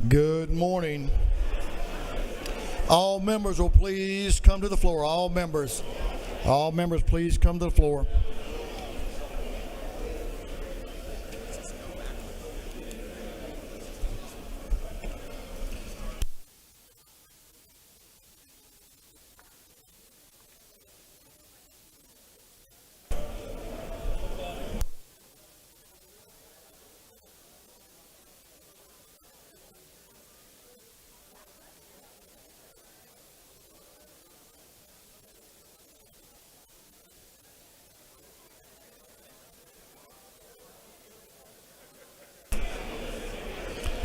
Good morning. All members will please come to the floor. All members, please come to the floor.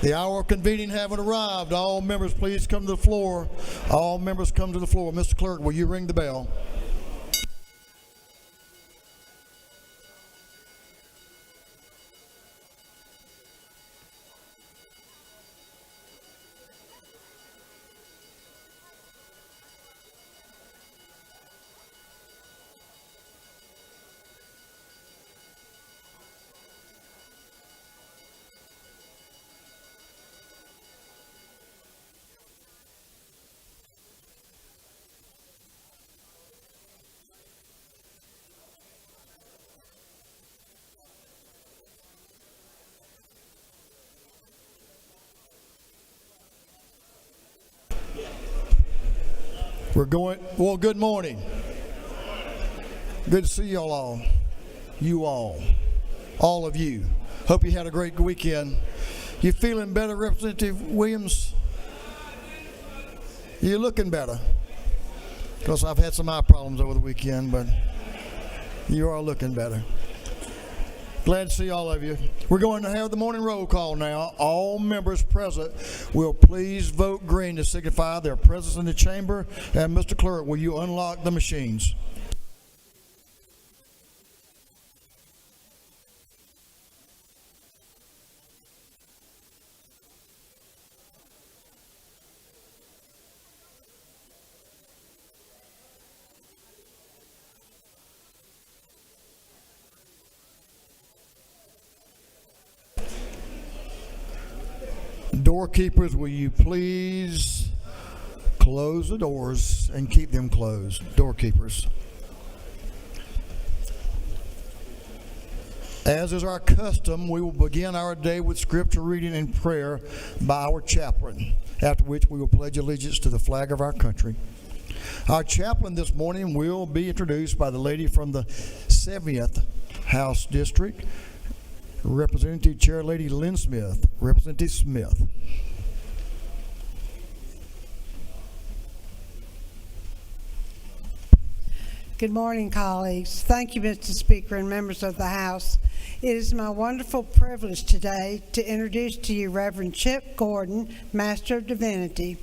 The hour of convening having arrived. All members, please come to the floor. All members come to the floor. Mr. Clerk, will you ring the bell? Well, good morning. Good to see y'all all. You all of you. Hope you had a great weekend. You feeling better, Representative Williams? You're looking better. Because I've had some eye problems over the weekend, but you are looking better. Glad to see all of you. We're going to have the morning roll call now. All members present will please vote green to signify their presence in the chamber. And Mr. Clerk, will you unlock the machines? Doorkeepers, will you please close the doors and keep them closed? Doorkeepers. As is our custom, we will begin our day with scripture reading and prayer by our chaplain, after which we will pledge allegiance to the flag of our country. Our chaplain this morning will be introduced by the lady from the 70th House District, Representative Chair Lady Lynn Smith. Representative Smith. Good morning, colleagues. Thank you, Mr. Speaker and members of the House. It is my wonderful privilege today to introduce to you Reverend Chip Gordon, Master of Divinity.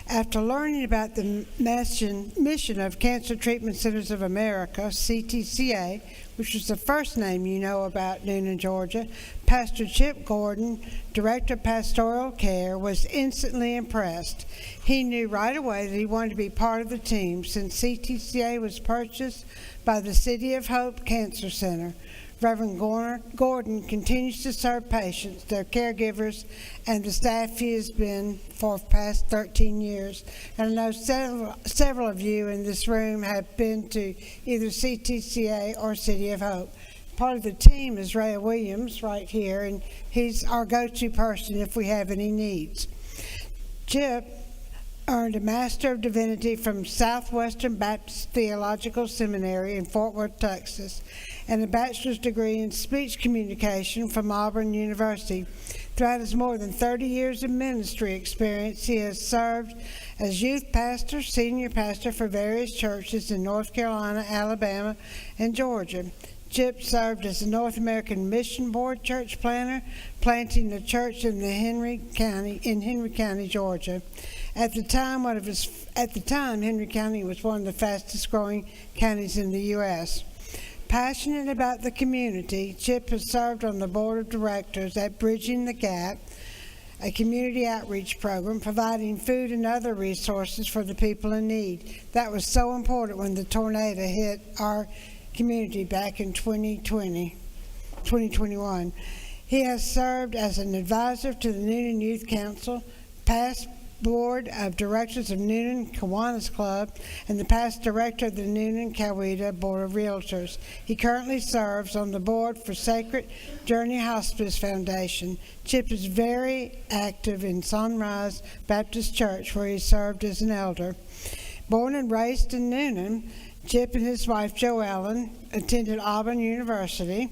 After learning about the mission of Cancer Treatment Centers of America, CTCA, which is the first name you know about Newnan, Georgia, Pastor Chip Gordon, Director of Pastoral Care, was instantly impressed. He knew right away that he wanted to be part of the team since CTCA was purchased by the City of Hope Cancer Center. Reverend Gordon continues to serve patients, their caregivers, and the staff he has been for the past 13 years. And I know several of you in this room have been to either CTCA or City of Hope. Part of the team is Ray Williams right here, and he's our go-to person if we have any needs. Chip earned a Master of Divinity from Southwestern Baptist Theological Seminary in Fort Worth, Texas, and a bachelor's degree in speech communication from Auburn University. Throughout his more than 30 years of ministry experience, he has served as youth pastor, senior pastor for various churches in North Carolina, Alabama, and Georgia. Chip served as the North American Mission Board church planner, planting a church in Henry County, Georgia. At the time, Henry County was one of the fastest growing counties in the U.S. Passionate about the community, Chip has served on the board of directors at Bridging the Gap, a community outreach program providing food and other resources for the people in need. That was so important when the tornado hit our community back in 2021. He has served as an advisor to the Noonan Youth Council, past board of directors of Noonan Kiwanis Club, and the past director of the Noonan Coweta Board of Realtors. He currently serves on the board for Sacred Journey Hospice Foundation. Chip is very active in Sunrise Baptist Church, where he served as an elder. Born and raised in Noonan, Chip and his wife, Jo Ellen, attended Auburn University.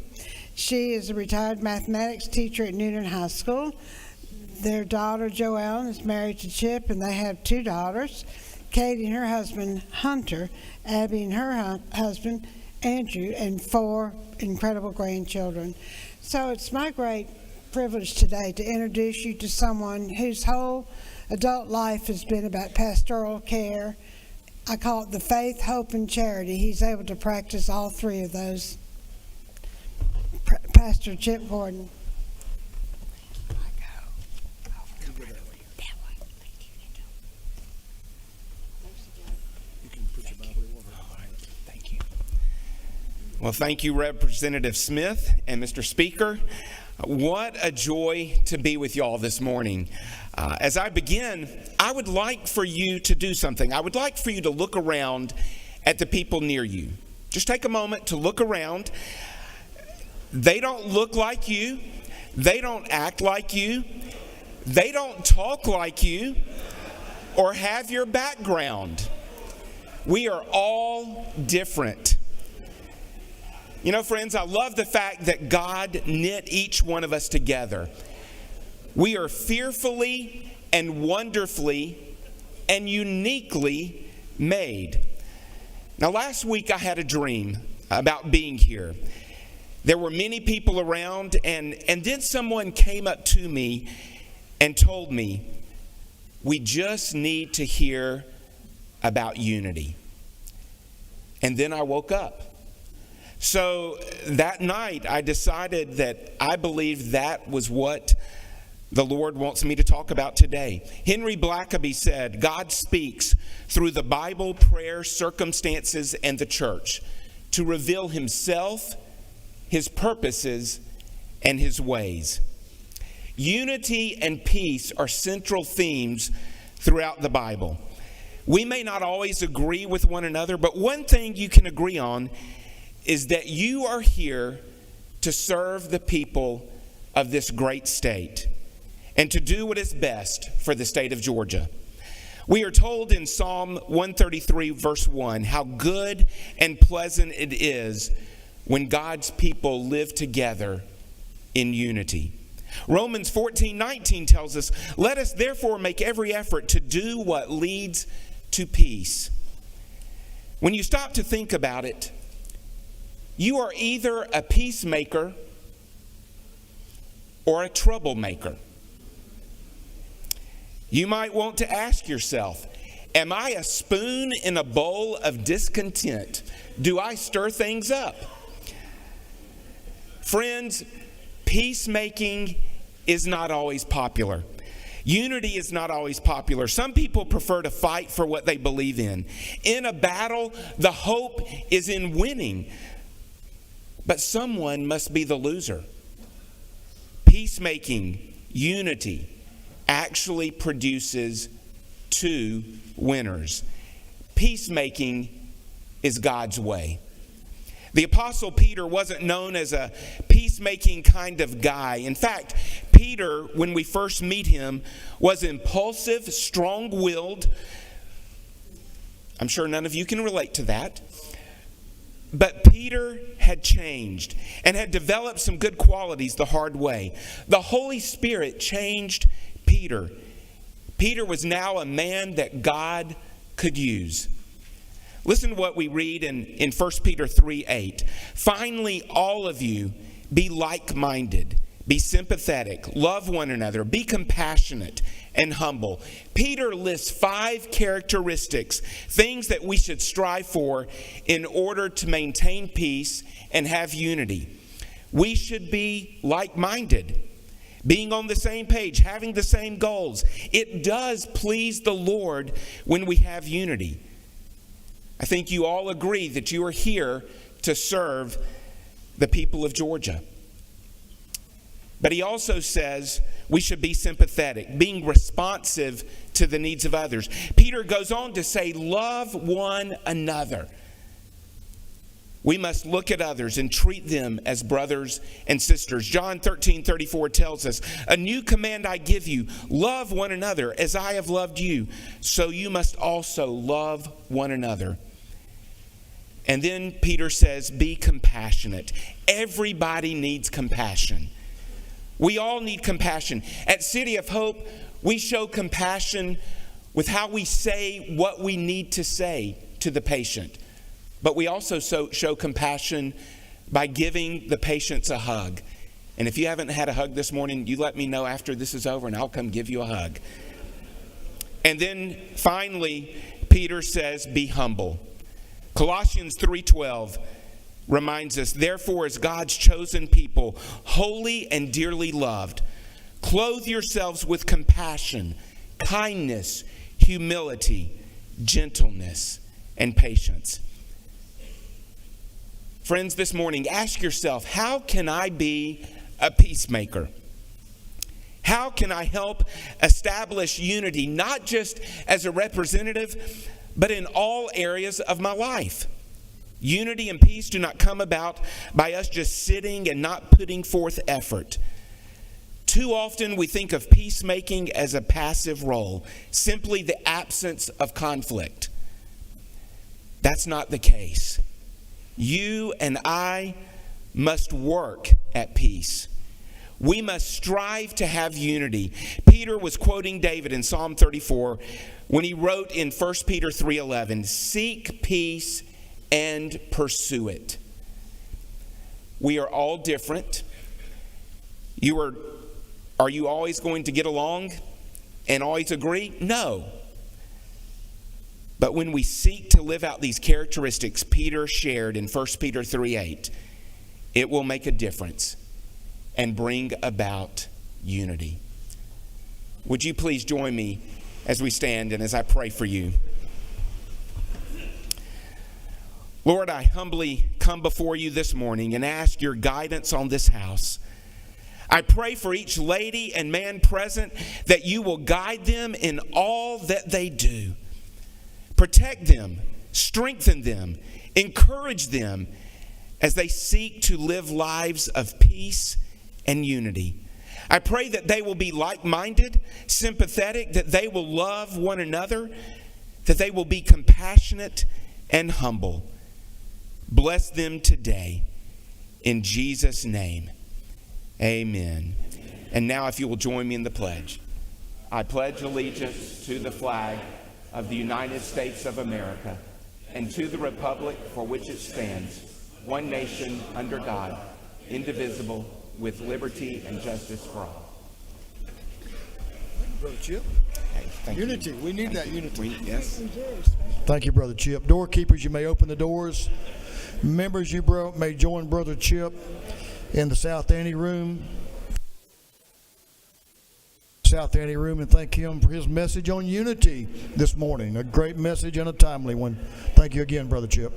She is a retired mathematics teacher at Noonan High School. Their daughter, Jo Ellen, is married to Chip, and they have 2 daughters, Katie and her husband, Hunter, Abby and her husband, Andrew, and 4 incredible grandchildren. So it's my great privilege today to introduce you to someone whose whole adult life has been about pastoral care. I call it the faith, hope, and charity. He's able to practice all 3 of those. Pastor Chip Gordon. Well, thank you, Representative Smith and Mr. Speaker. What a joy to be with y'all this morning. As I begin, I would like for you to do something. I would like for you to look around at the people near you. Just take a moment to look around. They don't look like you. They don't act like you. They don't talk like you or have your background. We are all different. You know, friends, I love the fact that God knit each one of us together. We are fearfully and wonderfully and uniquely made. Now, last week I had a dream about being here. There were many people around, and then someone came up to me and told me, we just need to hear about unity. And then I woke up. So that night, I decided that I believed that was what the Lord wants me to talk about today. Henry Blackaby said, God speaks through the Bible, prayer, circumstances, and the church to reveal himself, his purposes, and his ways. Unity and peace are central themes throughout the Bible. We may not always agree with one another, but one thing you can agree on is that you are here to serve the people of this great state and to do what is best for the state of Georgia. We are told in Psalm 133, verse 1, how good and pleasant it is when God's people live together in unity. Romans 14:19 tells us, let us therefore make every effort to do what leads to peace. When you stop to think about it, you are either a peacemaker or a troublemaker. You might want to ask yourself, am I a spoon in a bowl of discontent? Do I stir things up? Friends, peacemaking is not always popular. Unity is not always popular. Some people prefer to fight for what they believe in. In a battle, the hope is in winning. But someone must be the loser. Peacemaking, unity, actually produces 2 winners. Peacemaking is God's way. The Apostle Peter wasn't known as a peacemaking kind of guy. In fact, Peter, when we first meet him, was impulsive, strong-willed. I'm sure none of you can relate to that. But Peter had changed and had developed some good qualities the hard way. The Holy Spirit changed Peter. Peter was now a man that God could use. Listen to what we read in 1 Peter 3:8. Finally, all of you be like-minded, be sympathetic, love one another, be compassionate and humble. Peter lists 5 characteristics, things that we should strive for in order to maintain peace and have unity. We should be like-minded, being on the same page, having the same goals. It does please the Lord when we have unity. I think you all agree that you are here to serve the people of Georgia. But he also says we should be sympathetic, being responsive to the needs of others. Peter goes on to say, love one another. We must look at others and treat them as brothers and sisters. John 13:34 tells us, a new command I give you, love one another as I have loved you. So you must also love one another. And then Peter says, be compassionate. Everybody needs compassion. We all need compassion. At City of Hope, we show compassion with how we say what we need to say to the patient. But we also show compassion by giving the patients a hug. And if you haven't had a hug this morning, you let me know after this is over and I'll come give you a hug. And then finally, Peter says, be humble. Colossians 3:12 reminds us, therefore, as God's chosen people, holy and dearly loved, clothe yourselves with compassion, kindness, humility, gentleness, and patience. Friends, this morning, ask yourself, how can I be a peacemaker? How can I help establish unity, not just as a representative, but in all areas of my life? Unity and peace do not come about by us just sitting and not putting forth effort. Too often we think of peacemaking as a passive role, simply the absence of conflict. That's not the case. You and I must work at peace. We must strive to have unity. Peter was quoting David in Psalm 34 when he wrote in 1 Peter 3:11, seek peace and pursue it. We are all different. Are you always going to get along and always agree? No. But when we seek to live out these characteristics Peter shared in 1 Peter 3:8, it will make a difference and bring about unity. Would you please join me as we stand and as I pray for you? Lord, I humbly come before you this morning and ask your guidance on this house. I pray for each lady and man present that you will guide them in all that they do. Protect them, strengthen them, encourage them as they seek to live lives of peace and unity. I pray that they will be like-minded, sympathetic, that they will love one another, that they will be compassionate and humble. Bless them today. In Jesus' name, amen. And now if you will join me in the pledge. I pledge allegiance to the flag of the United States of America and to the republic for which it stands, one nation under God, indivisible, with liberty and justice for all. Brother Chip. Hey, thank Unity. you. We need that unity. Yes. Thank you, Brother Chip. Doorkeepers, you may open the doors. Members, you may join Brother Chip in the South Ante room. And thank him for his message on unity this morning. A great message and a timely one. Thank you again, Brother Chip.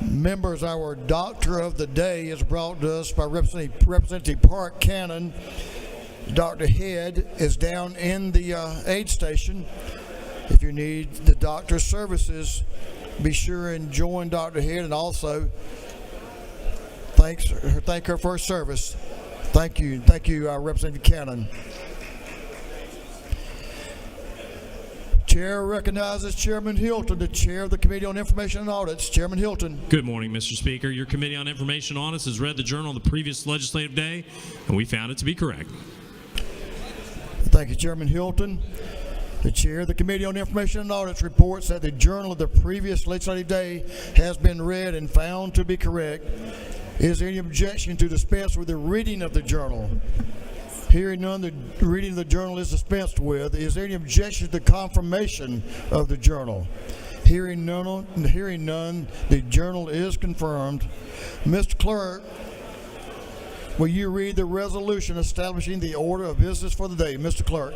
Members, our doctor of the day is brought to us by Representative Park Cannon. Dr. Head is down in the aid station. If you need the doctor's services, be sure and join Dr. Head, and also thank her for her service. Thank you, Representative Cannon. Chair recognizes Chairman Hilton, the Chair of the Committee on Information and Audits. Chairman Hilton. Good morning, Mr. Speaker. Your Committee on Information and Audits has read the Journal the previous legislative day, and we found it to be correct. Thank you, Chairman Hilton. The Chair of the Committee on Information and Audits reports that the Journal of the previous legislative day has been read and found to be correct. Is there any objection to dispense with the reading of the Journal? Hearing none, the reading of the Journal is dispensed with. Is there any objection to confirmation of the Journal? Hearing none, the Journal is confirmed. Mr. Clerk, will you read the resolution establishing the order of business for the day? Mr. Clerk.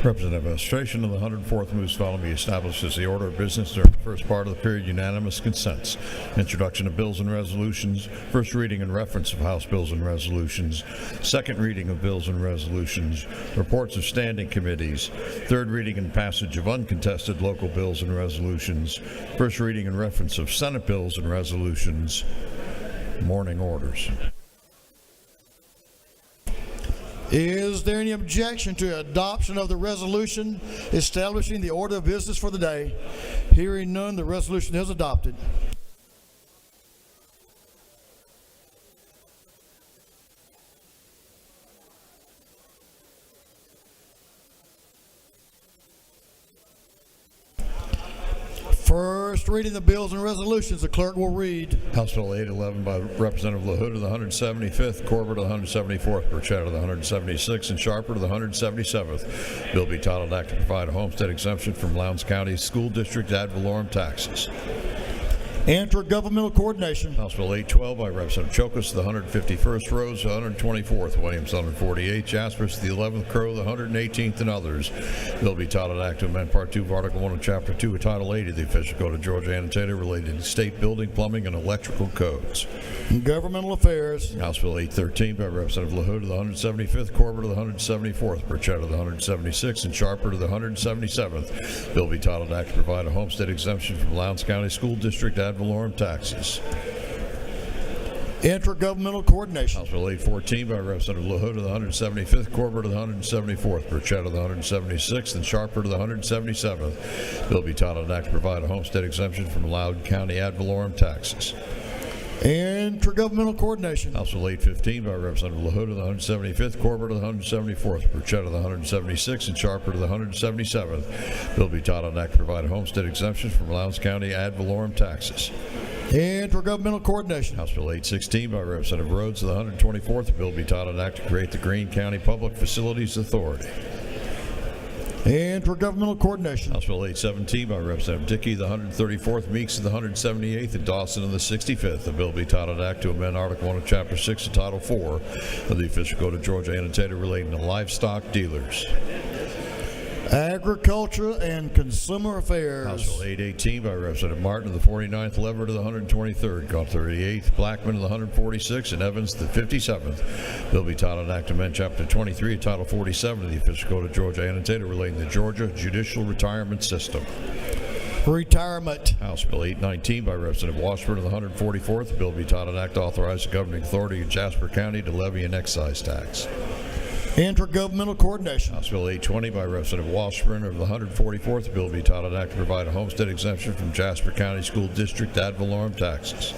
Representative Administration of the 104th moves following be established as the order of business during the first part of the period. Unanimous consents. Introduction of bills and resolutions. First reading and reference of House bills and resolutions. Second reading of bills and resolutions. Reports of standing committees. Third reading and passage of uncontested local bills and resolutions. First reading and reference of Senate bills and resolutions. Morning orders. Is there any objection to adoption of the resolution establishing the order of business for the day? Hearing none, the resolution is adopted. First reading the bills and resolutions, the clerk will read. House Bill 811 by Representative LaHood of the 175th, Corbett of the 174th, Burchett of the 176th, and Sharper of the 177th. Bill be titled Act to provide a homestead exemption from Lowndes County School District ad valorem taxes. Intergovernmental coordination. House Bill 812 by Representative Chokus of the 151st, Rose of the 124th, Williams 148th, Jaspers the 11th, Crow the 118th, and others. Bill be titled Act to amend Part 2 of Article 1 of Chapter 2 of Title 80 of the Official Code of Georgia Annotated related to state building, plumbing, and electrical codes. Governmental affairs. House Bill 813 by Representative LaHood of the 175th, Corbett of the 174th, Burchett of the 176th, and Sharper of the 177th. Bill be titled Act to provide a homestead exemption from Lowndes County School District ad valorem taxes. Intergovernmental coordination. House Bill 814 by Representative LaHood of the 175th, Corbett of the 174th, Burchett of the 176th, and Sharper of the 177th. Bill be titled Act to provide a homestead exemption from Loudoun County ad valorem taxes. Intergovernmental coordination. House Bill 815 by Representative LaHood of the 175th, Corbett of the 174th, Burchett of the 176th, and Sharper of the 177th. Bill be titled Act to provide a homestead exemption from Lowndes County ad valorem taxes. Intergovernmental coordination. House Bill 816 by Representative Rhodes of the 124th. Bill be titled Act to create the Greene County Public Facilities Authority. Intergovernmental coordination. House Bill 817 by Representative Dickey, the 134th, Meeks of the 178th, and Dawson of the 65th. The bill be titled Act to amend Article 1 of Chapter 6 of Title 4 of the Official Code of Georgia Annotated relating to livestock dealers. Agriculture and Consumer Affairs. House Bill 818 by Representative Martin of the 49th, Leverett of the 123rd, Galt 38th, Blackman of the 146th, and Evans the 57th. Bill be titled Act to amend Chapter 23 of Title 47 of the Official Code of Georgia Annotated relating to the Georgia Judicial Retirement System. Retirement. House Bill 819 by Representative Washburn of the 144th. The bill be titled Act to authorize the governing authority of Jasper County to levy an excise tax. Intergovernmental coordination. House Bill 820 by Representative Washburn of the 144th. The bill be titled Act to provide a homestead exemption from Jasper County School District ad valorem taxes.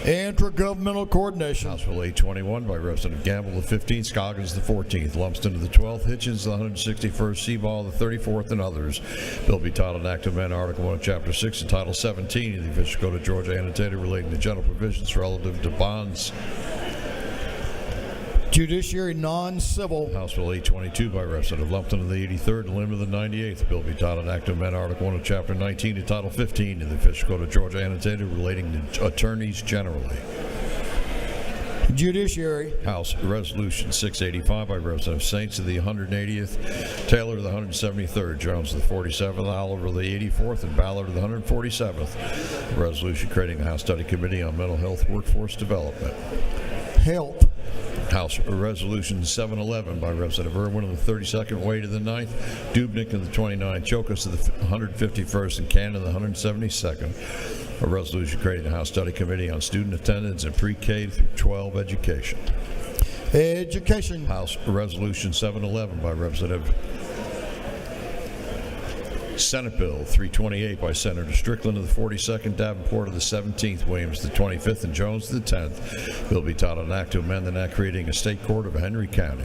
Intergovernmental coordination. House Bill 821 by Representative Gamble the 15th, Scoggins the 14th, Lumsden of the 12th, Hitchens the 161st, Seaball the 34th, and others. Bill be titled Act to amend Article 1 of Chapter 6 and Title 17 of the Official Code of Georgia Annotated relating to general provisions relative to bonds. Judiciary non-civil. House Bill 822 by Representative Lumpton of the 83rd and Lim of the 98th. The bill be titled Act to amend Article 1 of Chapter 19 to Title 15 of the Official Code of Georgia Annotated relating to attorneys generally. Judiciary. House Resolution 685 by Representative Saints of the 180th, Taylor of the 173rd, Jones of the 47th, Oliver of the 84th, and Ballard of the 147th. A resolution creating a House Study Committee on Mental Health Workforce Development. Health. House Resolution 711 by Representative Irwin of the 32nd, Wade of the 9th, Dubnik of the 29th, Chokus of the 151st, and Cannon of the 172nd. A resolution creating a House Study Committee on Student Attendance in Pre-K through 12 Education. Education. House Resolution 711 by Representative Senate Bill 328 by Senator Strickland of the 42nd, Davenport of the 17th, Williams of the 25th, and Jones of the 10th. Bill be titled an act to amend an act creating a state court of Henry County.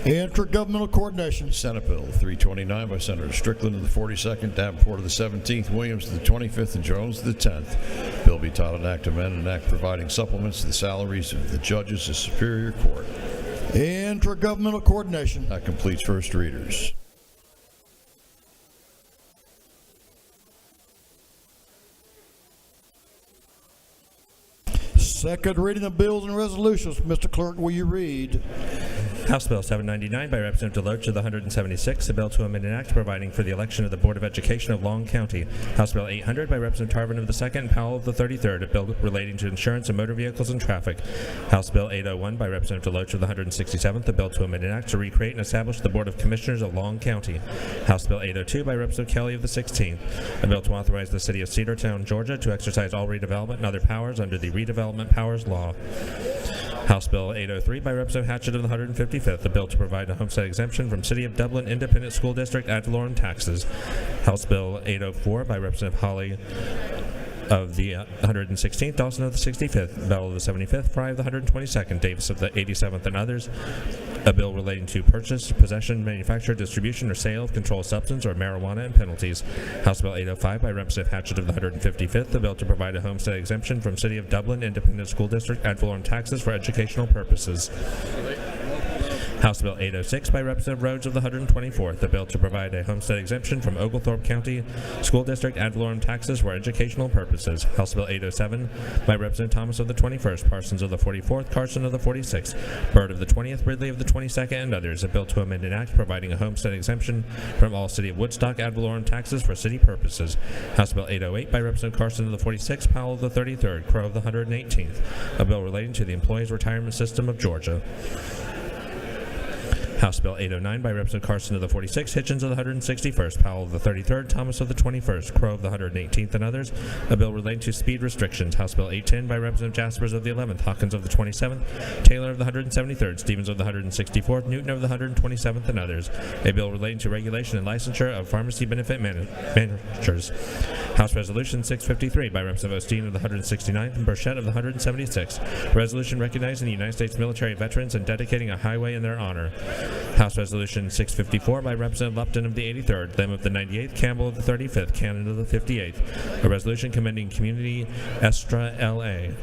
Intergovernmental coordination. Senate Bill 329 by Senator Strickland of the 42nd, Davenport of the 17th, Williams of the 25th, and Jones of the 10th. Bill be titled an act to amend an act providing supplements to the salaries of the judges of Superior Court. Intergovernmental coordination. That completes first readers. Second reading of bills and resolutions. Mr. Clerk, will you read? House Bill 799 by Representative Deloach of the 176, a bill to amend an act providing for the election of the Board of Education of Long County. House Bill 800 by Representative Tarvin of the 2nd and Powell of the 33rd, a bill relating to insurance of motor vehicles and traffic. House Bill 801 by Representative Deloach of the 167th, a bill to amend an act to recreate and establish the Board of Commissioners of Long County. House Bill 802 by Representative Kelly of the 16th, a bill to authorize the City of Cedartown, Georgia, to exercise all redevelopment and other powers under the Redevelopment Powers Law. House Bill 803 by Representative Hatchett of the 155th, a bill to provide a homestead exemption from City of Dublin Independent School District ad valorem taxes. House Bill 804 by Representative Holly of the 116th, Dawson of the 65th, Bell of the 75th, Fry of the 122nd, Davis of the 87th, and others. A bill relating to purchase, possession, manufacture, distribution, or sale of controlled substance or marijuana and penalties. House Bill 805 by Representative Hatchett of the 155th, a bill to provide a homestead exemption from City of Dublin Independent School District ad valorem taxes for educational purposes. House Bill 806 by Representative Rhodes of the 124th, a bill to provide a homestead exemption from Oglethorpe County School District ad valorem taxes for educational purposes. House Bill 807 by Representative Thomas of the 21st, Parsons of the 44th, Carson of the 46th, Byrd of the 20th, Ridley of the 22nd, and others, a bill to amend an act providing a homestead exemption from all City of Woodstock ad valorem taxes for city purposes. House Bill 808 by Representative Carson of the 46th, Powell of the 33rd, Crow of the 118th, a bill relating to the Employees Retirement System of Georgia. House Bill 809 by Representative Carson of the 46th, Hitchens of the 161st, Powell of the 33rd, Thomas of the 21st, Crow of the 118th, and others, a bill relating to speed restrictions. House Bill 810 by Representative Jaspers of the 11th, Hawkins of the 27th, Taylor of the 173rd, Stevens of the 164th, Newton of the 127th, and others, a bill relating to regulation and licensure of pharmacy benefit managers. House Resolution 653 by Representative Osteen of the 169th and Burchett of the 176th, a resolution recognizing the United States military veterans and dedicating a highway in their honor. House Resolution 654 by Representative Lupton of the 83rd, Lamb of the 98th, Campbell of the 35th, Cannon of the 58th, a resolution commending Community Estra L.A.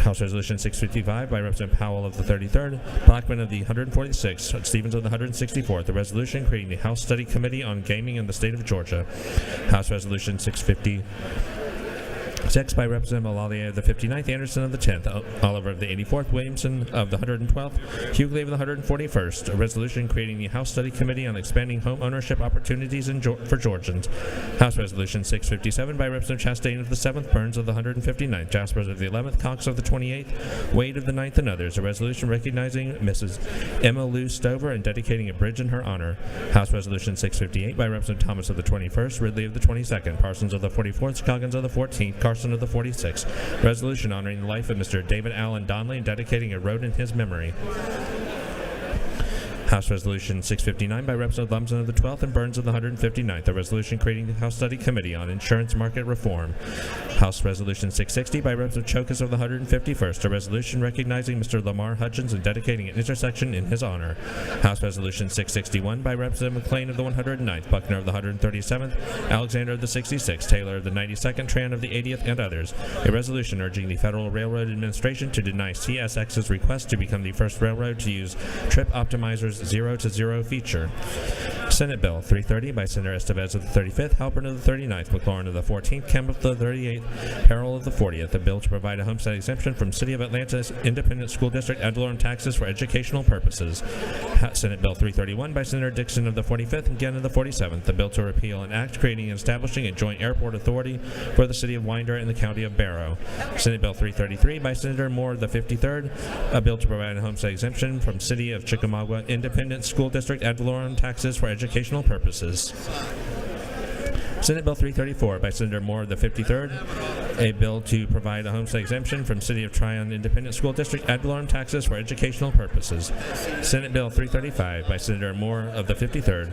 House Resolution 655 by Representative Powell of the 33rd, Blackman of the 146th, Stevens of the 164th, a resolution creating the House Study Committee on Gaming in the State of Georgia. House Resolution 656 by Representative Malalier of the 59th, Anderson of the 10th, Oliver of the 84th, Williamson of the 112th, Hughley of the 141st, a resolution creating the House Study Committee on expanding home ownership opportunities for Georgians. House Resolution 657 by Representative Chastain of the 7th, Burns of the 159th, Jaspers of the 11th, Cox of the 28th, Wade of the 9th, and others, a resolution recognizing Mrs. Emma Lou Stover and dedicating a bridge in her honor. House Resolution 658 by Representative Thomas of the 21st, Ridley of the 22nd, Parsons of the 44th, Scoggins of the 14th, Carson of the 46th, resolution honoring the life of Mr. David Allen Donnelly and dedicating a road in his memory. House Resolution 659 by Representative Lumsden of the 12th and Burns of the 159th, a resolution creating the House Study Committee on Insurance Market Reform. House Resolution 660 by Representative Chokas of the 151st, a resolution recognizing Mr. Lamar Hudgens and dedicating an intersection in his honor. House Resolution 661 by Representative McLean of the 109th, Buckner of the 137th, Alexander of the 66th, Taylor of the 92nd, Tran of the 80th, and others, a resolution urging the Federal Railroad Administration to deny CSX's request to become the first railroad to use Trip Optimizer's 0-to-0 feature. Senate Bill 330 by Senator Estevez of the 35th, Halpern of the 39th, McLaurin of the 14th, Campbell of the 38th, Harrell of the 40th, a bill to provide a homestead exemption from City of Atlanta's Independent School District ad valorem taxes for educational purposes. Senate Bill 331 by Senator Dixon of the 45th and Gann of the 47th, a bill to repeal an act creating and establishing a joint airport authority for the City of Winder and the County of Barrow. Senate Bill 333 by Senator Moore of the 53rd, a bill to provide a homestead exemption from City of Chickamauga Independent School District ad valorem taxes for educational purposes. Senate Bill 334 by Senator Moore of the 53rd, a bill to provide a homestead exemption from City of Tryon Independent School District ad valorem taxes for educational purposes. Senate Bill 335 by Senator Moore of the 53rd,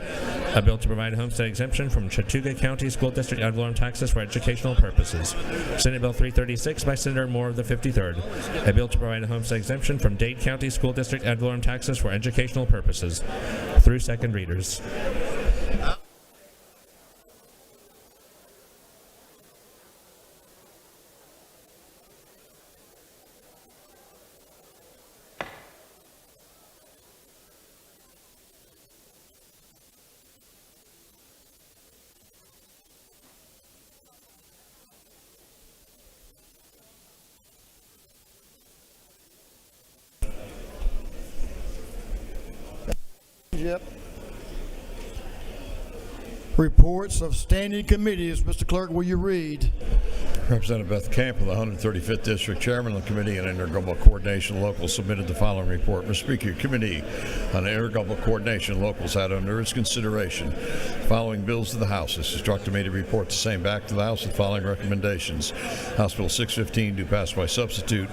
a bill to provide a homestead exemption from Chattooga County School District ad valorem taxes for educational purposes. Senate Bill 336 by Senator Moore of the 53rd, a bill to provide a homestead exemption from Dade County School District ad valorem taxes for educational purposes. Through second readers. Yep. Reports of standing committees. Mr. Clerk, will you read? Representative Beth Camp of the 135th District, Chairman of the Committee on Intergovernmental Coordination Local, submitted the following report. Mr. Speaker, Committee on Intergovernmental Coordination Locals had under its consideration the following bills to the House. It's instructed me to report the same back to the House with the following recommendations. House Bill 615 do pass by substitute.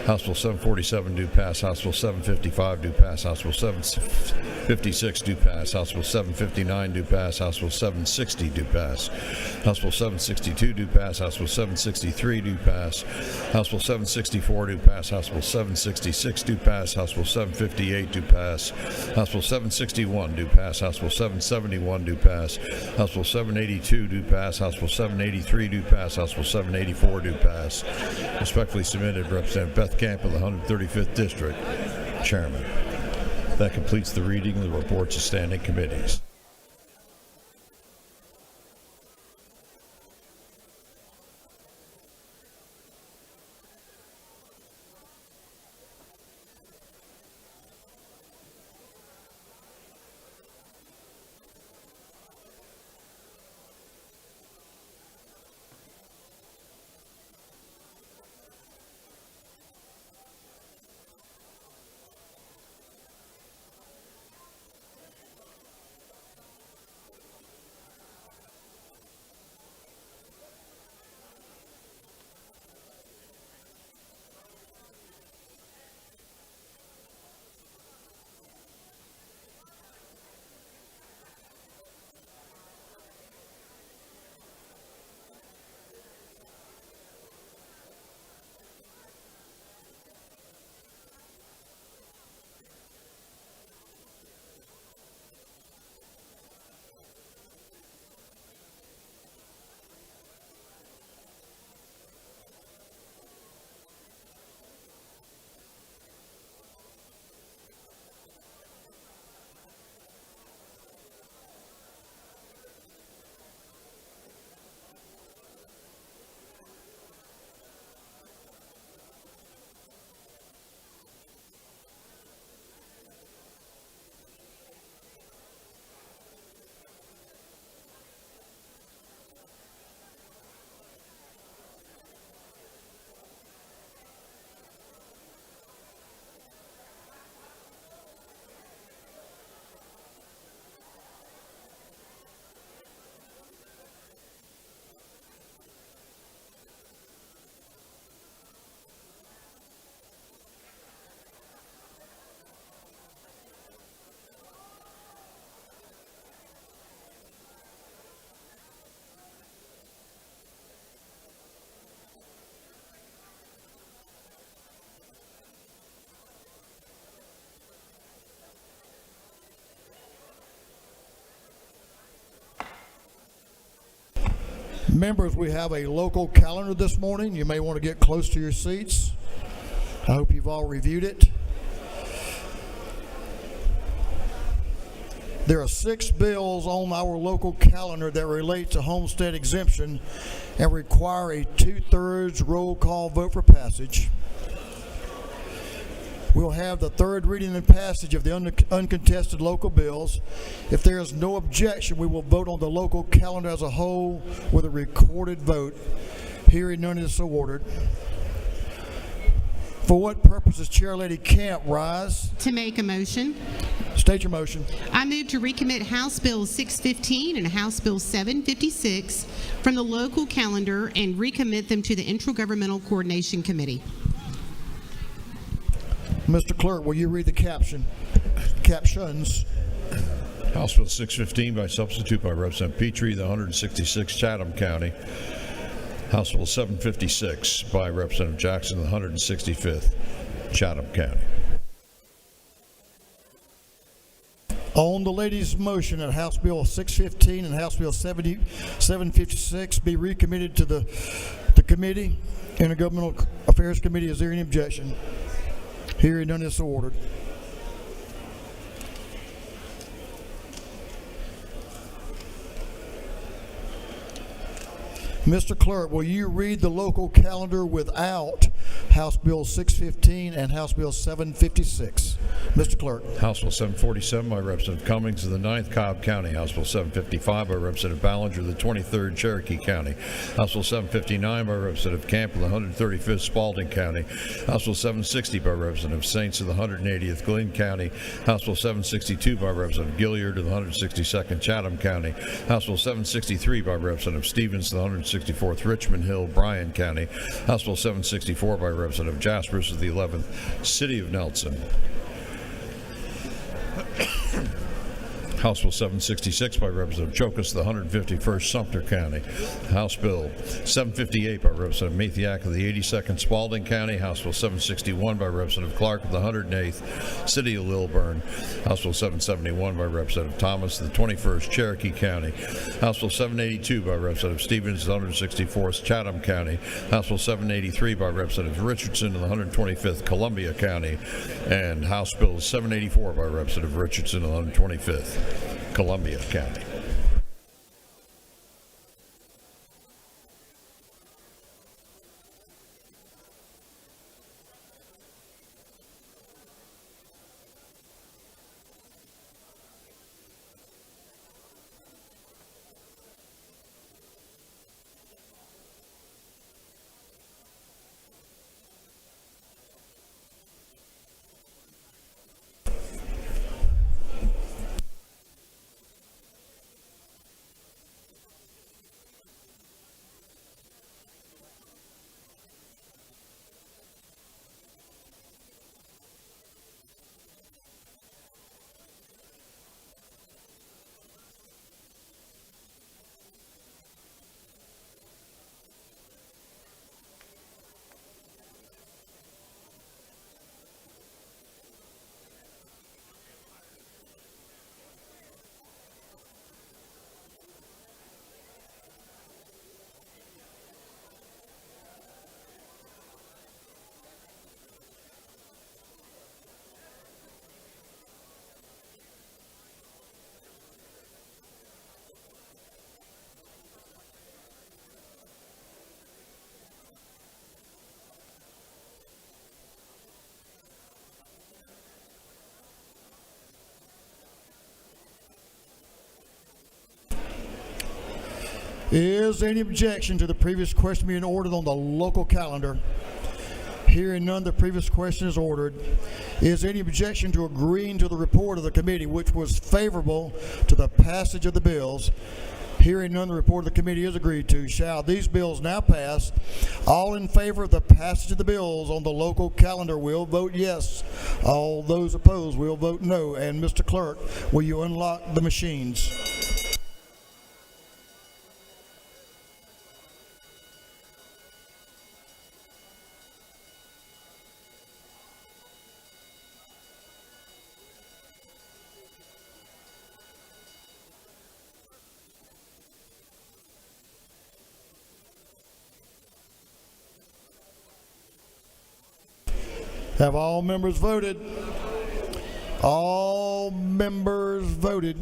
House Bill 747 do pass. House Bill 755 do pass. House Bill 756 do pass. House Bill 759 do pass. House Bill 760 do pass. House Bill 762 do pass. House Bill 763 do pass. House Bill 764 do pass. House Bill 766 do pass. House Bill 758 do pass. House Bill 761 do pass. House Bill 771 do pass. House Bill 782 do pass. House Bill 783 do pass. House Bill 784 do pass. Respectfully submitted, Representative Beth Camp of the 135th District, Chairman. That completes the reading of the reports of standing committees. Members, we have a local calendar this morning. You may want to get close to your seats. I hope you've all reviewed it. There are 6 bills on our local calendar that relate to homestead exemption and require a 2/3 roll call vote for passage. We'll have the third reading and passage of the uncontested local bills. If there is no objection, we will vote on the local calendar as a whole with a recorded vote. Hearing none is so ordered. For what purpose does Chair Lady Camp rise? To make a motion, State your motion. I move to recommit House Bill 615 and House Bill 756 from the local calendar and recommit them to the Intergovernmental Coordination Committee. Mr. Clerk, will you read the captions? House Bill 615 by substitute by Representative Petrie, the 166th Chatham County. House Bill 756 by Representative Jackson, the 165th Chatham County. On the lady's motion that House Bill 615 and House Bill 756 be recommitted to the committee, Intergovernmental Affairs Committee, is there any objection? Hearing none, is so ordered. Mr. Clerk, will you read the local calendar without House Bill 615 and House Bill 756? Mr. Clerk. House Bill 747 by Representative Cummings of the 9th Cobb County. House Bill 755 by Representative Ballinger of the 23rd Cherokee County. House Bill 759 by Representative Camp of the 135th Spalding County. House Bill 760 by Representative Saints of the 180th Glynn County. House Bill 762 by Representative Gilliard of the 162nd Chatham County. House Bill 763 by Representative Stevens of the 164th Richmond Hill, Bryan County. House Bill 764 by Representative Jaspers of the 11th City of Nelson. House Bill 766 by Representative Chokas of the 151st Sumter County. House Bill 758 by Representative Mathiak of the 82nd Spalding County. House Bill 761 by Representative Clark of the 108th City of Lilburn. House Bill 771 by Representative Thomas of the 21st Cherokee County. House Bill 782 by Representative Stevens of the 164th Chatham County. House Bill 783 by Representative Richardson of the 125th Columbia County. And House Bill 784 by Representative Richardson of the 125th Columbia County. Is there any objection to the previous question being ordered on the local calendar? Hearing none, the previous question is ordered. Is there any objection to agreeing to the report of the committee, which was favorable to the passage of the bills? Hearing none, the report of the committee is agreed to. Shall these bills now pass? All in favor of the passage of the bills on the local calendar will vote yes. All those opposed will vote no. And Mr. Clerk, will you unlock the machines? Have all members voted? All members voted.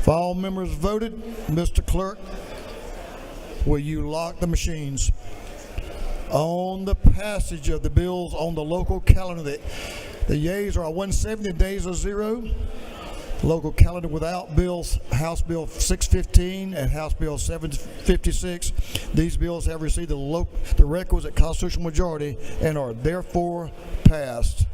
If all members voted, Mr. Clerk, will you lock the machines? on the passage of the bills on the local calendar. The yeas are 170, the nays are 0. Local calendar without bills, House Bill 615 and House Bill 756. These bills have received the requisite constitutional majority and are therefore passed.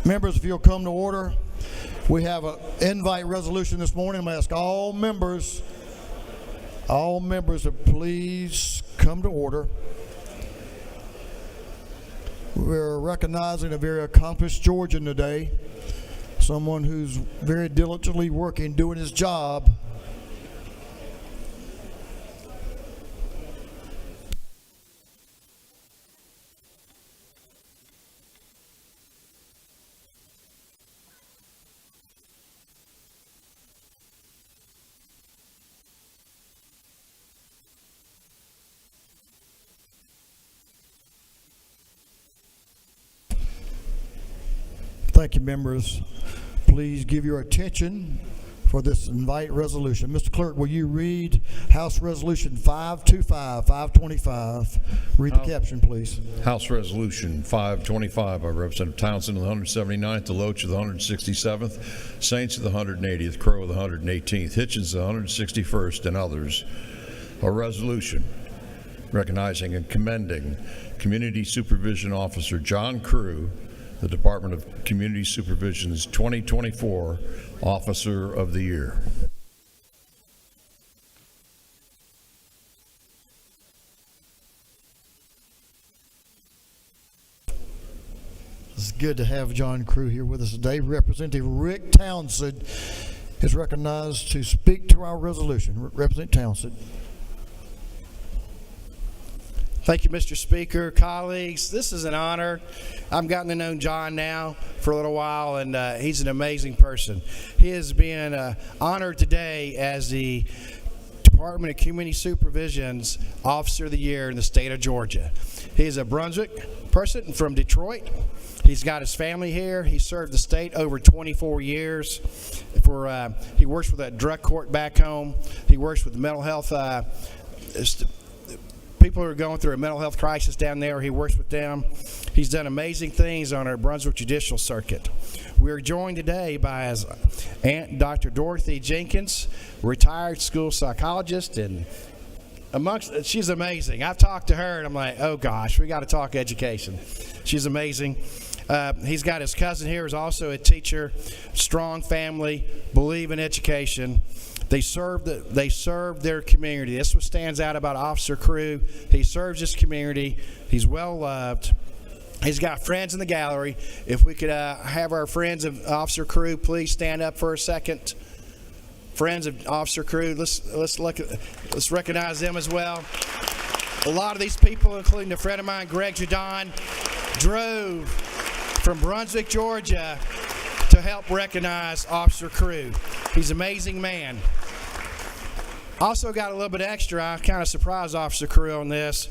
Members, if you'll come to order, we have an invite resolution this morning. I'm going to ask all members to please come to order. We're recognizing a very accomplished Georgian today, someone who's very diligently working, doing his job. Thank you, members. Please give your attention for this invite resolution. Mr. Clerk, will you read House Resolution 525. Read the caption, please. House Resolution 525 by Representative Townsend of the 179th, Deloach of the 167th, Saints of the 180th, Crow of the 118th, Hitchens of the 161st, and others. A resolution recognizing and commending Community Supervision Officer John Crew, the Department of Community Supervision's 2024 Officer of the Year. It's good to have John Crew here with us today. Representative Rick Townsend is recognized to speak to our resolution. Representative Townsend. Thank you, Mr. Speaker, colleagues. This is an honor. I've gotten to know John now for a little while, and he's an amazing person. He is being honored today as the Department of Community Supervision's Officer of the Year in the state of Georgia. He is a Brunswick person from Detroit. He's got his family here. He served the state over 24 years. He works with a drug court back home. He works with mental health people who are going through a mental health crisis down there. He works with them. He's done amazing things on our Brunswick Judicial Circuit. We are joined today by his aunt, Dr. Dorothy Jenkins, retired school psychologist, and she's amazing. I've talked to her, and I'm like, oh gosh, we got to talk education. She's amazing. He's got his cousin here, who's also a teacher, strong family, believe in education. They serve their community. That's what stands out about Officer Crew. He serves his community. He's well loved. He's got friends in the gallery. If we could have our friends of Officer Crew please stand up for a second. Friends of Officer Crew, let's recognize them as well. A lot of these people, including a friend of mine, Greg Judon, drove from Brunswick, Georgia, to help recognize Officer Crew. He's an amazing man. Also got a little bit extra. I kind of surprised Officer Crew on this.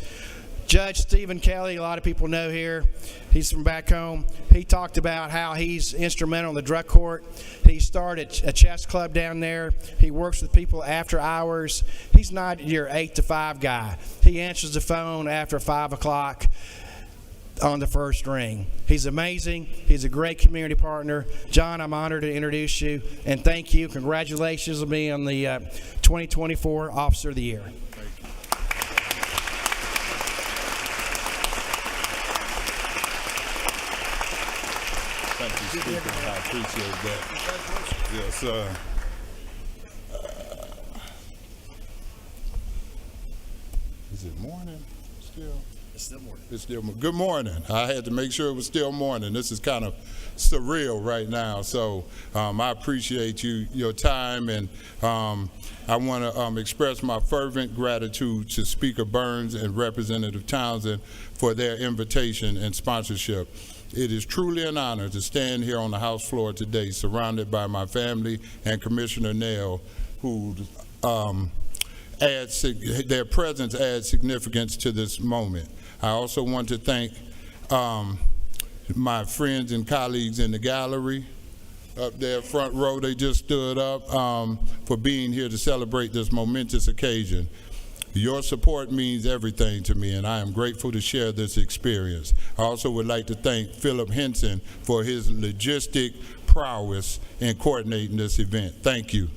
Judge Stephen Kelly, a lot of people know here. He's from back home. He talked about how he's instrumental in the drug court. He started a chess club down there. He works with people after hours. He's not your 8 to 5 guy. He answers the phone after 5 o'clock on the first ring. He's amazing. He's a great community partner. John, I'm honored to introduce you, and thank you. Congratulations on being the 2024 Officer of the Year. Thank you, Speaker. I appreciate that. Yes, is it morning still? It's still morning. It's still good morning. I had to make sure it was still morning. This is kind of surreal right now, so I appreciate your time, and I want to express my fervent gratitude to Speaker Burns and Representative Townsend for their invitation and sponsorship. It is truly an honor to stand here on the House floor today, surrounded by my family and Commissioner Nail, who their presence adds significance to this moment. I also want to thank my friends and colleagues in the gallery up there front row. They just stood up for being here to celebrate this momentous occasion. Your support means everything to me, and I am grateful to share this experience. I also would like to thank Philip Henson for his logistic prowess in coordinating this event. Thank you.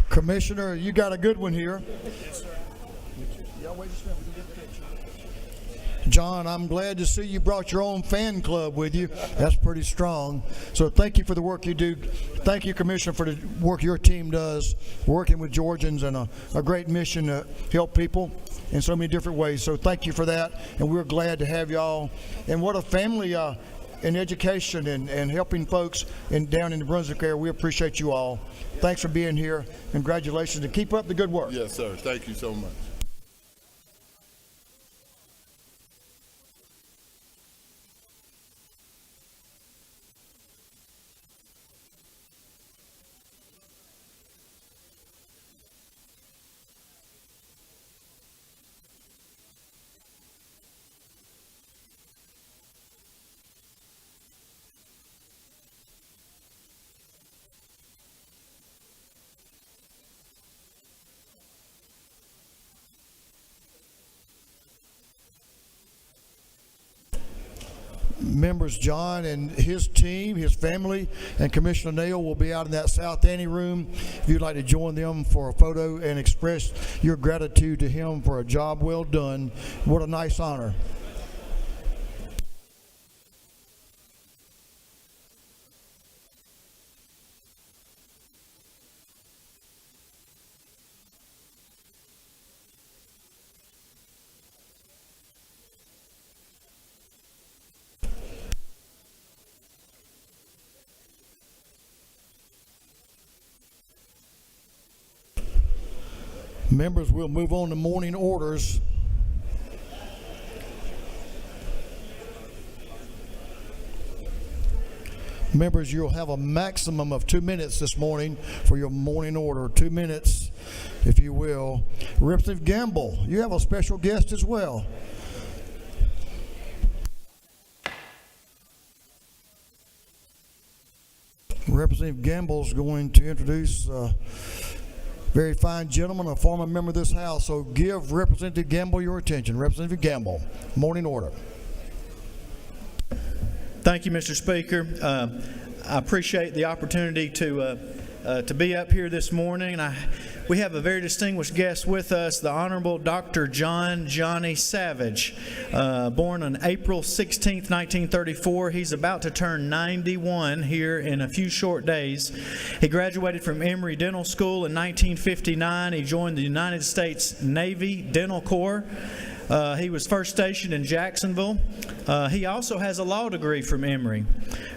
Commissioner, you got a good one here. John, I'm glad to see you brought your own fan club with you. That's pretty strong. So thank you for the work you do. Thank you, Commissioner, for the work your team does, working with Georgians, and a great mission to help people in so many different ways. So thank you for that, and we're glad to have y'all. And what a family in education and helping folks down in the Brunswick area. We appreciate you all. Thanks for being here. Congratulations, and keep up the good work. Yes, sir. Thank you so much. Members John and his team, his family, and Commissioner Nail will be out in that South Ante room. If you'd like to join them for a photo and express your gratitude to him for a job well done, what a nice honor. Members, we'll move on to morning orders. Members, you'll have a maximum of 2 minutes this morning for your morning order. 2 minutes, if you will. Representative Gamble, you have a special guest as well. Representative Gamble is going to introduce very fine gentleman, a former member of this House. So give Representative Gamble your attention. Representative Gamble, morning order. Thank you, Mr. Speaker. I appreciate the opportunity to be up here this morning. We have a very distinguished guest with us, the Honorable Dr. John Johnny Savage, born on April 16, 1934. He's about to turn 91 here in a few short days. He graduated from Emory Dental School in 1959. He joined the United States Navy Dental Corps. He was first stationed in Jacksonville. He also has a law degree from Emory.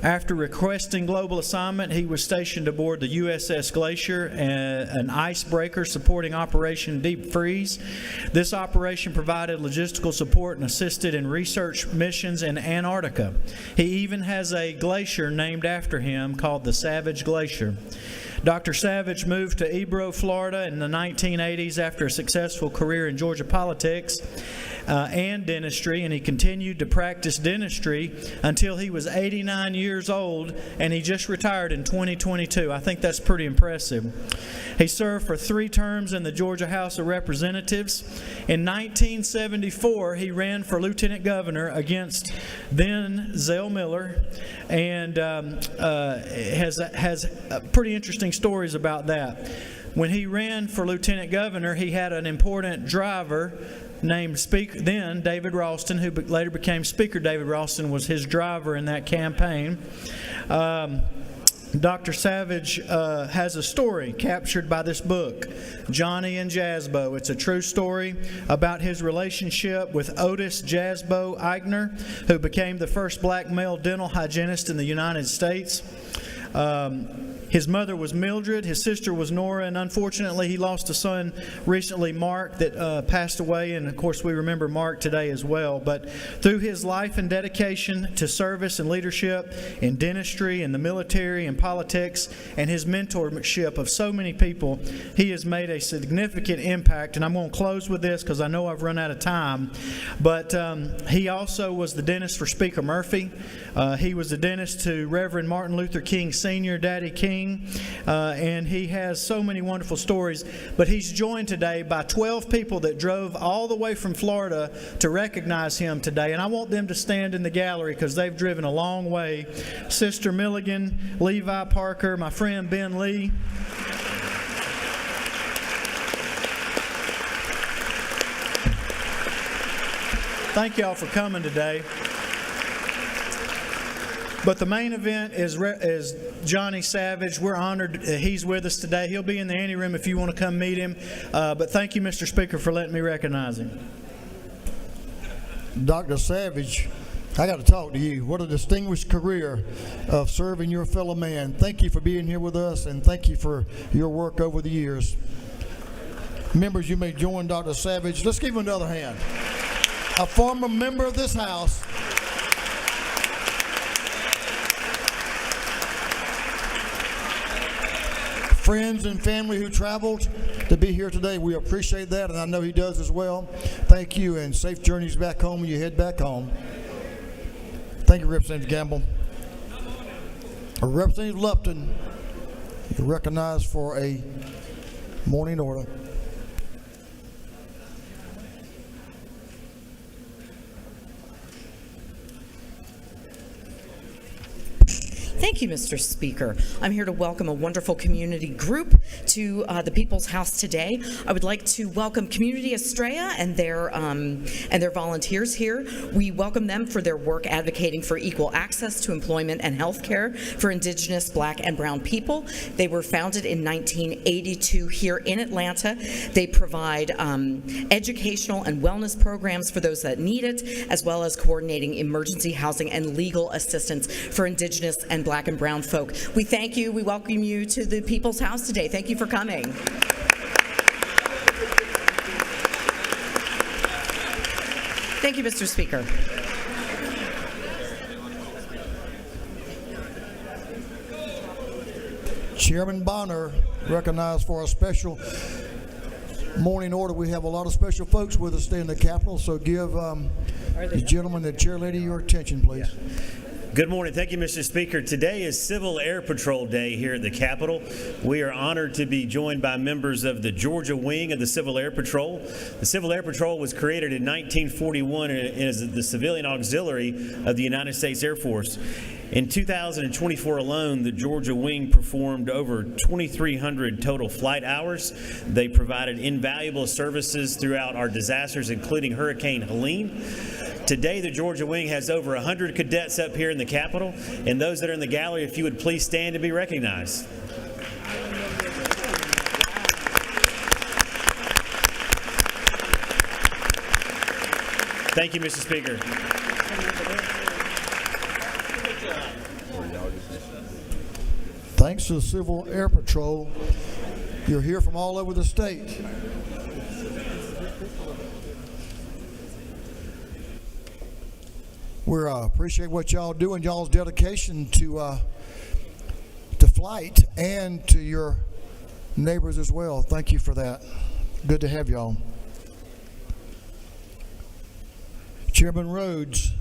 After requesting global assignment, he was stationed aboard the USS Glacier, an icebreaker supporting Operation Deep Freeze. This operation provided logistical support and assisted in research missions in Antarctica. He even has a glacier named after him called the Savage Glacier. Dr. Savage moved to Ebro, Florida in the 1980s after a successful career in Georgia politics and dentistry, and he continued to practice dentistry until he was 89 years old, and he just retired in 2022. I think that's pretty impressive. He served for 3 terms in the Georgia House of Representatives. In 1974, he ran for lieutenant governor against then Zell Miller, and has pretty interesting stories about that. When he ran for lieutenant governor, he had an important driver named then David Ralston, who later became Speaker. David Ralston was his driver in that campaign. Dr. Savage has a story captured by this book, Johnny and Jasbo. It's a true story about his relationship with Otis Jasbo Eigner, who became the first black male dental hygienist in the United States. His mother was Mildred, his sister was Nora, and unfortunately he lost a son recently, Mark, that passed away, and of course we remember Mark today as well. But through his life and dedication to service and leadership in dentistry, in the military, and politics, and his mentorship of so many people, he has made a significant impact. And I'm going to close with this because I know I've run out of time. But he also was the dentist for Speaker Murphy. He was the dentist to Reverend Martin Luther King Sr., Daddy King. And he has so many wonderful stories. But he's joined today by 12 people that drove all the way from Florida to recognize him today. And I want them to stand in the gallery because they've driven a long way. Sister Milligan, Levi Parker, my friend Ben Lee. Thank y'all for coming today. But the main event is Johnny Savage. We're honored he's with us today. He'll be in the anteroom if you want to come meet him. But thank you, Mr. Speaker, for letting me recognize him. Dr. Savage, I got to talk to you. What a distinguished career of serving your fellow man. Thank you for being here with us, and thank you for your work over the years. Members, you may join Dr. Savage. Let's give him another hand. A former member of this house. Friends and family who traveled to be here today, we appreciate that, and I know he does as well. Thank you, and safe journeys back home when you head back home. Thank you, Representative Gamble. Representative Lupton, you're recognized for a morning order. Thank you, Mr. Speaker. I'm here to welcome a wonderful community group to the People's House today. I would like to welcome Community Estrella and their volunteers here. We welcome them for their work advocating for equal access to employment and health care for Indigenous, Black, and Brown people. They were founded in 1982 here in Atlanta. They provide educational and wellness programs for those that need it, as well as coordinating emergency housing and legal assistance for Indigenous and Black and Brown folk. We thank you. We welcome you to the People's House today. Thank you for coming. Thank you, Mr. Speaker. Chairman Bonner, recognized for a special morning order. We have a lot of special folks with us today in the Capitol, so give the gentleman, the chair lady, your attention, please. Yeah. Good morning. Thank you, Mr. Speaker. Today is Civil Air Patrol Day here at the Capitol. We are honored to be joined by members of the Georgia Wing of the Civil Air Patrol. The Civil Air Patrol was created in 1941 and is the civilian auxiliary of the United States Air Force. In 2024 alone, the Georgia Wing performed over 2,300 total flight hours. They provided invaluable services throughout our disasters, including Hurricane Helene. Today, the Georgia Wing has over 100 cadets up here in the Capitol, and those that are in the gallery, if you would please stand to be recognized. Thank you, Mr. Speaker. Thanks to the Civil Air Patrol, you're here from all over the state. We appreciate what y'all do and y'all's dedication to flight and to your neighbors as well. Thank you for that. Good to have y'all. Chairman Rhodes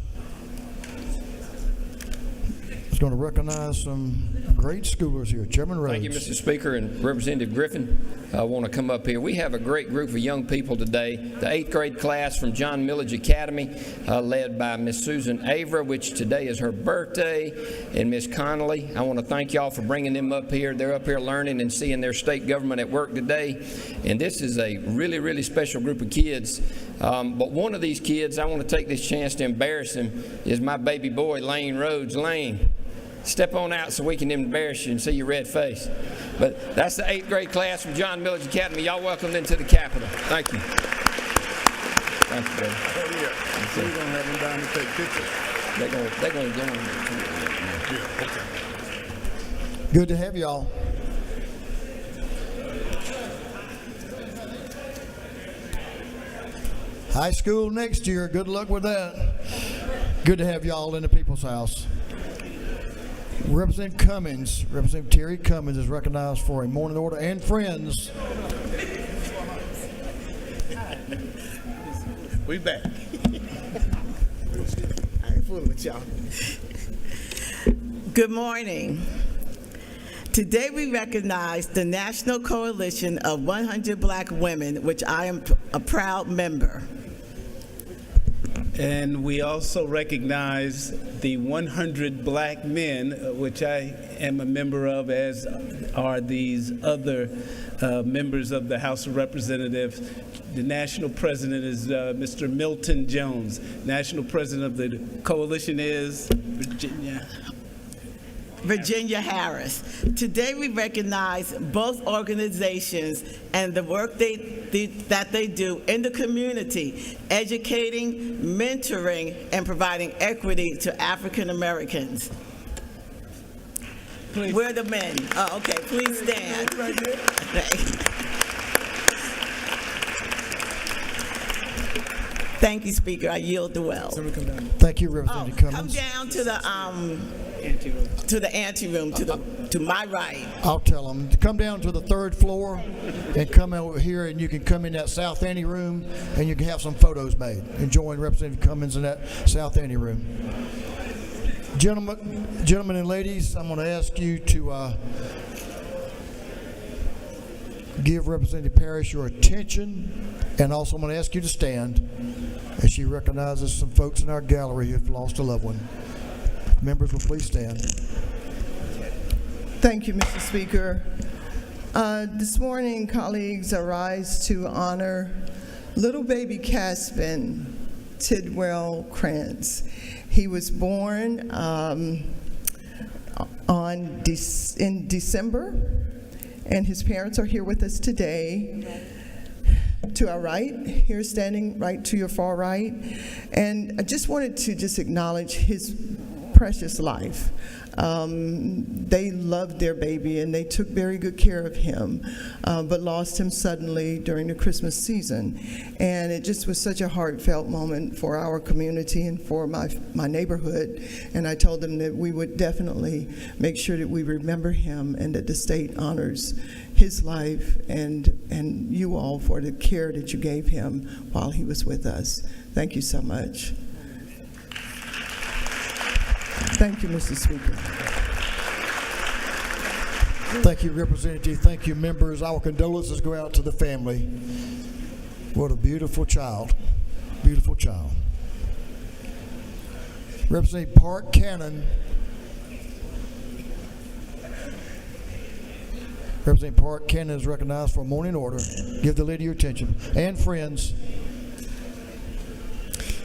is going to recognize some great schoolers here. Chairman Rhodes. Thank you, Mr. Speaker, and Representative Griffin. I want to come up here. We have a great group of young people today. The 8th grade class from John Millage Academy, led by Miss Susan Avra, which today is her birthday, and Miss Connolly. I want to thank y'all for bringing them up here. They're up here learning and seeing their state government at work today, and this is a really, really special group of kids. But one of these kids, I want to take this chance to embarrass him, is my baby boy, Lane Rhodes. Lane. step on out so we can embarrass you and see your red face. But that's the 8th grade class from John Millage Academy. Y'all welcomed into the Capitol. Thank you. Thank you, brother. Oh, yeah. So we're going to have them down to take pictures. They're going to join me. Yeah, okay. Good to have y'all. High school next year. Good luck with that. Good to have y'all in the People's House. Representative Cummings, Representative Terry Cummings is recognized for a morning order, and friends. We back. I ain't fooling with y'all. Good morning. Today we recognize the National Coalition of 100 Black Women, which I am a proud member. And we also recognize the 100 Black Men, which I am a member of, as are these other members of the House of Representatives. The national president is Mr. Milton Jones. National president of the coalition is Virginia Harris. Today we recognize both organizations and the work that they do in the community, educating, mentoring, and providing equity to African Americans. We're the men. Oh, okay, please stand. Thank you, Speaker. I yield the well. Thank you, Representative Cummings. Come down to the anteroom, to my right. I'll tell them to come down to the 3rd floor and come over here, and you can come in that South Ante room, and you can have some photos made and join Representative Cummings in that South Ante room. Gentlemen and ladies, I'm going to ask you to give Representative Parrish your attention, and also I'm going to ask you to stand as she recognizes some folks in our gallery who have lost a loved one. Members will please stand. Thank you, Mr. Speaker. This morning, colleagues, I rise to honor little baby Caspin Tidwell Krantz. He was born in December, and his parents are here with us today. To our right, here standing right to your far right. And I just wanted to acknowledge his precious life. They loved their baby and they took very good care of him, but lost him suddenly during the Christmas season. And it just was such a heartfelt moment for our community and for my neighborhood. And I told them that we would definitely make sure that we remember him and that the state honors his life and you all for the care that you gave him while he was with us. Thank you so much. Thank you, Mr. Speaker. Thank you, Representative. Thank you, members. Our condolences go out to the family. What a beautiful child. Beautiful child. Representative Park Cannon. Representative Park Cannon is recognized for a morning order. Give the lady your attention. And friends.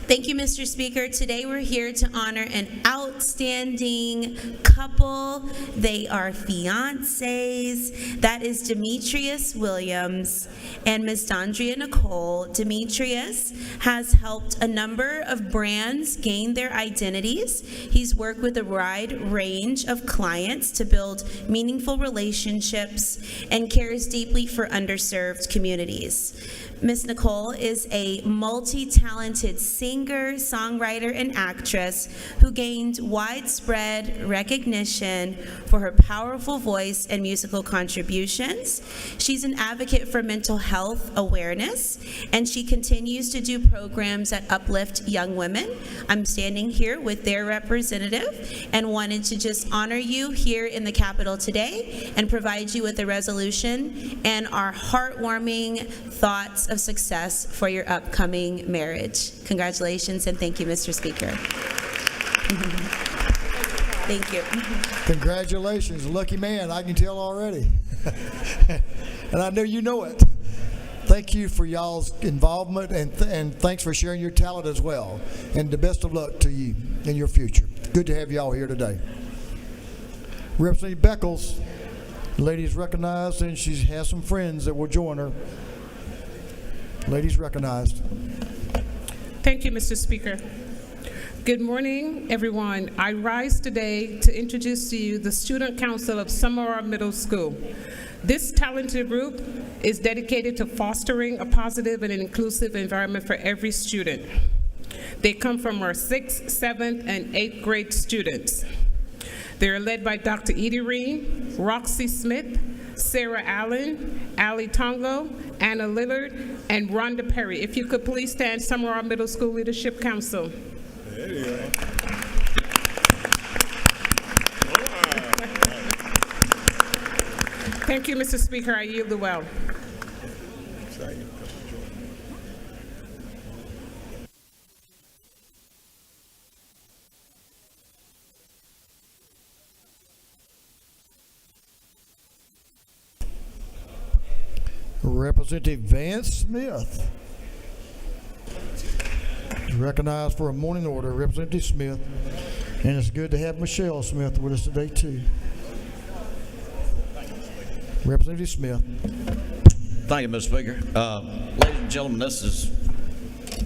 Thank you, Mr. Speaker. Today we're here to honor an outstanding couple. They are fiancés. That is Demetrius Williams and Miss Dondria Nicole. Demetrius has helped a number of brands gain their identities. He's worked with a wide range of clients to build meaningful relationships and cares deeply for underserved communities. Miss Nicole is a multi-talented singer, songwriter, and actress who gained widespread recognition for her powerful voice and musical contributions. She's an advocate for mental health awareness, and she continues to do programs that uplift young women. I'm standing here with their representative and wanted to just honor you here in the Capitol today and provide you with a resolution and our heartwarming thoughts of success for your upcoming marriage. Congratulations, and thank you, Mr. Speaker. Thank you. Congratulations, lucky man, I can tell already. And I know you know it. Thank you for y'all's involvement, and thanks for sharing your talent as well. And the best of luck to you in your future. Good to have y'all here today. Representative Beckles, ladies recognized, and she has some friends that will join her. Ladies recognized. Thank you, Mr. Speaker. Good morning, everyone. I rise today to introduce to you the Student Council of Summerall Middle School. This talented group is dedicated to fostering a positive and an inclusive environment for every student. They come from our 6th, 7th, and 8th grade students. They are led by Dr. Edie Reen, Roxy Smith, Sarah Allen, Ali Tongo, Anna Lillard, and Rhonda Perry. If you could please stand, Summerall Middle School Leadership Council. There you go. Thank you, Mr. Speaker. I yield the well. Representative Vance Smith is recognized for a morning order. Representative Smith. And it's good to have Michelle Smith with us today, too. Representative Smith. Thank you, Mr. Speaker. Ladies and gentlemen, this is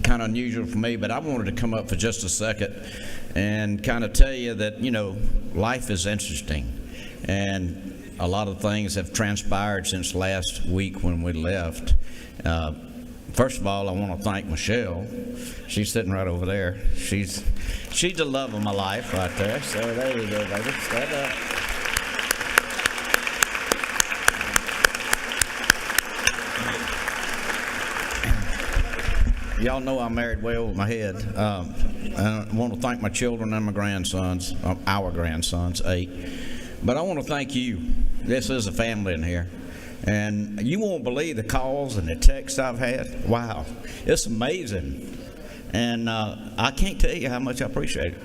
kind of unusual for me, but I wanted to come up for just a second and kind of tell you that, you know, life is interesting. And a lot of things have transpired since last week when we left. First of all, I want to thank Michelle. She's sitting right over there. She's the love of my life right there. So there you go, baby. Stand up. Y'all know I married way over my head. I want to thank my children and my grandsons, our grandsons, 8. But I want to thank you. This is a family in here. And you won't believe the calls and the texts I've had. Wow. It's amazing. And I can't tell you how much I appreciate it.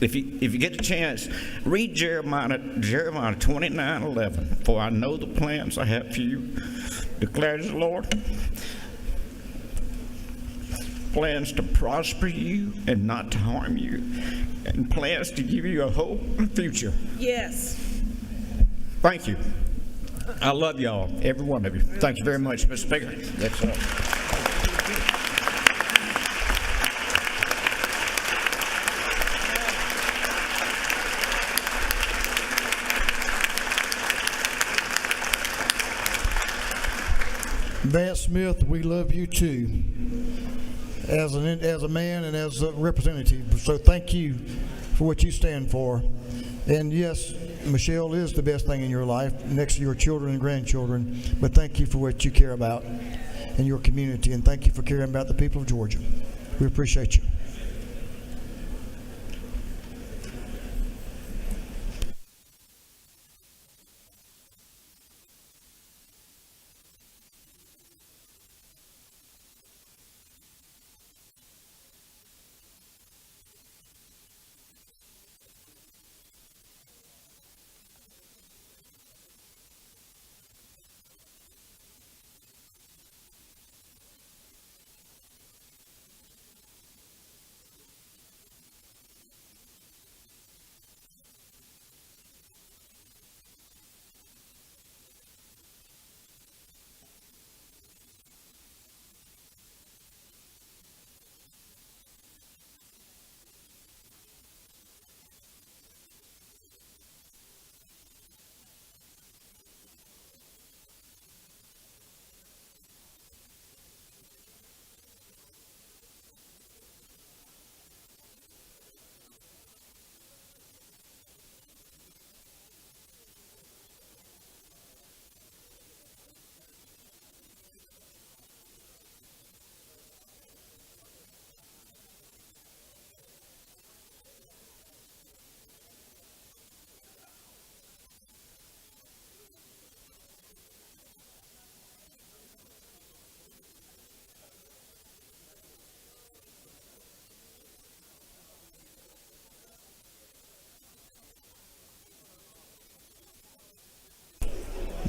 If you get the chance, read Jeremiah 29:11. For I know the plans I have for you, declares the Lord. Plans to prosper you and not to harm you, and plans to give you a hope and a future. Yes. Thank you. I love y'all, every one of you. Thank you very much, Mr. Speaker. That's all. Vance Smith, we love you too, as a man and as a representative. So thank you for what you stand for. And yes, Michelle is the best thing in your life, next to your children and grandchildren. But thank you for what you care about in your community, and thank you for caring about the people of Georgia. We appreciate you.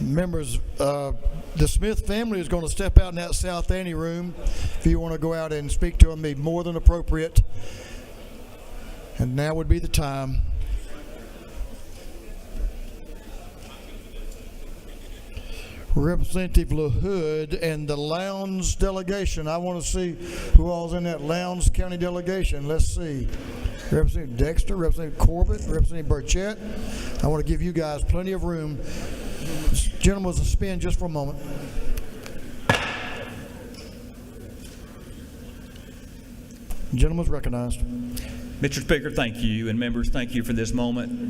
Members, the Smith family is going to step out in that South Annie room. If you want to go out and speak to them, be more than appropriate. And now would be the time. Representative LaHood and the Lowndes delegation. I want to see who all's in that Lowndes County delegation. Let's see. Representative Dexter, Representative Corbett, Representative Burchett. I want to give you guys plenty of room. Gentlemen, will suspend just for a moment. Gentleman's recognized. Mr. Speaker, thank you, and members, thank you for this moment.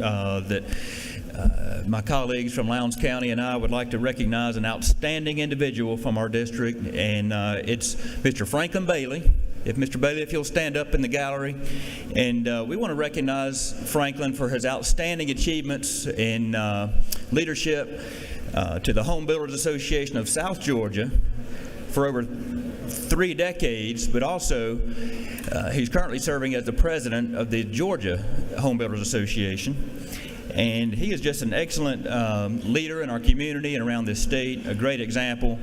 My colleagues from Lowndes County and I would like to recognize an outstanding individual from our district, and it's Mr. Franklin Bailey. If Mr. Bailey, if you'll stand up in the gallery, and we want to recognize Franklin for his outstanding achievements in leadership to the Home Builders Association of South Georgia for over 3 decades, but also he's currently serving as the president of the Georgia Home Builders Association. And he is just an excellent leader in our community and around this state, a great example.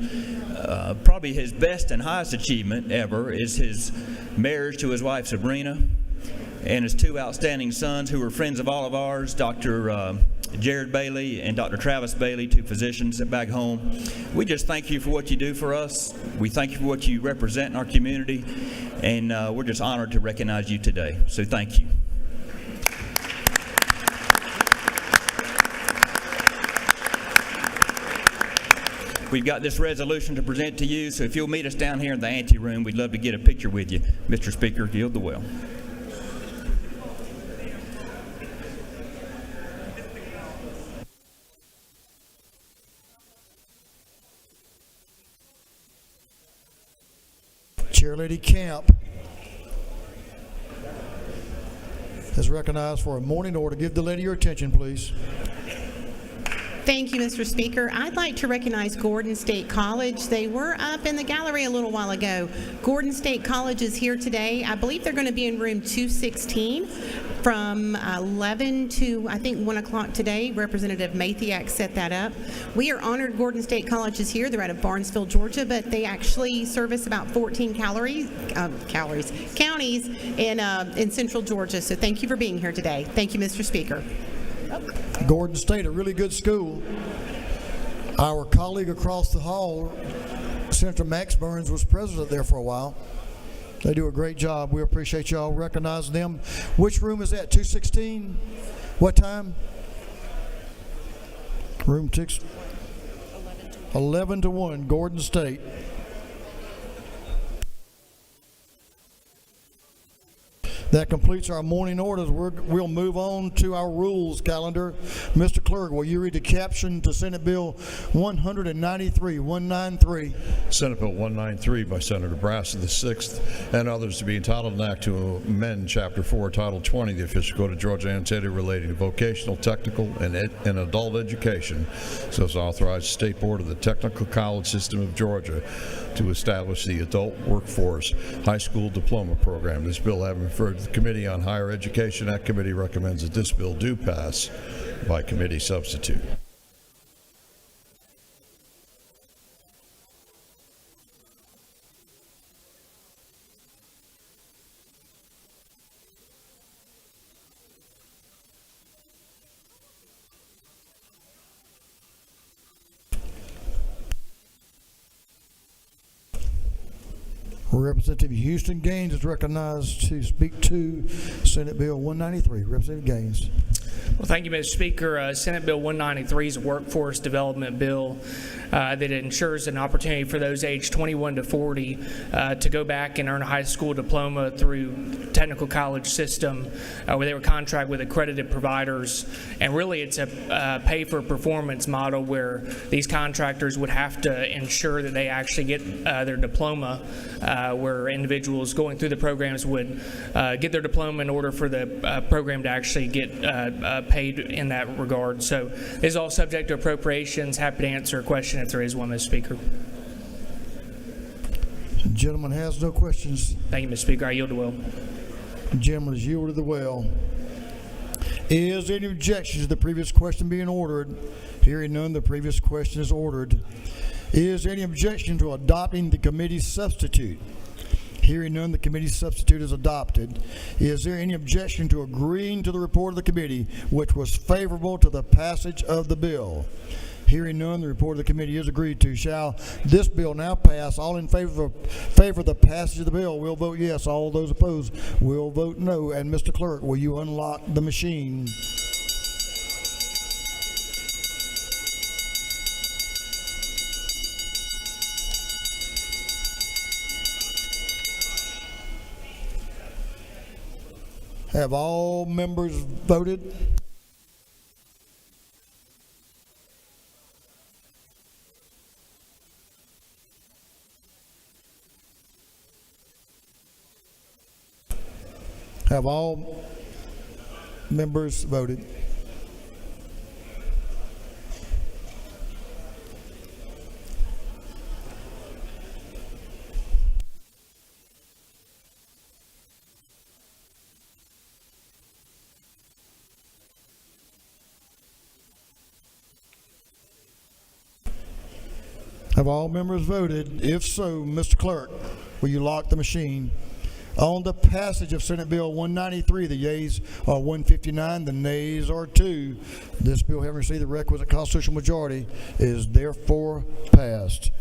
Probably his best and highest achievement ever is his marriage to his wife Sabrina and his 2 outstanding sons who were friends of all of ours, Dr. Jared Bailey and Dr. Travis Bailey, 2 physicians back home. We just thank you for what you do for us. We thank you for what you represent in our community, and we're just honored to recognize you today. So thank you. We've got this resolution to present to you, so if you'll meet us down here in the ante room, we'd love to get a picture with you. Mr. Speaker, yield the well. Chairlady Camp is recognized for a morning order. Give the lady your attention, please. Thank you, Mr. Speaker. I'd like to recognize Gordon State College. They were up in the gallery a little while ago. Gordon State College is here today. I believe they're going to be in room 216 from 11 to, I think, 1 o'clock today. Representative Mathiak set that up. We are honored Gordon State College is here. They're out of Barnesville, Georgia, but they actually service about 14 counties in central Georgia. So thank you for being here today. Thank you, Mr. Speaker. Gordon State, a really good school. Our colleague across the hall, Senator Max Burns, was president there for a while. They do a great job. We appreciate y'all recognizing them. Which room is that? 216? What time? Room 6. 11 to 1, Gordon State. That completes our morning orders. We'll move on to our rules calendar. Mr. Clerk, will you read the caption to Senate Bill 193? Senate Bill 193 by Senator Brass of the 6th and others to be entitled an act to amend Chapter 4, Title 20 of the Official Code of Georgia Annotated relating to vocational, technical, and adult education, so as to authorize the State Board of the Technical College System of Georgia to establish the Adult Workforce High School Diploma Program. This bill having referred to the Committee on Higher Education, that committee recommends that this bill do pass by committee substitute. Representative Houston Gaines is recognized to speak to Senate Bill 193. Representative Gaines. Well, thank you, Mr. Speaker. Senate Bill 193 is a workforce development bill that ensures an opportunity for those aged 21 to 40 to go back and earn a high school diploma through technical college system where they were contract with accredited providers. And really it's a pay-for-performance model where these contractors would have to ensure that they actually get their diploma, where individuals going through the programs would get their diploma in order for the program to actually get paid in that regard. So this is all subject to appropriations. Happy to answer a question if there is one, Mr. Speaker. The gentleman has no questions. Thank you, Mr. Speaker. I yield the will. The gentleman is yielded the well. Is there any objection to the previous question being ordered? Hearing none, the previous question is ordered. Is there any objection to adopting the committee's substitute? Hearing none, the committee's substitute is adopted. Is there any objection to agreeing to the report of the committee, which was favorable to the passage of the bill? Hearing none, the report of the committee is agreed to. Shall this bill now pass? All in favor of the passage of the bill will vote yes. All those opposed will vote no. And Mr. Clerk, will you unlock the machine? Have all members voted? Have all members voted? Have all members voted? If so, Mr. Clerk, will you lock the machine? On the passage of Senate Bill 193, the yeas are 159, the nays are 2. This bill, having received the requisite constitutional majority, is therefore passed.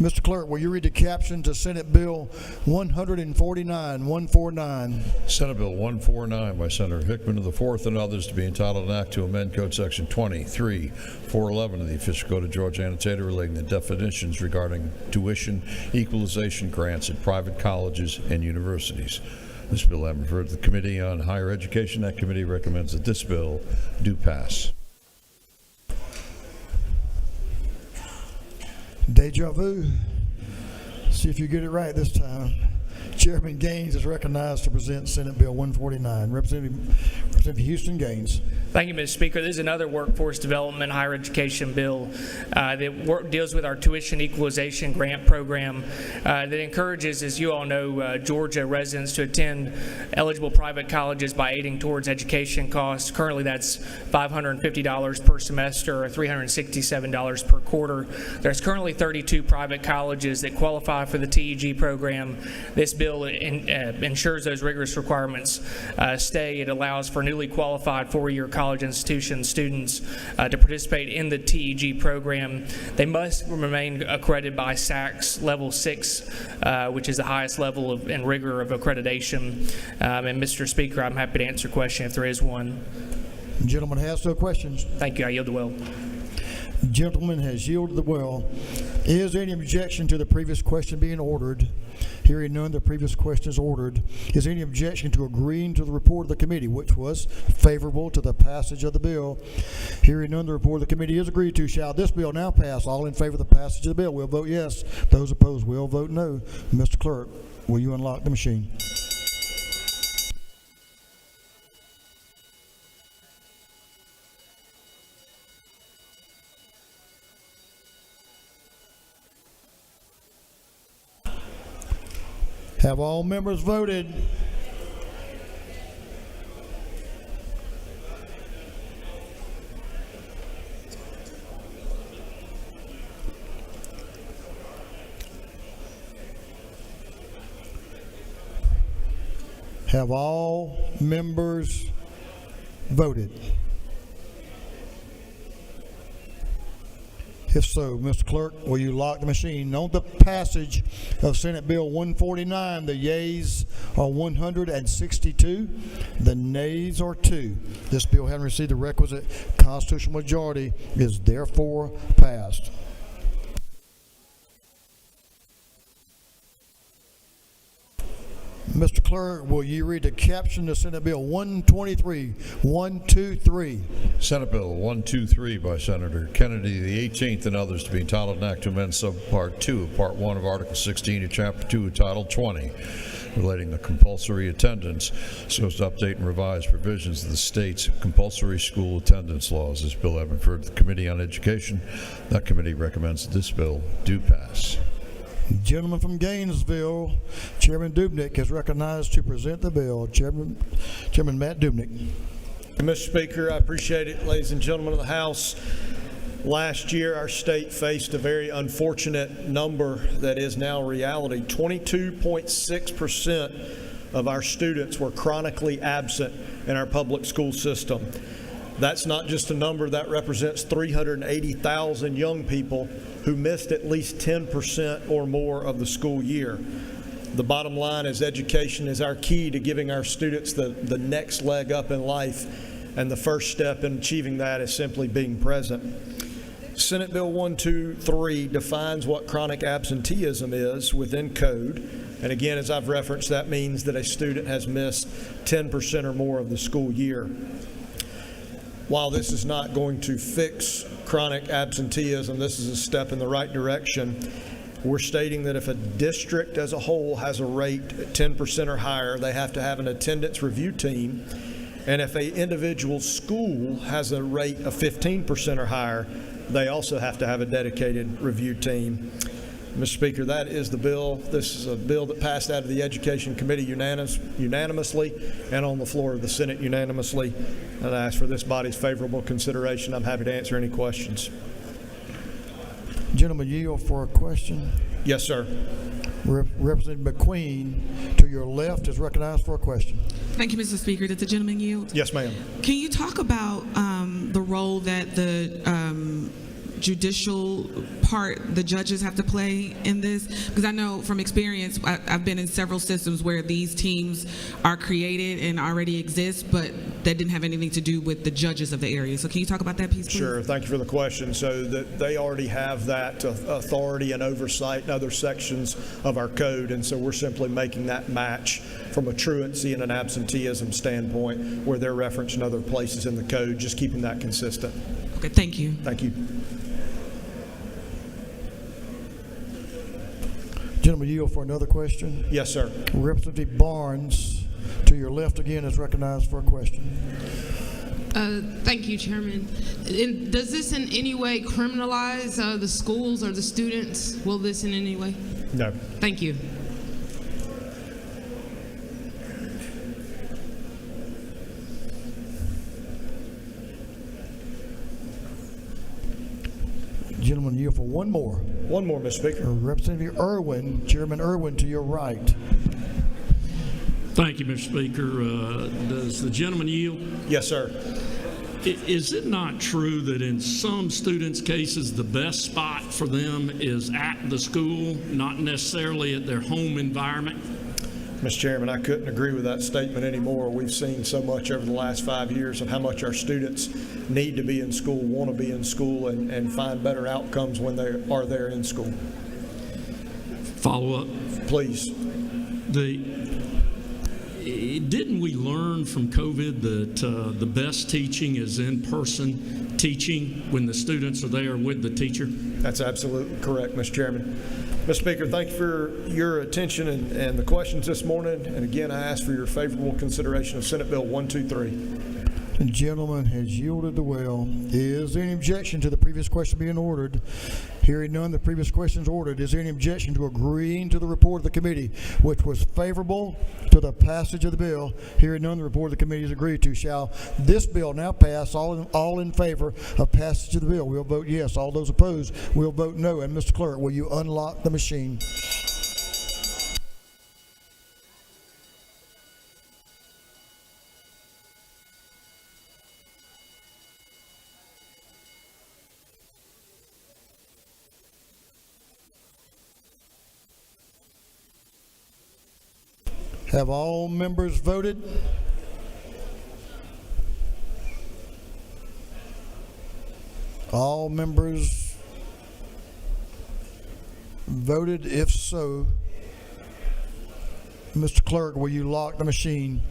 Mr. Clerk, will you read the caption to Senate Bill 149? Senate Bill 149 by Senator Hickman of the 4th and others to be entitled an act to amend Code Section 23-411 of the Official Code of Georgia Annotated relating to definitions regarding tuition equalization grants at private colleges and universities. This bill having referred to the Committee on Higher Education, that committee recommends that this bill do pass. Deja vu. See if you get it right this time. Chairman Gaines is recognized to present Senate Bill 149. Representative Houston Gaines. Thank you, Mr. Speaker. This is another workforce development higher education bill that deals with our tuition equalization grant program that encourages, as you all know, Georgia residents to attend eligible private colleges by aiding towards education costs. Currently, that's $550 per semester or $367 per quarter. There's currently 32 private colleges that qualify for the TEG program. This bill ensures those rigorous requirements stay. It allows for newly qualified four-year college institution students to participate in the TEG program. They must remain accredited by SACS Level 6, which is the highest level and rigor of accreditation. And Mr. Speaker, I'm happy to answer a question if there is one. The gentleman has no questions. Thank you. I yield the will. The gentleman has yielded the will. Is there any objection to the previous question being ordered? Hearing none, the previous question is ordered. Is there any objection to agreeing to the report of the committee, which was favorable to the passage of the bill? Hearing none, the report of the committee is agreed to. Shall this bill now pass? All in favor of the passage of the bill will vote yes. Those opposed will vote no. Mr. Clerk, will you unlock the machine? Have all members voted? Have all members voted? If so, Mr. Clerk, will you lock the machine? On the passage of Senate Bill 149, the yeas are 162, the nays are 2. This bill, having received the requisite constitutional majority, is therefore passed. Mr. Clerk, will you read the caption to Senate Bill 123? Senate Bill 123 by Senator Kennedy, the 18th, and others to be entitled an act to amend Subpart 2 of Part 1 of Article 16 of Chapter 2 of Title 20 relating to compulsory attendance so as to update and revise provisions of the state's compulsory school attendance laws. This bill having referred to the Committee on Education. That committee recommends that this bill do pass. Gentleman from Gainesville, Chairman Dubnik, is recognized to present the bill. Chairman Matt Dubnik. Mr. Speaker, I appreciate it. Ladies and gentlemen of the House, Last year, our state faced a very unfortunate number that is now reality. 22.6% of our students were chronically absent in our public school system. That's not just a number, that represents 380,000 young people who missed at least 10% or more of the school year. The bottom line is education is our key to giving our students the next leg up in life, and the first step in achieving that is simply being present. Senate Bill 123 defines what chronic absenteeism is within code. And again, as I've referenced, that means that a student has missed 10% or more of the school year. While this is not going to fix chronic absenteeism, this is a step in the right direction. We're stating that if a district as a whole has a rate 10% or higher, they have to have an attendance review team. And if an individual school has a rate of 15% or higher, they also have to have a dedicated review team. Mr. Speaker, that is the bill. This is a bill that passed out of the Education Committee unanimously and on the floor of the Senate unanimously. And I ask for this body's favorable consideration. I'm happy to answer any questions. Gentleman yield for a question. Yes, sir. Representative McQueen, to your left, is recognized for a question. Thank you, Mr. Speaker. Does the gentleman yield? Yes, ma'am. Can you talk about the role that the judicial part, the judges have to play in this? Because I know from experience, I've been in several systems where these teams are created and already exist, but that didn't have anything to do with the judges of the area. So can you talk about that piece, please? Sure. Thank you for the question. So that they already have that authority and oversight in other sections of our code, and so we're simply making that match from a truancy and an absenteeism standpoint where they're referenced in other places in the code, just keeping that consistent. Okay, thank you. Thank you. Gentleman yield for another question. Yes, sir. Representative Barnes, to your left again, is recognized for a question. Thank you, Chairman. Does this in any way criminalize the schools or the students? Will this in any way? No. Thank you. Gentleman yield for one more. One more, Mr. Speaker. Representative Irwin, Chairman Irwin, to your right. Thank you, Mr. Speaker. Does the gentleman yield? Yes, sir. Is it not true that in some students' cases, the best spot for them is at the school, not necessarily at their home environment? Mr. Chairman, I couldn't agree with that statement anymore. We've seen so much over the last 5 years of how much our students need to be in school, want to be in school, and find better outcomes when they are there in school. Follow up? Please. Didn't we learn from COVID that the best teaching is in-person teaching when the students are there with the teacher? That's absolutely correct, Mr. Chairman. Mr. Speaker, thank you for your attention and the questions this morning. And again, I ask for your favorable consideration of Senate Bill 123. The gentleman has yielded the well. Is there any objection to the previous question being ordered? Hearing none, the previous question is ordered. Is there any objection to agreeing to the report of the committee, which was favorable to the passage of the bill? Hearing none, the report of the committee is agreed to. Shall this bill now pass? All in favor of passage of the bill will vote yes. All those opposed will vote no. And Mr. Clerk, will you unlock the machine? Have all members voted? All members voted? If so, Mr. Clerk, will you lock the machine?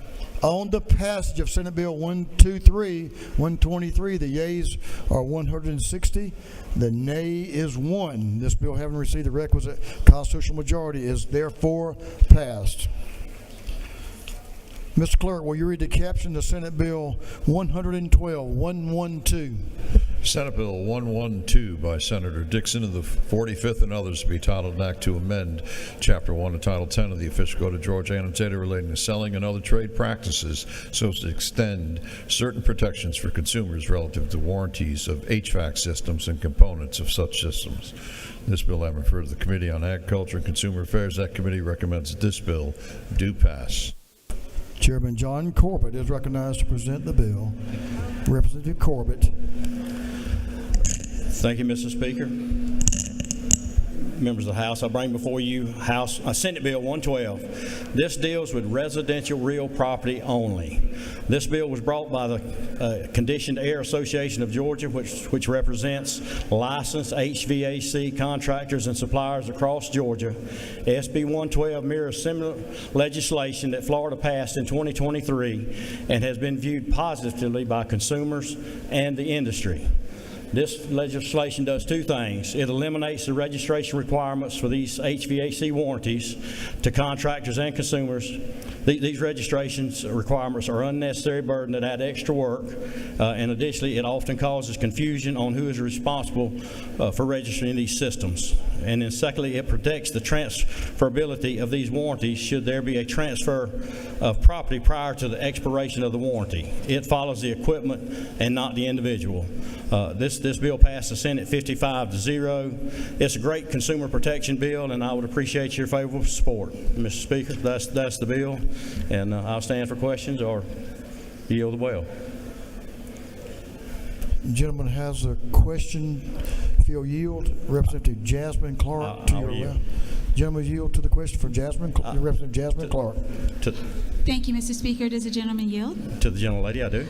On the passage of Senate Bill 123, the yeas are 160, the nay is 1. This bill, having received the requisite constitutional majority, is therefore passed. Mr. Clerk, will you read the caption to Senate Bill 112, 112? Senate Bill 112 by Senator Dixon of the 45th and others to be titled an act to amend Chapter 1 of Title 10 of the Official Code of Georgia annotated relating to selling and other trade practices so as to extend certain protections for consumers relative to warranties of HVAC systems and components of such systems. This bill having referred to the Committee on Agriculture and Consumer Affairs. That committee recommends that this bill do pass. Chairman John Corbett is recognized to present the bill. Representative Corbett. Thank you, Mr. Speaker. Members of the House, I bring before you Senate Bill 112. This deals with residential real property only. This bill was brought by the Conditioned Air Association of Georgia, which represents licensed HVAC contractors and suppliers across Georgia. SB 112 mirrors similar legislation that Florida passed in 2023 and has been viewed positively by consumers and the industry. This legislation does two things. It eliminates the registration requirements for these HVAC warranties to contractors and consumers. These registrations requirements are unnecessary burden that add extra work, and additionally, it often causes confusion on who is responsible for registering these systems. And then secondly, it protects the transferability of these warranties should there be a transfer of property prior to the expiration of the warranty. It follows the equipment and not the individual. This bill passed the Senate 55-0. It's a great consumer protection bill, and I would appreciate your favorable support. Mr. Speaker, that's the bill, and I'll stand for questions or yield the well. The gentleman has a question. If you'll yield, Representative Jasmine Clark to your left. Gentleman yield to the question from Representative Jasmine Clark. Thank you, Mr. Speaker. Does the gentleman yield? To the gentlelady, I do.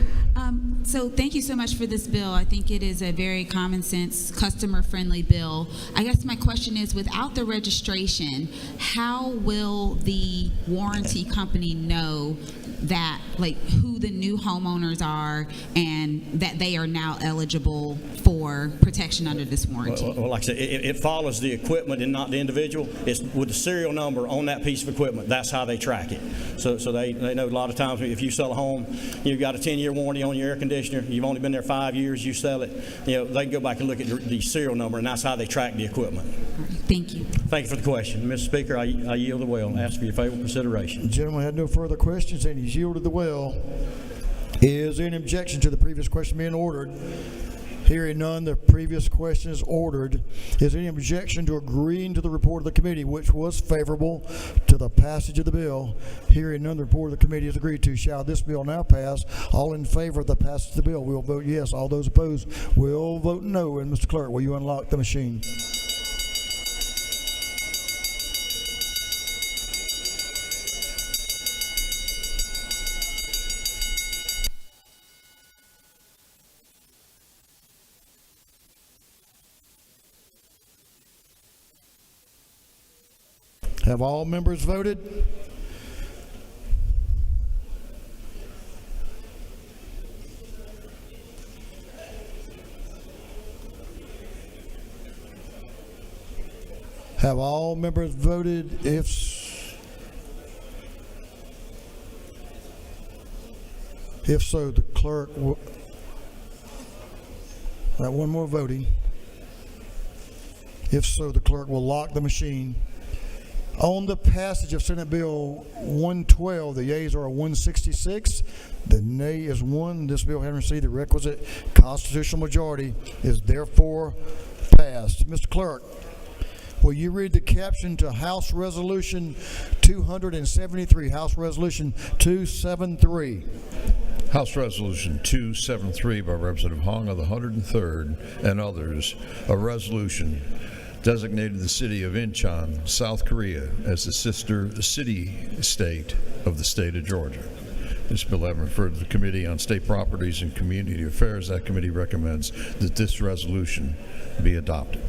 So thank you so much for this bill. I think it is a very common sense, customer friendly bill. I guess my question is, without the registration, how will the warranty company know that, like, who the new homeowners are and that they are now eligible for protection under this warranty? Well, like I said, it follows the equipment and not the individual. It's with the serial number on that piece of equipment. That's how they track it. So they know a lot of times if you sell a home, you've got a 10-year warranty on your air conditioner, you've only been there 5 years, you sell it, they can go back and look at the serial number, and that's how they track the equipment. Thank you. Thank you for the question. Mr. Speaker, I yield the well and ask for your favorable consideration. The gentleman had no further questions, and he's yielded the well. Is there any objection to the previous question being ordered? Hearing none, the previous question is ordered. Is there any objection to agreeing to the report of the committee, which was favorable to the passage of the bill? Hearing none, the report of the committee is agreed to. Shall this bill now pass? All in favor of the passage of the bill will vote yes. All those opposed will vote no. And Mr. Clerk, will you unlock the machine? Have all members voted? Have all members voted? If so, the clerk will. Got one more voting. If so, the clerk will lock the machine. On the passage of Senate Bill 112, the yeas are 166, the nay is 1. This bill having received the requisite constitutional majority is therefore passed. Mr. Clerk, will you read the caption to House Resolution 273, House Resolution 273? House Resolution 273 by Representative Hong of the 103rd and others, a resolution designated the city of Incheon, South Korea, as the sister city-state of the state of Georgia. This bill having referred to the Committee on State Properties and Community Affairs. That committee recommends that this resolution be adopted.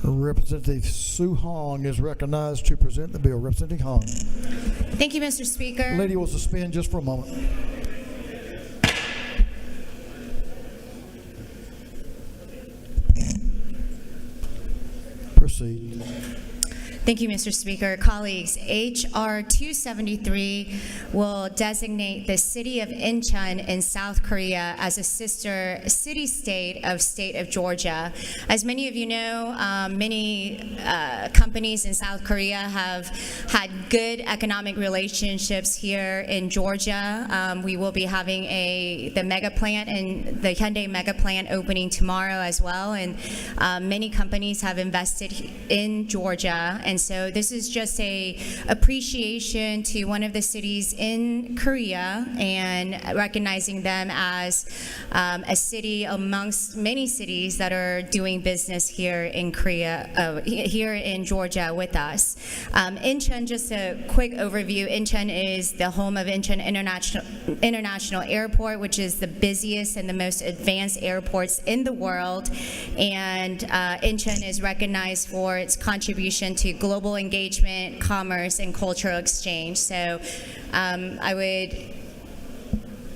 Representative Sue Hong is recognized to present the bill. Representative Hong. Thank you, Mr. Speaker. Lady will suspend just for a moment. Proceed. Thank you, Mr. Speaker. Colleagues, H.R. 273 will designate the city of Incheon in South Korea as a sister city-state of Georgia. As many of you know, many companies in South Korea have had good economic relationships here in Georgia. We will be having the mega plant and the Hyundai mega plant opening tomorrow as well, and many companies have invested in Georgia. And so this is just a appreciation to one of the cities in Korea and recognizing them as a city amongst many cities that are doing business here in Korea, here in Georgia with us. Incheon, just a quick overview, Incheon is the home of Incheon International Airport, which is the busiest and the most advanced airports in the world. And Incheon is recognized for its contribution to global engagement, commerce, and cultural exchange. So I would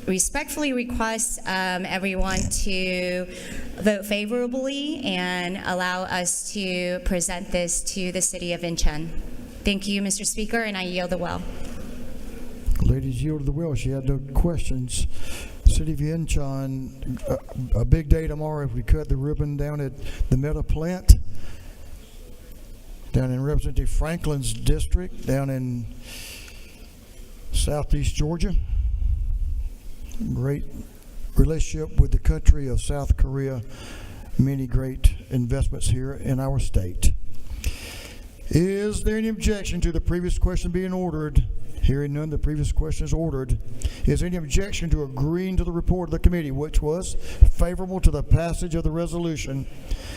respectfully request everyone to vote favorably and allow us to present this to the city of Incheon. Thank you, Mr. Speaker, and I yield the well. Ladies yielded the will. She had no questions. City of Incheon, a big day tomorrow if we cut the ribbon down at the Meta plant, down in Representative Franklin's district, down in southeast Georgia. Great relationship with the country of South Korea. Many great investments here in our state. Is there any objection to the previous question being ordered? Hearing none, the previous question is ordered. Is there any objection to agreeing to the report of the committee, which was favorable to the passage of the resolution?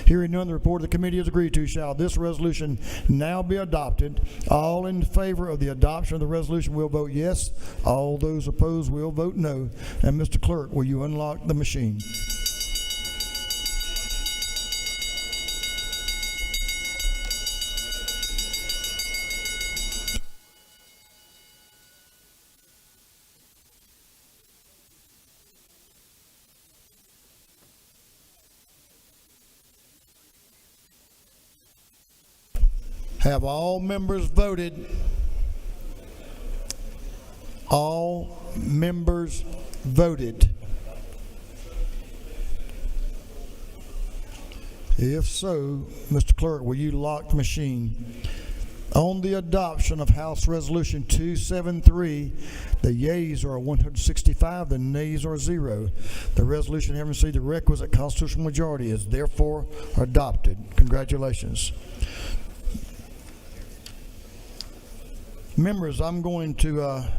Hearing none, the report of the committee is agreed to. Shall this resolution now be adopted? All in favor of the adoption of the resolution will vote yes. All those opposed will vote no. And Mr. Clerk, will you unlock the machine? Have all members voted? All members voted? If so, Mr. Clerk, will you lock the machine? On the adoption of House Resolution 273, the yeas are 165, the nays are 0. The resolution having received the requisite constitutional majority is therefore adopted. Congratulations. Members, I'm going to add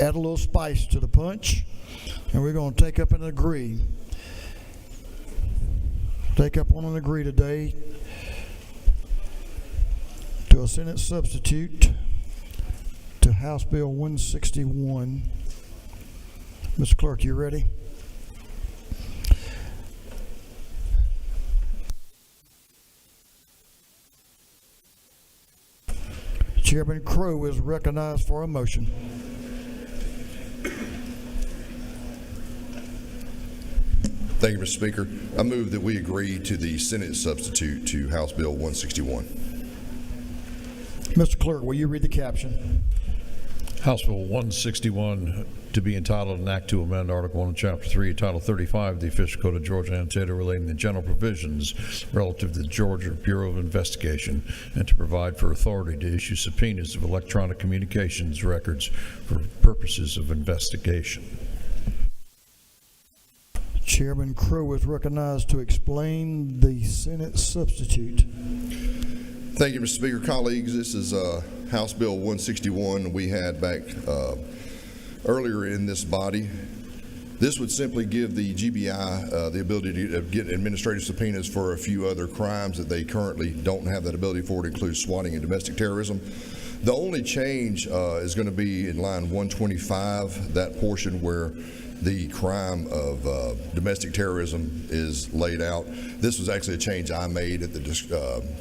a little spice to the punch, and we're going to take up and agree. Take up on an agree today to a Senate substitute to House Bill 161. Mr. Clerk, you ready? Chairman Crowe is recognized for a motion. Thank you, Mr. Speaker. I move that we agree to the Senate substitute to House Bill 161. Mr. Clerk, will you read the caption? House Bill 161 to be entitled an act to amend Article 1 of Chapter 3, Title 35 of the Official Code of Georgia annotated relating to general provisions relative to the Georgia Bureau of Investigation and to provide for authority to issue subpoenas of electronic communications records for purposes of investigation. Chairman Crowe is recognized to explain the Senate substitute. Thank you, Mr. Speaker. Colleagues, this is House Bill 161 we had back earlier in this body. This would simply give the GBI the ability to get administrative subpoenas for a few other crimes that they currently don't have that ability for. It includes swatting and domestic terrorism. The only change is going to be in line 125, that portion where the crime of domestic terrorism is laid out. This was actually a change I made at the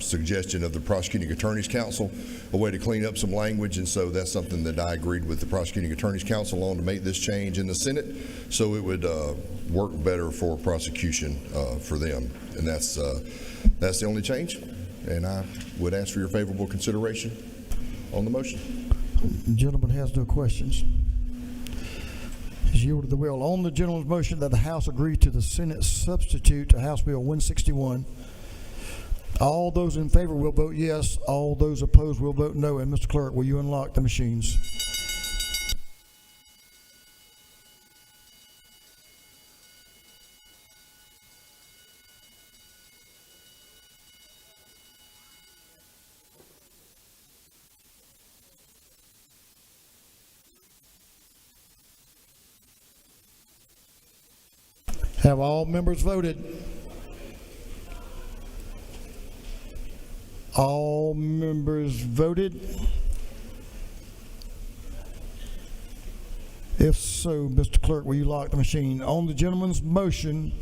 suggestion of the Prosecuting Attorneys Council, a way to clean up some language, and so that's something that I agreed with the Prosecuting Attorneys Council on to make this change in the Senate, so it would work better for prosecution for them, and that's the only change. and I would ask for your favorable consideration on the motion. The gentleman has no questions. Is yielded the will. On the gentleman's motion that the House agree to the Senate substitute to House Bill 161, all those in favor will vote yes. All those opposed will vote no. And Mr. Clerk, will you unlock the machines? Have all members voted? All members voted? If so, Mr. Clerk, will you lock the machine? On the gentleman's motion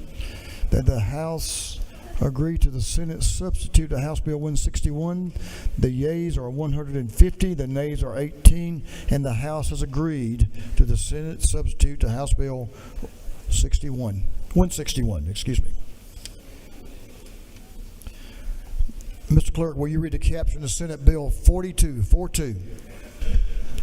that the House agree to the Senate substitute to House Bill 161, the yeas are 150, the nays are 18, and the House has agreed to the Senate substitute to House Bill 161, excuse me. Mr. Clerk, will you read the caption of Senate Bill 4242?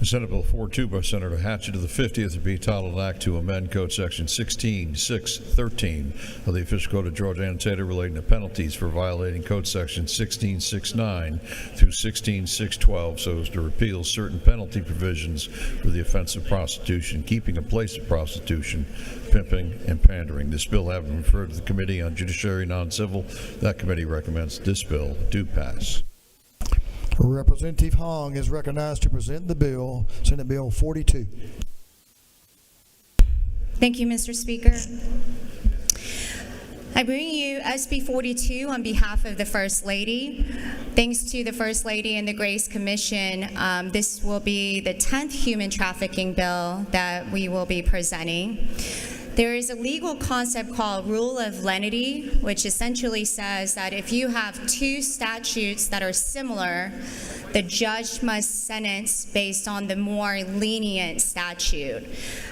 Senate Bill 42 by Senator Hatchett of the 50th to be titled Act to amend Code Section 16.613 of the Official Code of Georgia annotated relating to penalties for violating Code Section 16.69 through 16.612 so as to repeal certain penalty provisions for the offense of prostitution, keeping a place of prostitution, pimping, and pandering. This bill having referred to the Committee on Judiciary Non-Civil, that committee recommends this bill do pass. Representative Hong is recognized to present the bill, Senate Bill 42. Thank you, Mr. Speaker. I bring you SB 42 on behalf of the First Lady. Thanks to the First Lady and the Grace Commission, this will be the 10th human trafficking bill that we will be presenting. There is a legal concept called rule of lenity, which essentially says that if you have two statutes that are similar, the judge must sentence based on the more lenient statute.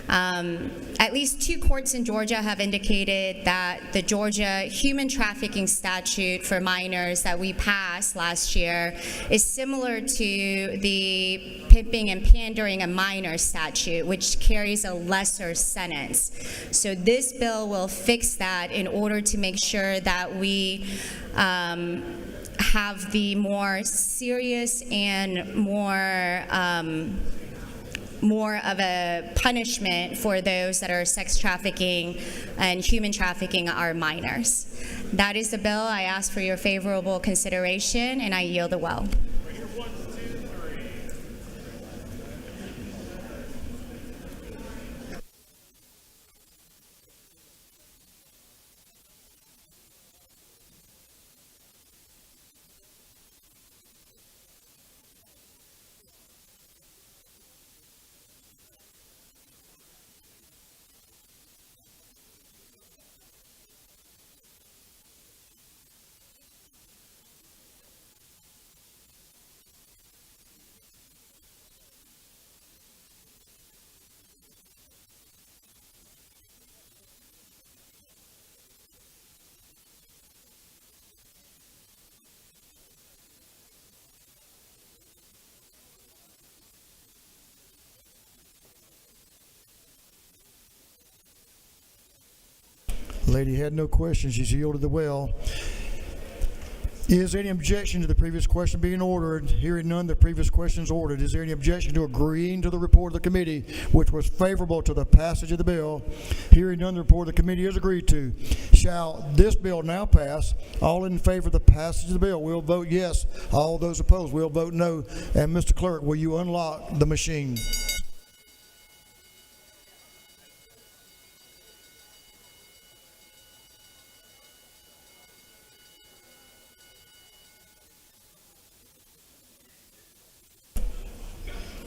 At least two courts in Georgia have indicated that the Georgia human trafficking statute for minors that we passed last year is similar to the pimping and pandering a minor statute, which carries a lesser sentence. So this bill will fix that in order to make sure that we have the more serious and more of a punishment for those that are sex trafficking and human trafficking our minors. That is the bill. I ask for your favorable consideration, and I yield the well. Lady had no questions. She's yielded the well. Is there any objection to the previous question being ordered? Hearing none, the previous question is ordered. Is there any objection to agreeing to the report of the committee, which was favorable to the passage of the bill? Hearing none, the report of the committee is agreed to. Shall this bill now pass? All in favor of the passage of the bill will vote yes. All those opposed will vote no. And Mr. Clerk, will you unlock the machine?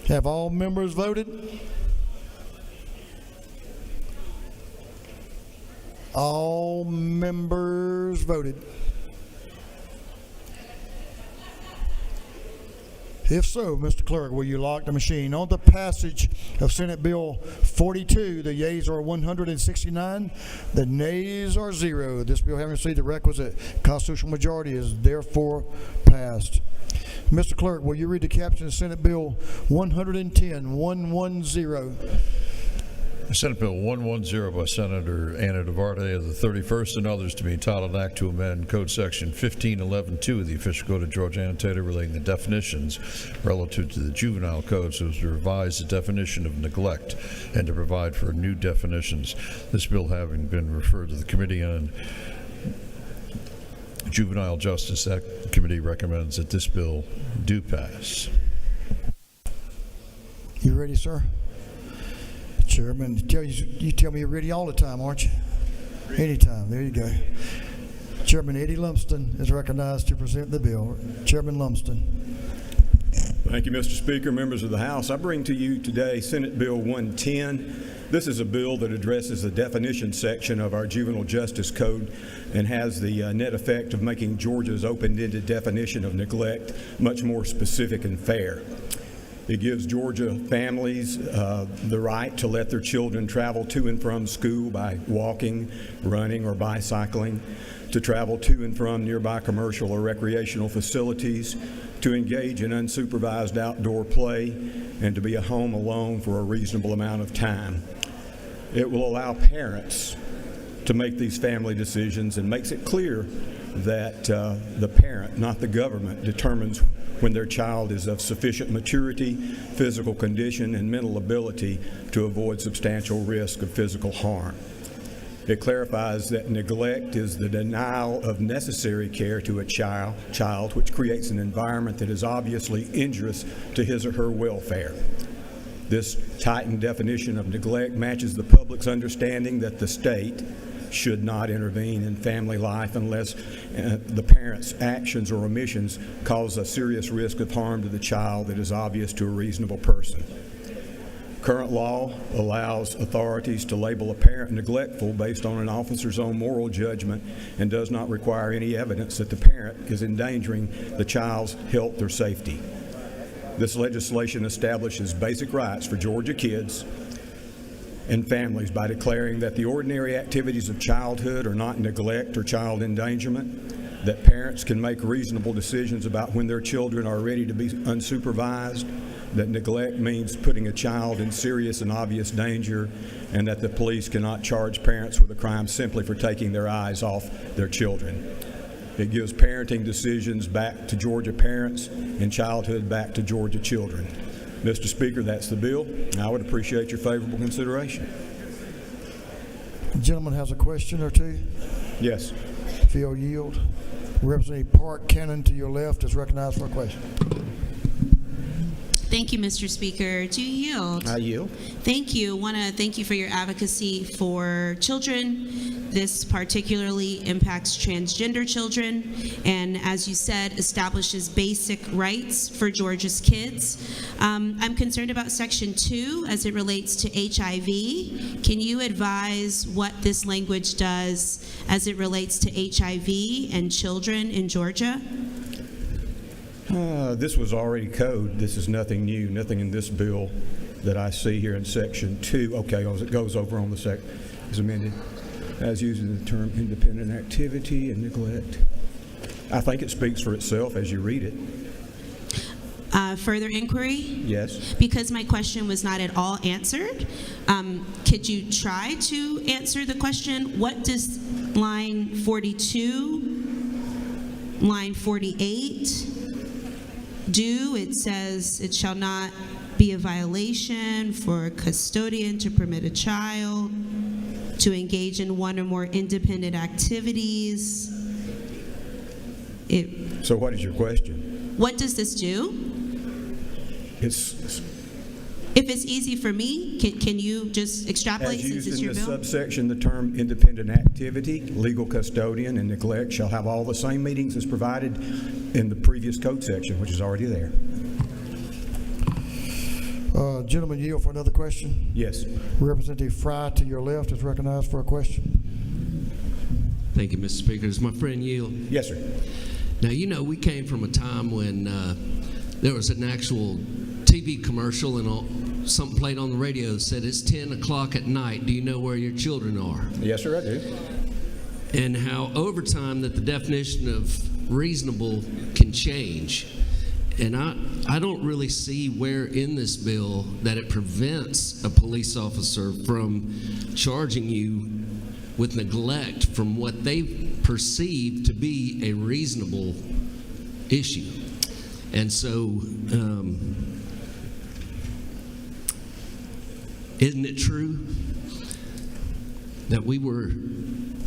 Have all members voted? All members voted. If so, Mr. Clerk, will you lock the machine? On the passage of Senate Bill 42, the yeas are 169, the nays are 0. This bill, having received the requisite constitutional majority, is therefore passed. Mr. Clerk, will you read the caption of Senate Bill 110, 110? Senate Bill 110 by Senator Anna Duarte of the 31st and others to be entitled Act to amend Code Section 1511.2 of the Official Code of Georgia Annotated relating to definitions relative to the Juvenile Code so as to revise the definition of neglect and to provide for new definitions. This bill having been referred to the Committee on Juvenile Justice, that committee recommends that this bill do pass. You ready, sir? Chairman, you tell me you're ready all the time, aren't you? Anytime. There you go. Chairman Eddie Lumsden is recognized to present the bill. Chairman Lumsden. Thank you, Mr. Speaker, members of the House. I bring to you today Senate Bill 110. This is a bill that addresses the definition section of our Juvenile Justice Code and has the net effect of making Georgia's open-ended definition of neglect much more specific and fair. It gives Georgia families the right to let their children travel to and from school by walking, running, or bicycling, to travel to and from nearby commercial or recreational facilities, to engage in unsupervised outdoor play, and to be at home alone for a reasonable amount of time. It will allow parents to make these family decisions and makes it clear that the parent, not the government, determines when their child is of sufficient maturity, physical condition, and mental ability to avoid substantial risk of physical harm. It clarifies that neglect is the denial of necessary care to a child which creates an environment that is obviously injurious to his or her welfare. This tightened definition of neglect matches the public's understanding that the state should not intervene in family life unless the parent's actions or omissions cause a serious risk of harm to the child that is obvious to a reasonable person. Current law allows authorities to label a parent neglectful based on an officer's own moral judgment and does not require any evidence that the parent is endangering the child's health or safety. This legislation establishes basic rights for Georgia kids and families by declaring that the ordinary activities of childhood are not neglect or child endangerment, that parents can make reasonable decisions about when their children are ready to be unsupervised, that neglect means putting a child in serious and obvious danger, and that the police cannot charge parents with a crime simply for taking their eyes off their children. It gives parenting decisions back to Georgia parents and childhood back to Georgia children. Mr. Speaker, that's the bill. I would appreciate your favorable consideration. The gentleman has a question or two. Yes. If you'll yield. Representative Park Cannon to your left is recognized for a question. Thank you, Mr. Speaker. Do you yield? I yield. Thank you. Want to thank you for your advocacy for children. This particularly impacts transgender children, and as you said, establishes basic rights for Georgia's kids. I'm concerned about Section 2 as it relates to HIV. Can you advise what this language does as it relates to HIV and children in Georgia? This was already code. This is nothing new, nothing in this bill that I see here in Section 2. Okay, as it goes over on the is amended as using the term independent activity and neglect. I think it speaks for itself as you read it. Further inquiry? Yes. Because my question was not at all answered, could you try to answer the question? What does line 42, line 48 do? It says it shall not be a violation for a custodian to permit a child to engage in one or more independent activities. So what is your question? What does this do? If it's easy for me, can you just extrapolate as since used it's in your the bill? subsection, the term independent activity, legal custodian, and neglect shall have all the same meanings as provided in the previous code section, which is already there. Gentleman, yield for another question? Yes. Representative Fry to your left is recognized for a question. Thank you, Mr. Speaker. Does my friend yield? Yes, sir. Now, you know, we came from a time when there was an actual TV commercial and something played on the radio that said it's 10 o'clock at night. Do you know where your children are? Yes, sir, I do. And how over time that the definition of reasonable can change. And I don't really see where in this bill that it prevents a police officer from charging you with neglect from what they perceive to be a reasonable issue. And so, isn't it true that we were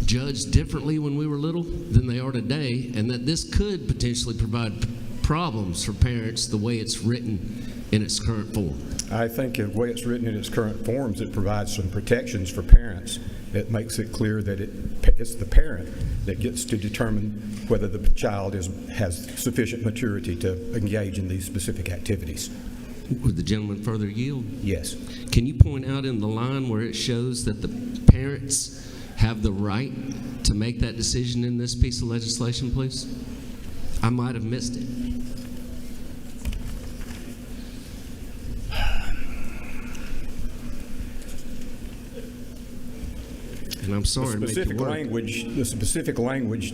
judged differently when we were little than they are today, and that this could potentially provide problems for parents the way it's written in its current form? I think the way it's written in its current forms, it provides some protections for parents. It makes it clear that it's the parent that gets to determine whether the child has sufficient maturity to engage in these specific activities. Would the gentleman further yield? Yes. Can you point out in the line where it shows that the parents have the right to make that decision in this piece of legislation, please? I might have missed it. And I'm sorry to make you work. The specific language,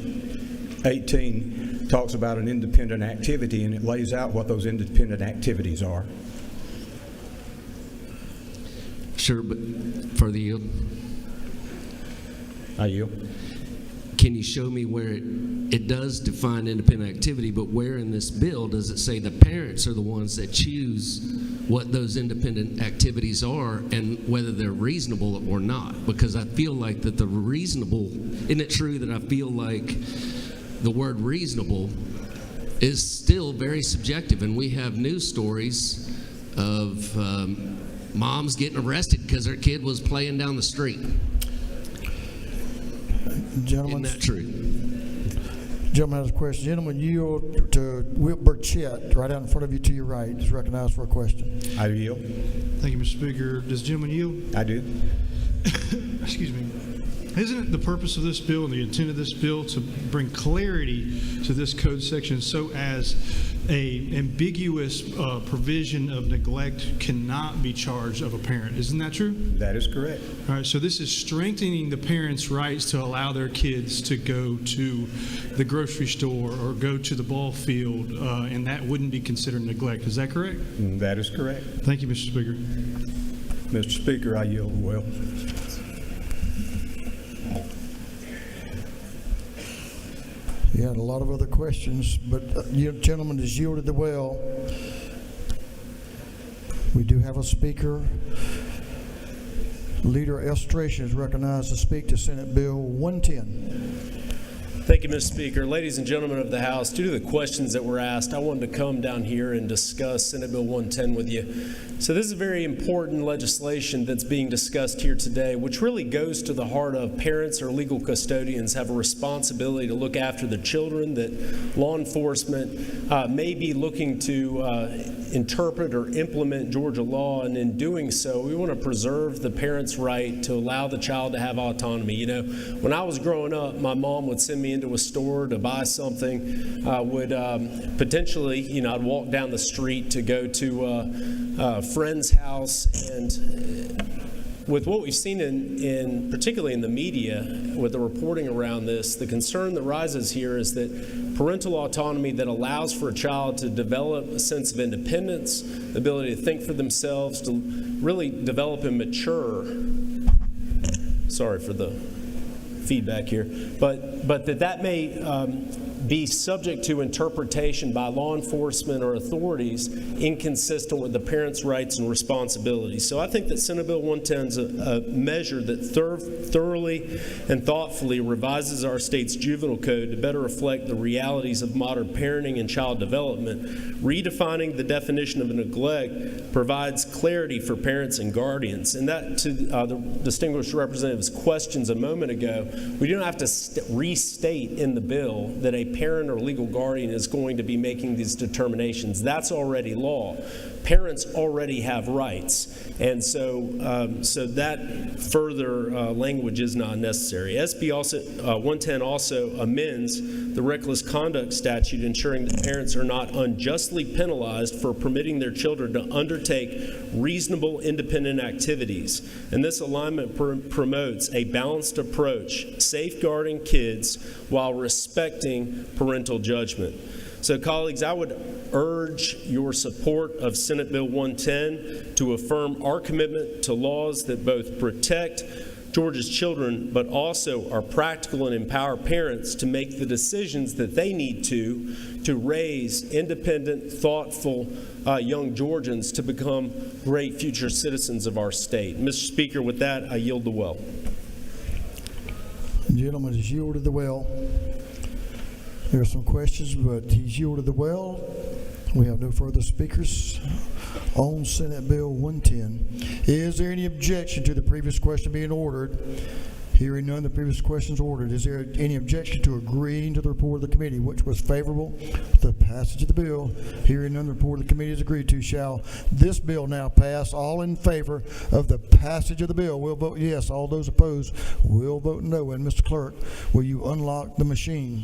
18, talks about an independent activity, and it lays out what those independent activities are. Sure, but further yield. I yield. Can you show me where it does define independent activity, but where in this bill does it say the parents are the ones that choose what those independent activities are and whether they're reasonable or not? Because I feel like that the reasonable, isn't it true that I feel like the word reasonable is still very subjective, and we have news stories of moms getting arrested because their kid was playing down the street. Gentlemen, Isn't that true? Gentleman has a question. Gentleman, yield to Whit Burchett, right out in front of you to your right. Is recognized for a question. I yield. Thank you, Mr. Speaker. Does the gentleman yield? I do. Excuse me. Isn't it the purpose of this bill and the intent of this bill to bring clarity to this code section so as a ambiguous provision of neglect cannot be charged of a parent? Isn't that true? That is correct. All right, so this is strengthening the parents' rights to allow their kids to go to the grocery store or go to the ball field, and that wouldn't be considered neglect. Is that correct? That is correct. Thank you, Mr. Speaker. Mr. Speaker, I yield well. You had a lot of other questions, but you gentleman has yielded the well. We do have a speaker. Leader Estration is recognized to speak to Senate Bill 110. Thank you, Mr. Speaker. Ladies and gentlemen of the House, due to the questions that were asked, I wanted to come down here and discuss Senate Bill 110 with you. So this is very important legislation that's being discussed here today, which really goes to the heart of parents or legal custodians have a responsibility to look after their children, that law enforcement may be looking to interpret or implement Georgia law, and in doing so, we want to preserve the parent's right to allow the child to have autonomy. You know, when I was growing up, my mom would send me into a store to buy something. I would potentially, you know, I'd walk down the street to go to a friend's house, and with what we've seen in particularly in the media with the reporting around this, the concern that rises here is that parental autonomy that allows for a child to develop a sense of independence, the ability to think for themselves, to really develop and mature. Sorry for the feedback here, but that may be subject to interpretation by law enforcement or authorities inconsistent with the parents' rights and responsibilities. So I think that Senate Bill 110 is a measure that thoroughly and thoughtfully revises our state's juvenile code to better reflect the realities of modern parenting and child development. Redefining the definition of neglect provides clarity for parents and guardians. And that, to the distinguished representative's questions a moment ago, we don't have to restate in the bill that a parent or legal guardian is going to be making these determinations. That's already law. parents already have rights. And so that further language is not necessary. SB 110 also amends the reckless conduct statute, ensuring that parents are not unjustly penalized for permitting their children to undertake reasonable independent activities. And this alignment promotes a balanced approach, safeguarding kids while respecting parental judgment. So, colleagues, I would urge your support of Senate Bill 110 to affirm our commitment to laws that both protect Georgia's children, but also are practical and empower parents to make the decisions that they need to raise independent, thoughtful young Georgians to become great future citizens of our state. Mr. Speaker, with that, I yield the well. Gentleman has yielded the well. There are some questions, but he's yielded the well. We have no further speakers on Senate Bill 110. Is there any objection to the previous question being ordered? Hearing none, the previous question is ordered. Is there any objection to agreeing to the report of the committee, which was favorable to the passage of the bill? Hearing none, the report of the committee is agreed to. Shall this bill now pass? All in favor of the passage of the bill will vote yes. All those opposed will vote no. And Mr. Clerk, will you unlock the machine?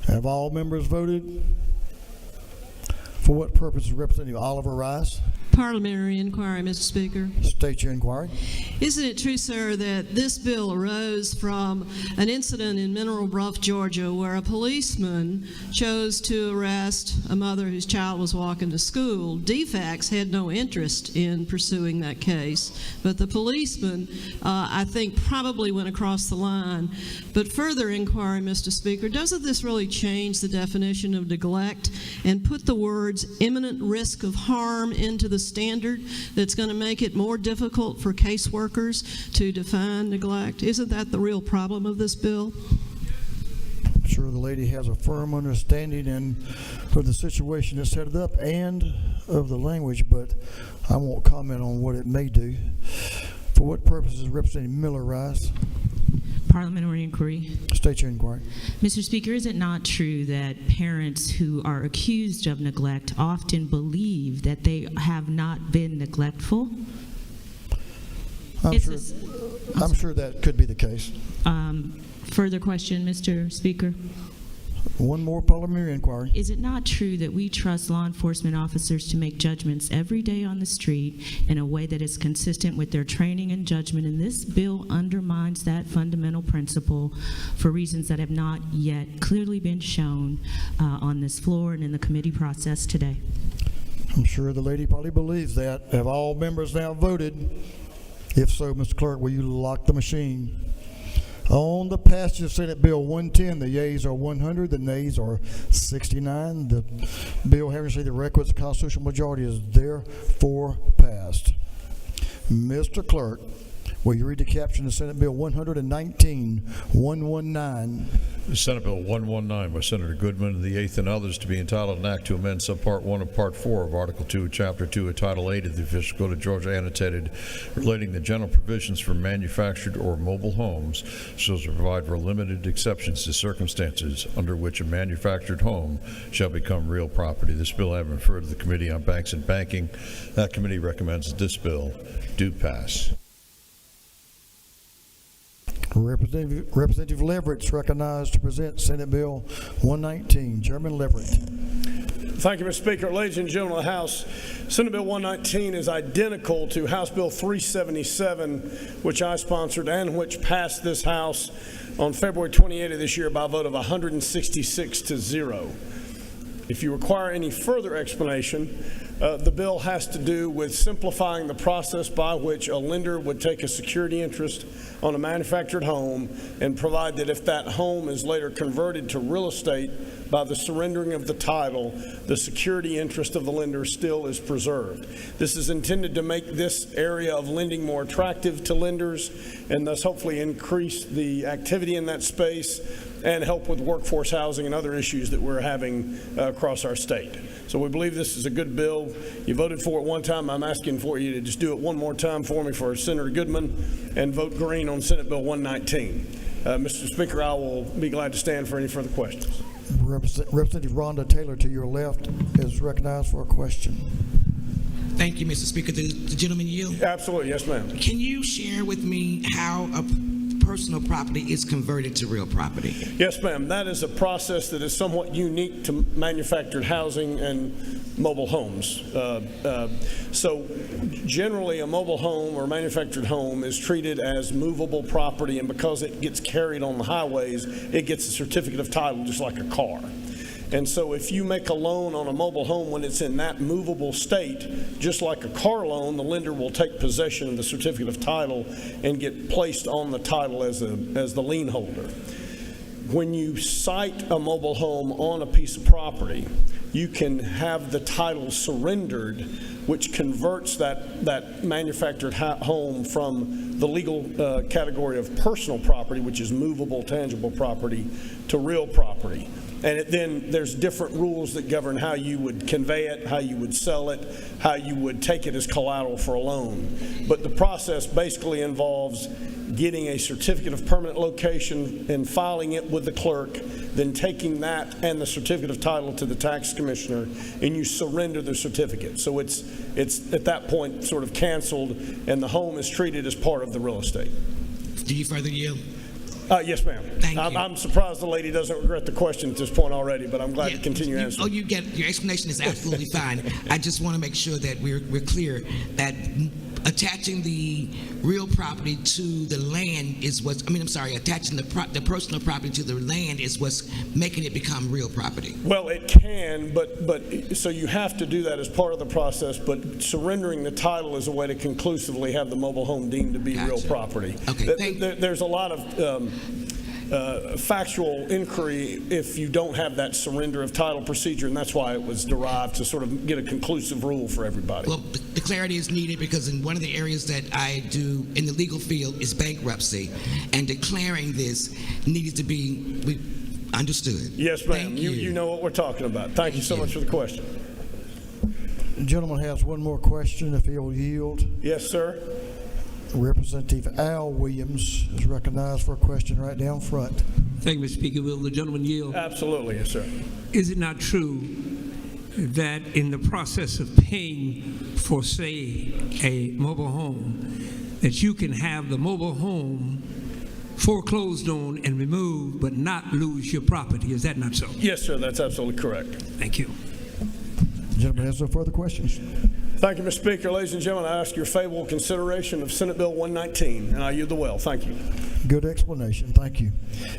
Have all members voted? For what purpose is Representative Oliver Rice? Parliamentary inquiry, Mr. Speaker. State your inquiry. Isn't it true, sir, that this bill arose from an incident in Mineral Bluff, Georgia, where a policeman chose to arrest a mother whose child was walking to school? DFACS had no interest in pursuing that case, but the policeman, I think, probably went across the line. But further inquiry, Mr. Speaker, doesn't this really change the definition of neglect and put the words imminent risk of harm into the standard that's going to make it more difficult for caseworkers to define neglect? Isn't that the real problem of this bill? I'm sure the lady has a firm understanding of the situation that's set it up and of the language, but I won't comment on what it may do. For what purpose is Representative Miller Rice? Parliamentary inquiry. State your inquiry. Mr. Speaker, is it not true that parents who are accused of neglect often believe that they have not been neglectful? I'm sure that could be the case. Further question, Mr. Speaker. One more parliamentary inquiry. Is it not true that we trust law enforcement officers to make judgments every day on the street in a way that is consistent with their training and judgment, and this bill undermines that fundamental principle for reasons that have not yet clearly been shown on this floor and in the committee process today? I'm sure the lady probably believes that. Have all members now voted? If so, Mr. Clerk, will you lock the machine? On the passage of Senate Bill 110, the yeas are 100, the nays are 69. The bill having received the requisite constitutional majority is therefore passed. Mr. Clerk, will you read the caption of Senate Bill 119, 119? Senate Bill 119 by Senator Goodman, the 8th, and others, to be entitled an act to amend Subpart 1 of Part 4 of Article 2, Chapter 2 of Title 8 of the Official Code of Georgia, annotated, relating to general provisions for manufactured or mobile homes, so as to provide for limited exceptions to circumstances under which a manufactured home shall become real property. This bill having referred to the Committee on Banks and Banking, that committee recommends that this bill do pass. Representative Leverett recognized to present Senate Bill 119. Chairman Leverett. Thank you, Mr. Speaker. Ladies and gentlemen of the House, Senate Bill 119 is identical to House Bill 377, which I sponsored and which passed this House on February 28 of this year by a vote of 166 to 0. If you require any further explanation, the bill has to do with simplifying the process by which a lender would take a security interest on a manufactured home and provide that if that home is later converted to real estate by the surrendering of the title, the security interest of the lender still is preserved. This is intended to make this area of lending more attractive to lenders and thus hopefully increase the activity in that space and help with workforce housing and other issues that we're having across our state. So we believe this is a good bill. You voted for it one time. I'm asking for you to just do it one more time for me for Senator Goodman and vote green on Senate Bill 119. Mr. Speaker, I will be glad to stand for any further questions. Representative Rhonda Taylor to your left is recognized for a question. Thank you, Mr. Speaker. The gentleman yield? Absolutely, yes, ma'am. Can you share with me how a personal property is converted to real property? Yes, ma'am. That is a process that is somewhat unique to manufactured housing and mobile homes. So generally, a mobile home or manufactured home is treated as movable property, and because it gets carried on the highways, it gets a certificate of title just like a car. And so if you make a loan on a mobile home when it's in that movable state, just like a car loan, the lender will take possession of the certificate of title and get placed on the title as the lien holder. When you site a mobile home on a piece of property, you can have the title surrendered, which converts that manufactured home from the legal category of personal property, which is movable, tangible property, to real property. And then there's different rules that govern how you would convey it, how you would sell it, how you would take it as collateral for a loan. But the process basically involves getting a certificate of permanent location and filing it with the clerk, then taking that and the certificate of title to the tax commissioner, and you surrender the certificate. So it's at that point sort of canceled, and the home is treated as part of the real estate. Do you further yield? Yes, ma'am. I'm surprised the lady doesn't regret the question at this point already, but I'm glad to continue answering. Your explanation is absolutely fine. I just want to make sure that we're clear that attaching the real property to the land is attaching the personal property to the land is what's making it become real property. Well, it can, but so you have to do that as part of the process, but surrendering the title is a way to conclusively have the mobile home deemed to be real property. Okay, there's a lot of factual inquiry if you don't have that surrender of title procedure, and that's why it was derived to sort of get a conclusive rule for everybody. Well, the clarity is needed because in one of the areas that I do in the legal field is bankruptcy, and declaring this needed to be understood. Yes, ma'am. You know what we're talking about. Thank you so much for the question. The gentleman has one more question, if he'll yield. Yes, sir. Representative Al Williams is recognized for a question right down front. Thank you, Mr. Speaker. Will the gentleman yield? Absolutely, yes, sir. Is it not true that in the process of paying for, say, a mobile home, that you can have the mobile home foreclosed on and removed but not lose your property? Is that not so? Yes, sir. That's absolutely correct. Thank you. The gentleman has no further questions. Thank you, Mr. Speaker. Ladies and gentlemen, I ask your favorable consideration of Senate Bill 119, and I yield the well. Thank you. Good explanation. Thank you.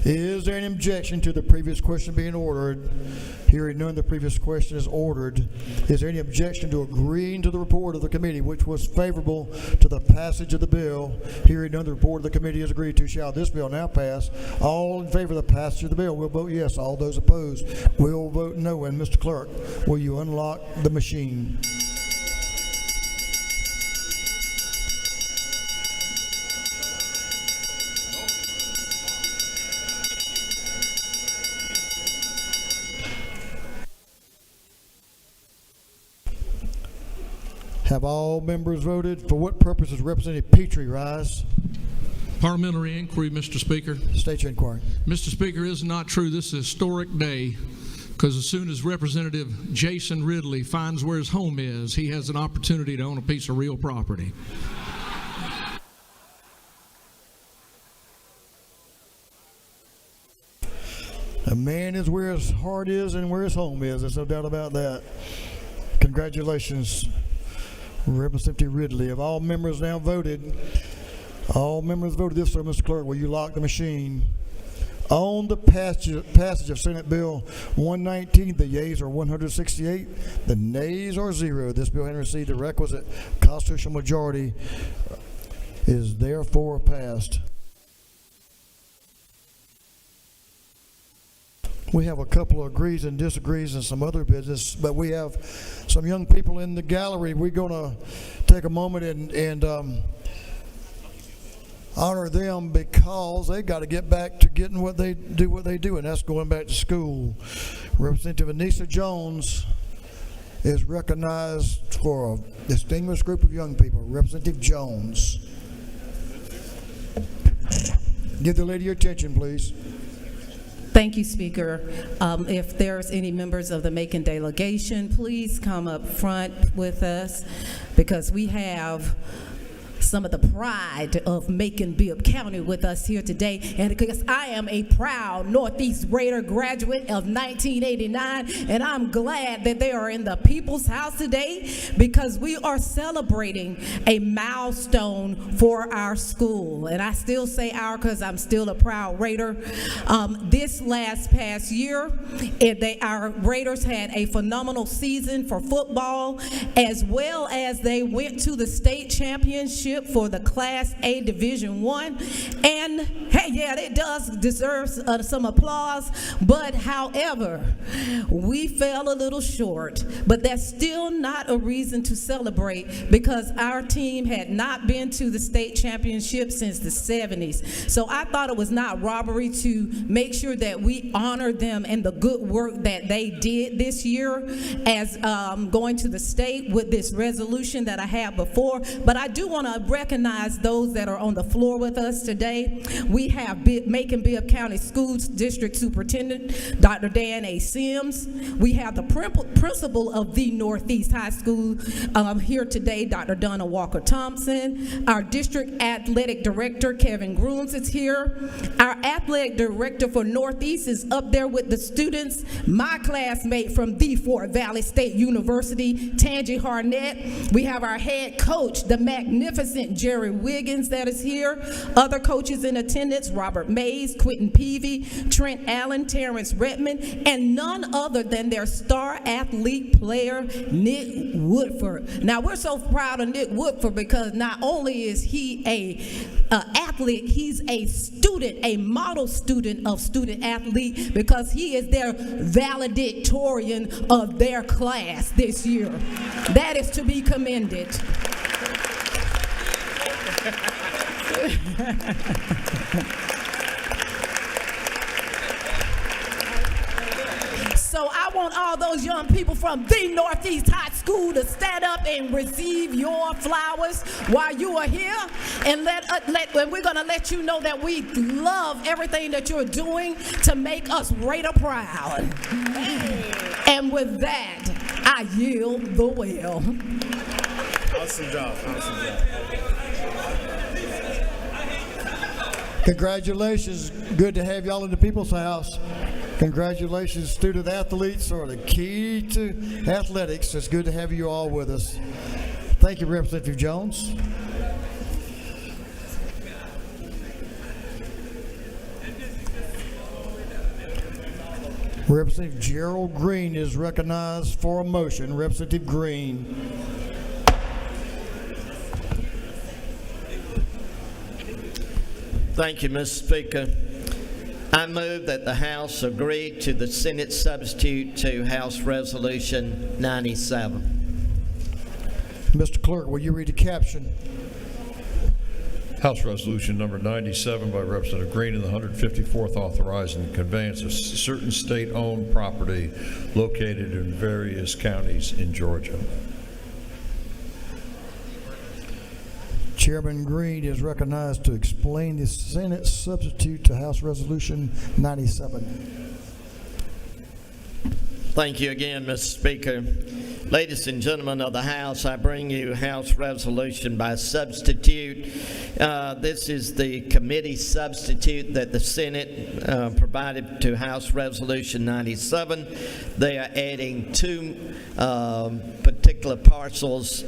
Is there an objection to the previous question being ordered? Hearing none, the previous question is ordered. Is there any objection to agreeing to the report of the committee, which was favorable to the passage of the bill? Hearing none, the report of the committee is agreed to. Shall this bill now pass? All in favor of the passage of the bill will vote yes. All those opposed will vote no. And Mr. Clerk, will you unlock the machine? Have all members voted? For what purpose does Representative Petrie rise? Parliamentary inquiry, Mr. Speaker. State your inquiry. Mr. Speaker, it is not true. This is a historic day because as soon as Representative Jason Ridley finds where his home is, he has an opportunity to own a piece of real property. A man is where his heart is and where his home is. There's no doubt about that. Congratulations, Representative Ridley. Have all members now voted? All members voted. This, sir, Mr. Clerk, will you lock the machine? On the passage of Senate Bill 119, the yeas are 168, the nays are 0. This bill having received the requisite constitutional majority is therefore passed. We have a couple of agrees and disagrees and some other business, but we have some young people in the gallery. We're going to take a moment and honor them because they got to get back to getting what they do, and that's going back to school. Representative Anissa Jones is recognized for a distinguished group of young people. Representative Jones. Give the lady your attention, please. Thank you, Speaker. If there's any members of the Macon delegation, please come up front with us, because we have some of the pride of Macon-Bibb County with us here today. And because I am a proud Northeast Raider graduate of 1989, and I'm glad that they are in the People's House today, because we are celebrating a milestone for our school. And I still say our because I'm still a proud Raider. This past year, our Raiders had a phenomenal season for football, as well as they went to the state championship for the Class A Division I. And hey, yeah, it does deserve some applause, but however, we fell a little short. But that's still not a reason to celebrate, because our team had not been to the state championship since the 70s. So I thought it was not robbery to make sure that we honor them and the good work that they did this year as going to the state with this resolution that I had before. But I do want to recognize those that are on the floor with us today. We have Macon-Bibb County Schools District Superintendent, Dr. Dan A. Sims. We have the principal of the Northeast High School here today, Dr. Donna Walker Thompson. Our district athletic director, Kevin Grooms, is here. Our athletic director for Northeast is up there with the students. My classmate from the Fort Valley State University, Tangi Harnett. We have our head coach, the magnificent Jerry Wiggins, that is here. Other coaches in attendance, Robert Mays, Quentin Peavy, Trent Allen, Terrence Redmond, and none other than their star athlete player, Nick Woodford. Now, we're so proud of Nick Woodford because not only is he a athlete, he's a student, a model student of student athlete, because he is their valedictorian of their class this year. That is to be commended. So I want all those young people from the Northeast High School to stand up and receive your flowers while you are here, and and we're going to let you know that we love everything that you're doing to make us Raider proud. And with that, I yield the well. Awesome job. Awesome job. Congratulations. Good to have y'all in the People's House. Congratulations. Student athletes are the key to athletics. It's good to have you all with us. Thank you, Representative Jones. Representative Gerald Green is recognized for a motion. Representative Green. Thank you, Mr. Speaker. I move that the House agree to the Senate substitute to House Resolution 97. Mr. Clerk, will you read the caption? House Resolution number 97 by Representative Green in the 154th, authorizing the conveyance of certain state-owned property located in various counties in Georgia. Chairman Green is recognized to explain the Senate substitute to House Resolution 97. Thank you again, Mr. Speaker. Ladies and gentlemen of the House, I bring you House Resolution by substitute. This is the committee substitute that the Senate provided to House Resolution 97. They are adding two particular parcels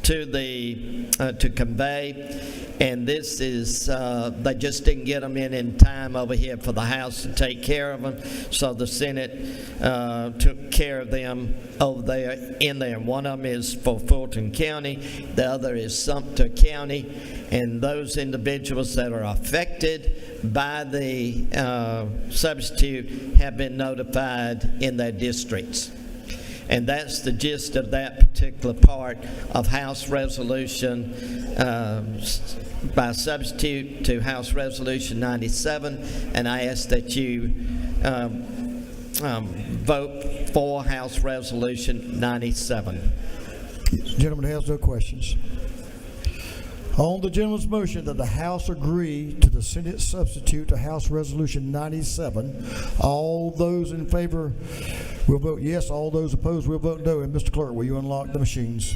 to convey, and this is they just didn't get them in time over here for the House to take care of them, so the Senate took care of them over there in there. One of them is for Fulton County, the other is Sumter County, and those individuals that are affected by the substitute have been notified in their districts. And that's the gist of that particular part of House Resolution by substitute to House Resolution 97. And I ask that you vote for House Resolution 97. Gentleman has no questions. On the gentleman's motion that the House agree to the Senate substitute to House Resolution 97, all those in favor will vote yes. All those opposed will vote no. And Mr. Clerk, will you unlock the machines?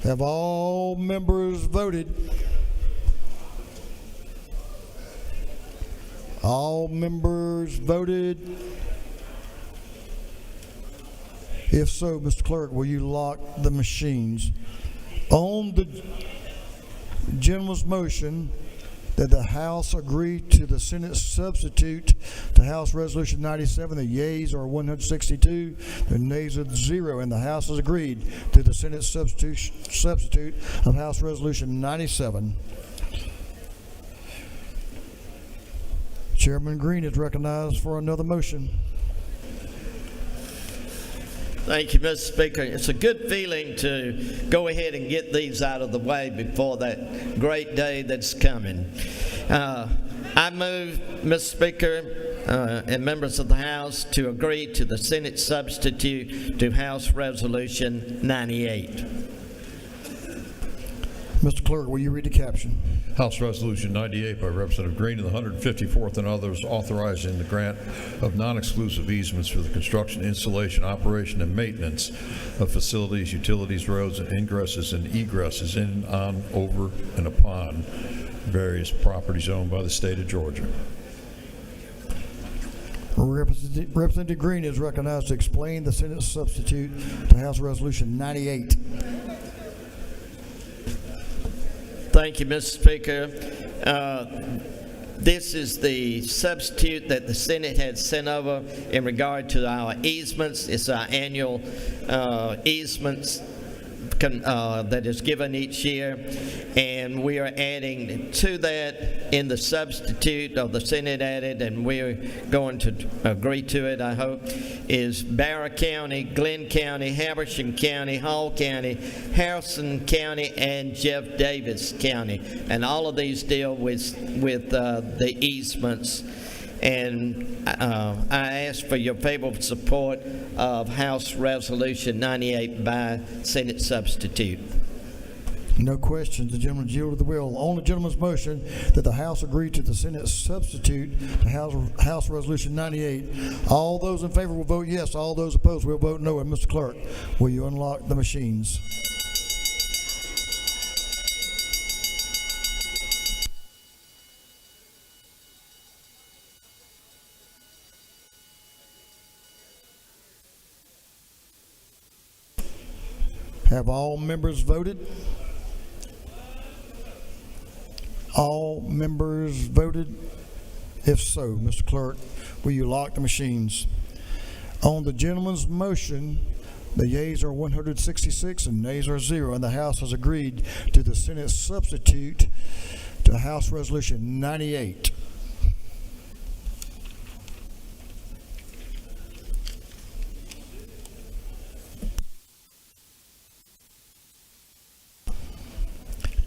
Have all members voted? All members voted? If so, Mr. Clerk, will you lock the machines? On the gentleman's motion that the House agree to the Senate substitute to House Resolution 97, the yeas are 162, the nays are 0, and the House has agreed to the Senate substitute of House Resolution 97. Chairman Green is recognized for another motion. Thank you, Mr. Speaker. It's a good feeling to go ahead and get these out of the way before that great day that's coming. I move, Mr. Speaker, and members of the House to agree to the Senate substitute to House Resolution 98. Mr. Clerk, will you read the caption? House Resolution 98 by Representative Green of the 154th and others authorizing the grant of non-exclusive easements for the construction, installation, operation, and maintenance of facilities, utilities, roads, and ingresses and egresses in, on, over, and upon various properties owned by the state of Georgia. Representative Green is recognized to explain the Senate substitute to House Resolution 98. Thank you, Mr. Speaker. This is the substitute that the Senate had sent over in regard to our easements. It's our annual easements that is given each year, and we are adding to that in the substitute of the Senate added, and we're going to agree to it, I hope, is Barrow County, Glenn County, Habersham County, Hall County, Harrison County, and Jeff Davis County. And all of these deal with the easements. And I ask for your favorable support of House Resolution 98 by Senate substitute. No questions. The gentleman yield to the will. On the gentleman's motion that the House agree to the Senate substitute to House Resolution 98, all those in favor will vote yes. All those opposed will vote no. And Mr. Clerk, will you unlock the machines? Have all members voted? All members voted? If so, Mr. Clerk, will you lock the machines? On the gentleman's motion, the yeas are 166 and nays are 0, and the House has agreed to the Senate substitute to House Resolution 98.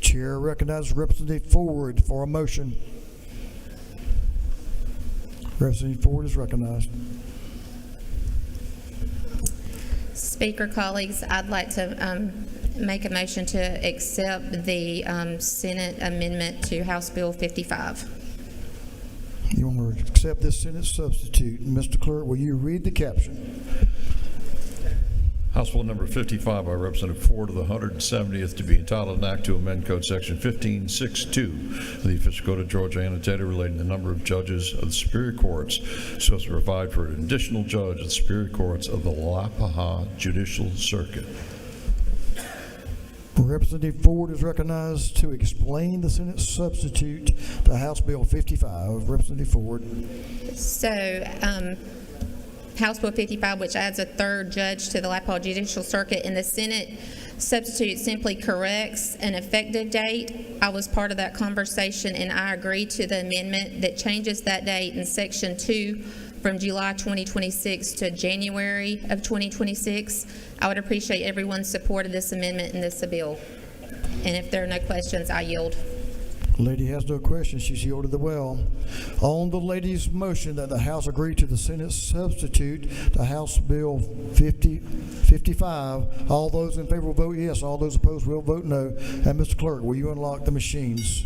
Chair recognizes Representative Ford for a motion. Representative Ford is recognized. Speaker, colleagues, I'd like to make a motion to accept the Senate amendment to House Bill 55. You want to accept this Senate substitute. Mr. Clerk, will you read the caption? House Bill number 55 by Representative Ford of the 170th to be entitled an act to amend Code Section 1562 of the Official Code of Georgia annotated relating the number of judges of the Superior Courts so as to provide for an additional judge of the Superior Courts of the Lappaha Judicial Circuit. Representative Ford is recognized to explain the Senate substitute to House Bill 55. Representative Ford. So, House Bill 55, which adds a third judge to the Lappaw Judicial Circuit, and the Senate substitute simply corrects an effective date. I was part of that conversation, and I agree to the amendment that changes that date in Section 2 from July 2026 to January of 2026. I would appreciate everyone's support of this amendment and this bill. And if there are no questions, I yield. Lady has no questions. She's yielded the well. On the lady's motion that the House agree to the Senate substitute to House Bill 55, all those in favor will vote yes. All those opposed will vote no. And Mr. Clerk, will you unlock the machines?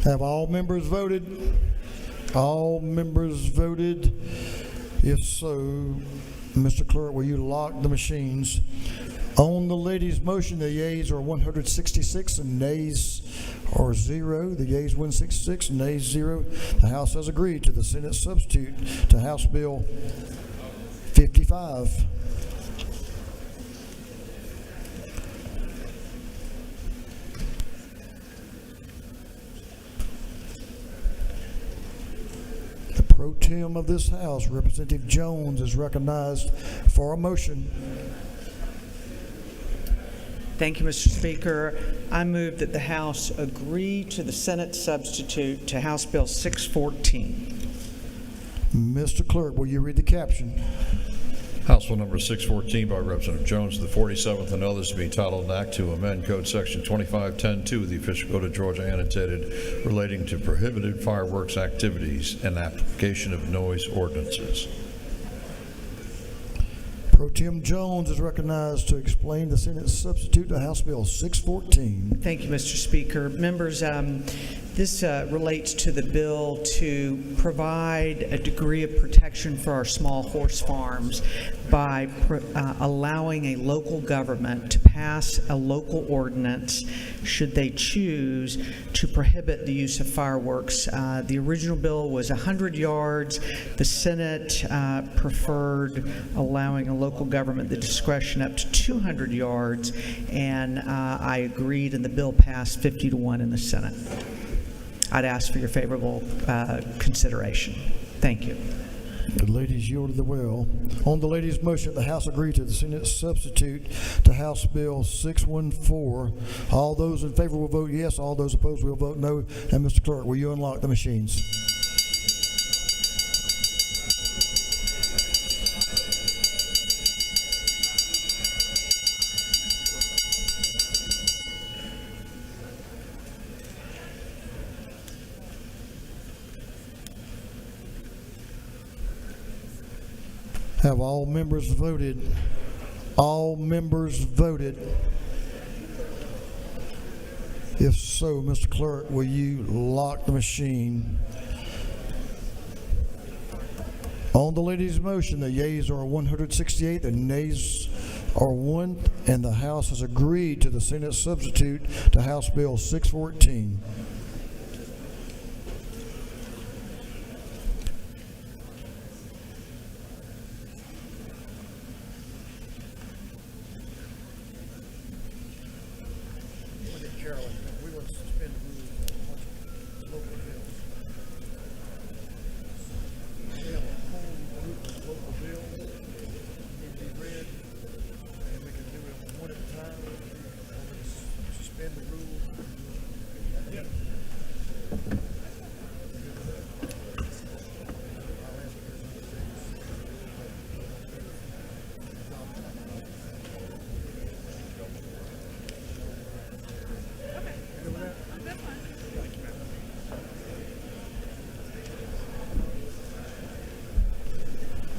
Have all members voted? All members voted? If so, Mr. Clerk, will you lock the machines? On the lady's motion, the yeas are 166 and nays are 0. The yeas 166 and nays 0. The House has agreed to the Senate substitute to House Bill 55. Pro Tem of this House, Representative Jones, is recognized for a motion. Thank you, Mr. Speaker. I move that the House agree to the Senate substitute to House Bill 614. Mr. Clerk, will you read the caption? House Bill number 614 by Representative Jones, the 47th, and others to be titled an Act to amend Code Section 2510-2 of the Official Code of Georgia annotated relating to prohibited fireworks activities and application of noise ordinances. Pro Tem Jones is recognized to explain the Senate substitute to House Bill 614. Thank you, Mr. Speaker. Members, this relates to the bill to provide a degree of protection for our small horse farms by allowing a local government to pass a local ordinance should they choose to prohibit the use of fireworks. The original bill was 100 yards. The Senate preferred allowing a local government the discretion up to 200 yards, and I agreed, and the bill passed 50-1 in the Senate. I'd ask for your favorable consideration. Thank you. The ladies yielded the well. On the ladies' motion, the House agreed to the Senate substitute to House Bill 614. All those in favor will vote yes. All those opposed will vote no. And Mr. Clerk, will you unlock the machines? Have all members voted? All members voted? If so, Mr. Clerk, will you lock the machine? On the lady's motion, the yeas are 168, the nays are 1, and the House has agreed to the Senate substitute to House Bill 614.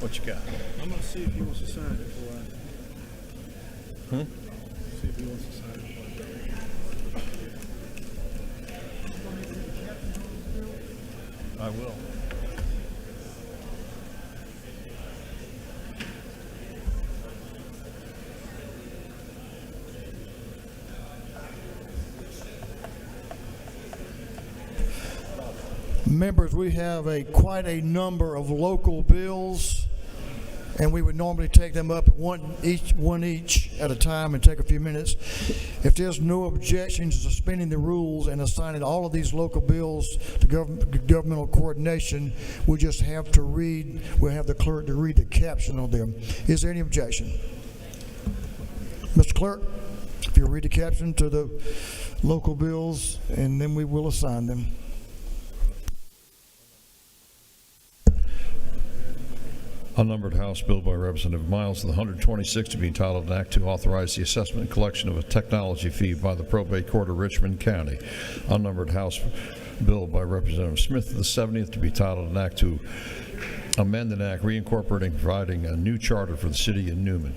What you got? I'm going to see if he wants to sign it before I... See if he wants to sign it before I will. Members, we have quite a number of local bills and we would normally take them up one each at a time and take a few minutes. If there's no objection to suspending the rules and assigning all of these local bills to governmental coordination, we'll just have to read, we'll have the clerk to read the caption on them. Is there any objection? Mr. Clerk, if you'll read the caption to the local bills, and then we will assign them. Unnumbered House Bill by Representative Miles, the 126 to be entitled, an act to authorize the assessment and collection of a technology fee by the probate court of Richmond County. Unnumbered House Bill by Representative Smith, the 70th to be titled, an act to amend an act reincorporating providing a new charter for the city of Newman.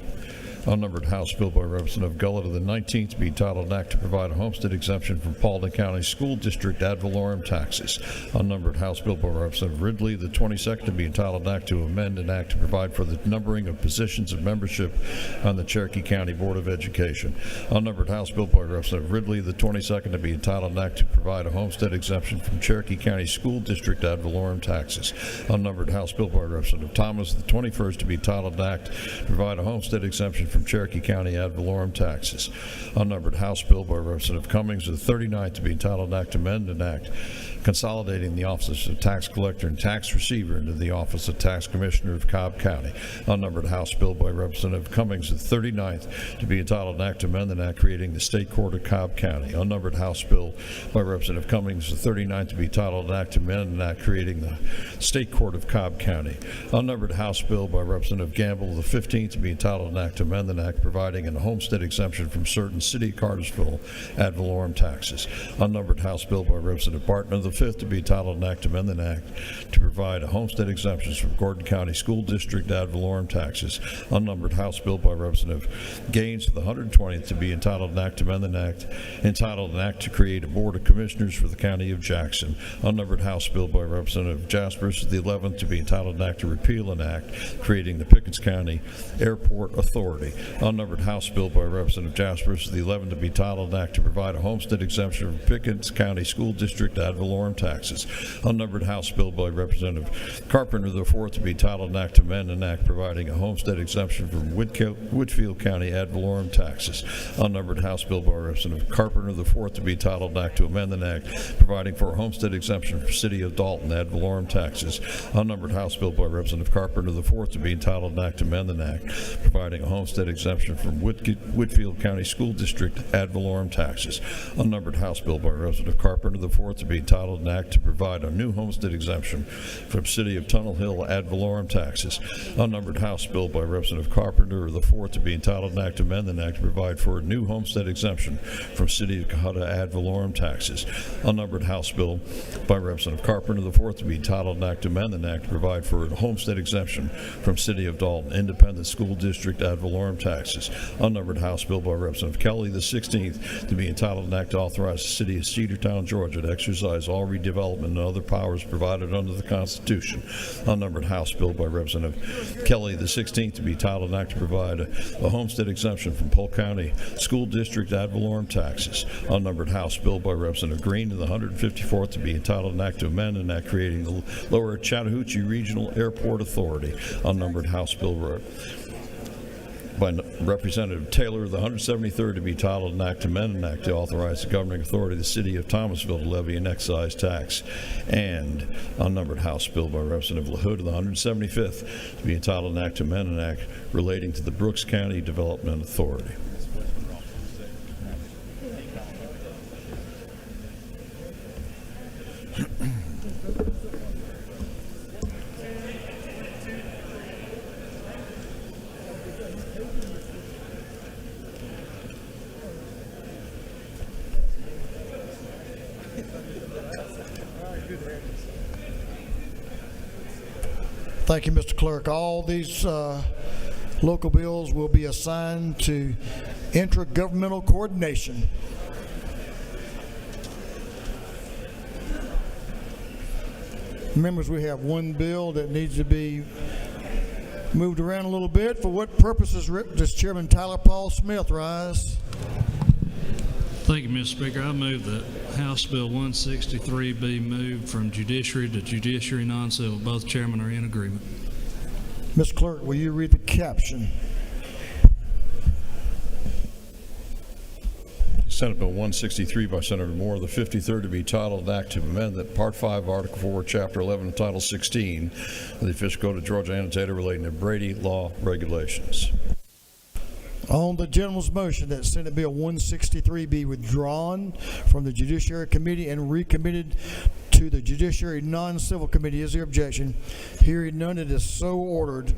Unnumbered House Bill by Representative Gullett of the 19th to be entitled, an act to provide a homestead exemption from Paulding County School District ad valorem taxes. Unnumbered House Bill by Representative Ridley of the 22nd to be entitled, an act to amend an act to provide for the numbering of positions of membership on the Cherokee County Board of Education. Unnumbered House Bill by Representative Ridley of the 22nd to be entitled, an act to provide a homestead exemption from Cherokee County School District ad valorem taxes. Unnumbered House Bill by Representative Thomas of the 21st to be entitled, an act to provide a homestead exemption from Cherokee County ad valorem taxes. Unnumbered House Bill by Representative Cummings of the 39th to be entitled, an act to amend an act consolidating the offices of tax collector and tax receiver into the office of tax commissioner of Cobb County. Unnumbered House Bill by Representative Cummings of the 39th to be entitled, an act to amend an act creating the state court of Cobb County. Unnumbered House Bill by Representative Cummings of the 39th to be entitled, an act to amend an act creating the state court of Cobb County. Unnumbered House Bill by Representative Gamble of the 15th to be entitled, an act to amend an act providing a homestead exemption from certain city of Cartersville ad valorem taxes. Unnumbered House Bill by Representative Barton of the 5th to be entitled, an act to amend an act to provide a homestead exemptions from Gordon County School District ad valorem taxes. Unnumbered House Bill by Representative Gaines of the 120th to be entitled, an act to amend an act entitled, an act to create a board of commissioners for the county of Jackson. Unnumbered House Bill by Representative Jaspers of the 11th to be entitled, an act to repeal an act creating the Pickens County Airport Authority. Unnumbered House Bill by Representative Jaspers of the 11th to be entitled, an act to provide a homestead exemption from Pickens County School District ad valorem taxes. Unnumbered House Bill by Representative Carpenter the 4th to be entitled, an act to amend an act providing a homestead exemption from Whitfield County ad valorem taxes. Unnumbered House Bill by Representative Carpenter the 4th to be entitled, an act to amend an act providing for a homestead exemption for City of Dalton ad valorem taxes. Unnumbered House Bill by Representative Carpenter the 4th to be entitled, an act to amend an act providing a homestead exemption from Whitfield County School District ad valorem taxes. Unnumbered House Bill by Representative Carpenter the 4th to be entitled, an act to provide a new homestead exemption from City of Tunnel Hill ad valorem taxes. Unnumbered House Bill by Representative Carpenter the 4th to be entitled, an act to amend an act to provide for a new homestead exemption from City of Cohutta ad valorem taxes. Unnumbered House Bill by Representative Carpenter the 4th to be entitled, an act to amend an act to provide for a homestead exemption from City of Dalton Independent School District ad valorem taxes. Unnumbered House Bill by Representative Kelly the 16th to be entitled, an act to authorize the City of Cedartown, Georgia to exercise all redevelopment and other powers provided under the Constitution. Unnumbered House Bill by Representative Kelly the 16th to be entitled, an act to provide a homestead exemption from Polk County School District ad valorem taxes. Unnumbered House Bill by Representative Green of the 154th to be entitled, an act to amend an act creating the Lower Chattahoochee Regional Airport Authority. Unnumbered House Bill by Representative Taylor of the 173rd to be titled, an act to amend an act to authorize the governing authority of the City of Thomasville to levy an excise tax. And unnumbered House Bill by Representative LaHood of the 175th to be entitled, an act to amend an act relating to the Brooks County Development Authority. Thank you, Mr. Clerk. All these local bills will be assigned to intergovernmental coordination. Members, we have one bill that needs to be moved around a little bit. For what purposes does Chairman Tyler Paul Smith rise? Thank you, Mr. Speaker. I move that House Bill 163 be moved from judiciary to judiciary non-civil. Both chairmen are in agreement. Ms. Clerk, will you read the caption? Senate Bill 163 by Senator Moore, the 53rd to be titled, Act to amend that Part 5, Article 4, Chapter 11, Title 16 of the Official Code of Georgia Annotated relating to Brady Law regulations. On the gentleman's motion that Senate Bill 163 be withdrawn from the Judiciary Committee and recommitted to the Judiciary Non-Civil Committee, is there objection? Hearing none, it is so ordered.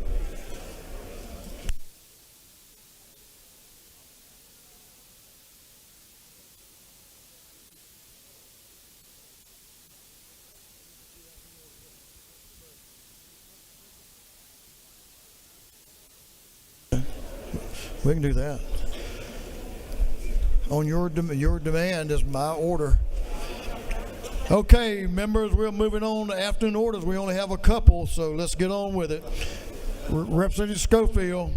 We can do that. On your demand is my order. Okay, members, we're moving on to afternoon orders. We only have a couple, so let's get on with it. Representative Schofield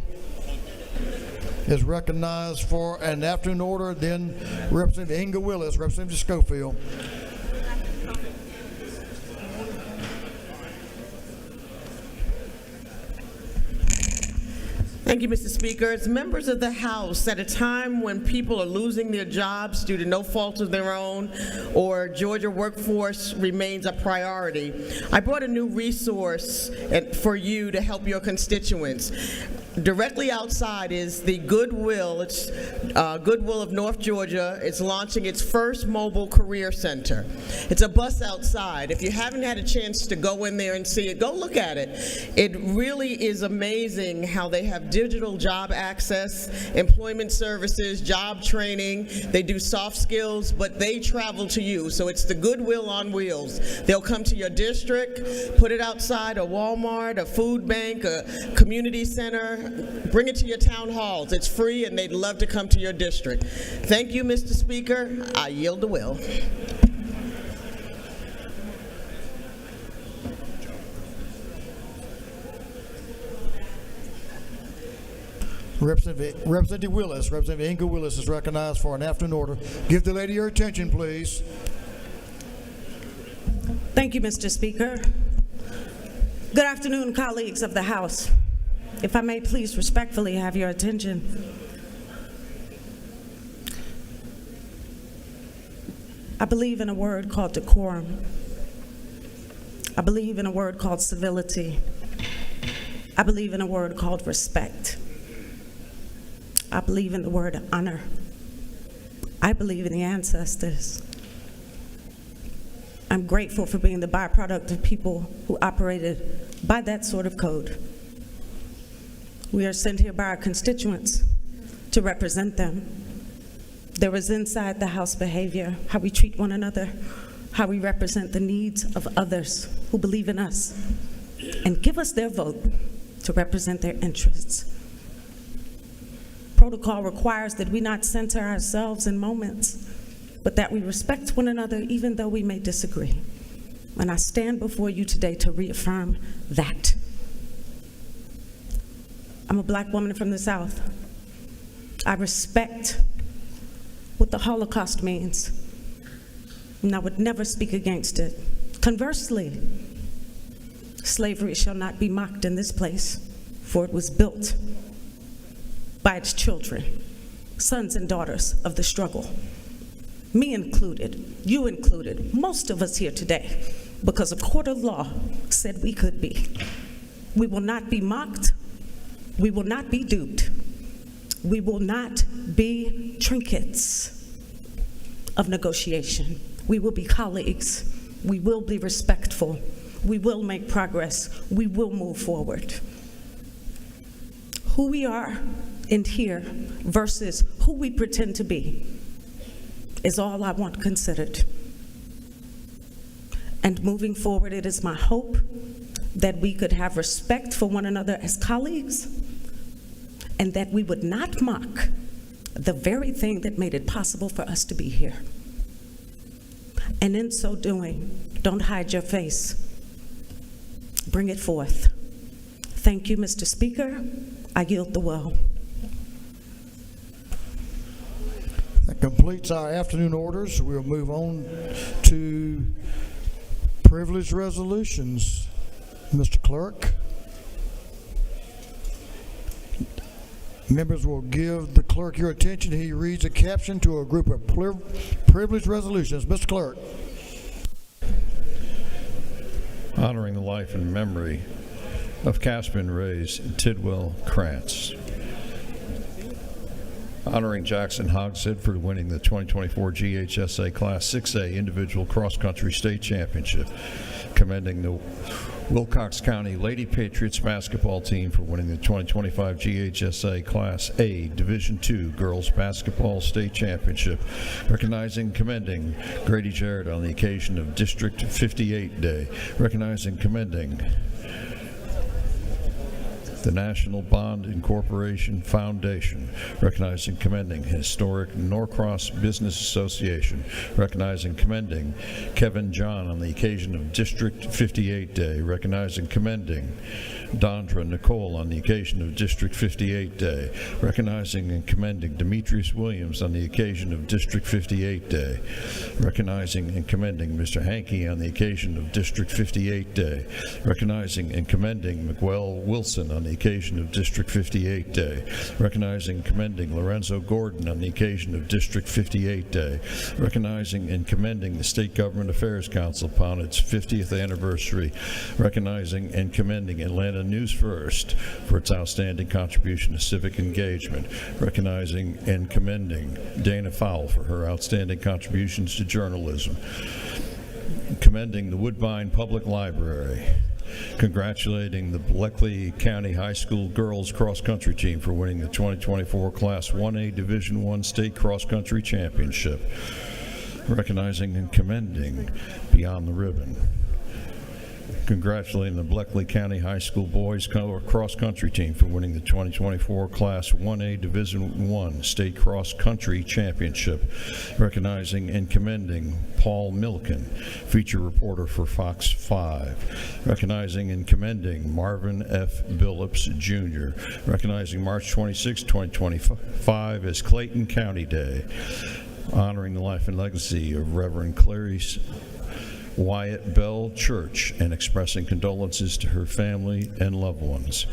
is recognized for an afternoon order, then Representative Inga Willis, Representative Schofield. Thank you, Mr. Speaker. As members of the House, at a time when people are losing their jobs due to no fault of their own or Georgia workforce remains a priority, I brought a new resource for you to help your constituents. Directly outside is the Goodwill. It's Goodwill of North Georgia. It's launching its first mobile career center. It's a bus outside. If you haven't had a chance to go in there and see it, go look at it. It really is amazing how they have digital job access, employment services, job training. They do soft skills, but they travel to you. So it's the Goodwill on wheels. They'll come to your district, put it outside a Walmart, a food bank, a community center. Bring it to your town halls. It's free, and they'd love to come to your district. Thank you, Mr. Speaker. I yield the will. Representative Willis, Representative Inga Willis is recognized for an afternoon order. Give the lady your attention, please. Thank you, Mr. Speaker. Good afternoon, colleagues of the House. If I may please respectfully have your attention. I believe in a word called decorum. I believe in a word called civility. I believe in a word called respect. I believe in the word honor. I believe in the ancestors. I'm grateful for being the byproduct of people who operated by that sort of code. We are sent here by our constituents to represent them. There is inside the House behavior, how we treat one another, how we represent the needs of others who believe in us and give us their vote to represent their interests. Protocol requires that we not center ourselves in moments, but that we respect one another even though we may disagree. And I stand before you today to reaffirm that. I'm a black woman from the South. I respect what the Holocaust means, and I would never speak against it. Conversely, slavery shall not be mocked in this place, for it was built by its children, sons and daughters of the struggle. Me included, you included, most of us here today, because a court of law said we could be. We will not be mocked. We will not be duped. We will not be trinkets of negotiation. We will be colleagues. We will be respectful. We will make progress. We will move forward. Who we are in here versus who we pretend to be is all I want considered. And moving forward, it is my hope that we could have respect for one another as colleagues, and that we would not mock the very thing that made it possible for us to be here. And in so doing, don't hide your face. Bring it forth. Thank you, Mr. Speaker. I yield the will. That completes our afternoon orders. We'll move on to privileged resolutions. Mr. Clerk. Members will give the clerk your attention. He reads a caption to a group of privileged resolutions. Mr. Clerk. Honoring the life and memory of Caspin Reyes Tidwell Krantz. Honoring Jackson Hogshead for winning the 2024 GHSA Class 6A Individual Cross Country State Championship. Commending the Wilcox County Lady Patriots basketball team for winning the 2025 GHSA Class A Division II Girls Basketball State Championship. Recognizing and commending Grady Jarrett on the occasion of District 58 Day. Recognizing and commending the National Bond Incorporation Foundation, recognizing and commending Historic Norcross Business Association, recognizing and commending Kevin John on the occasion of District 58 Day, recognizing and commending Dondra Nicole on the occasion of District 58 Day, recognizing and commending Demetrius Williams on the occasion of District 58 Day, recognizing and commending Mr. Hankey on the occasion of District 58 Day, recognizing and commending Miguel Wilson on the occasion of District 58 Day, recognizing and commending Lorenzo Gordon on the occasion of District 58 Day, recognizing and commending the State Government Affairs Council upon its 50th anniversary, recognizing and commending Atlanta News First for its outstanding contribution to civic engagement, recognizing and commending Dana Fowle for her outstanding contributions to journalism, commending the Woodbine Public Library, congratulating the Bleckley County High School Girls Cross Country Team for winning the 2024 Class 1A Division I State Cross Country Championship, recognizing and commending Beyond the Ribbon, congratulating the Bleckley County High School Boys Cross Country Team for winning the 2024 Class 1A Division I State Cross Country Championship, recognizing and commending Paul Milken, feature reporter for Fox 5, recognizing and commending Marvin F. Billups Jr., recognizing March 26, 2025 as Clayton County Day, honoring the life and legacy of Reverend Clarice Wyatt Bell Church and expressing condolences to her family and loved ones.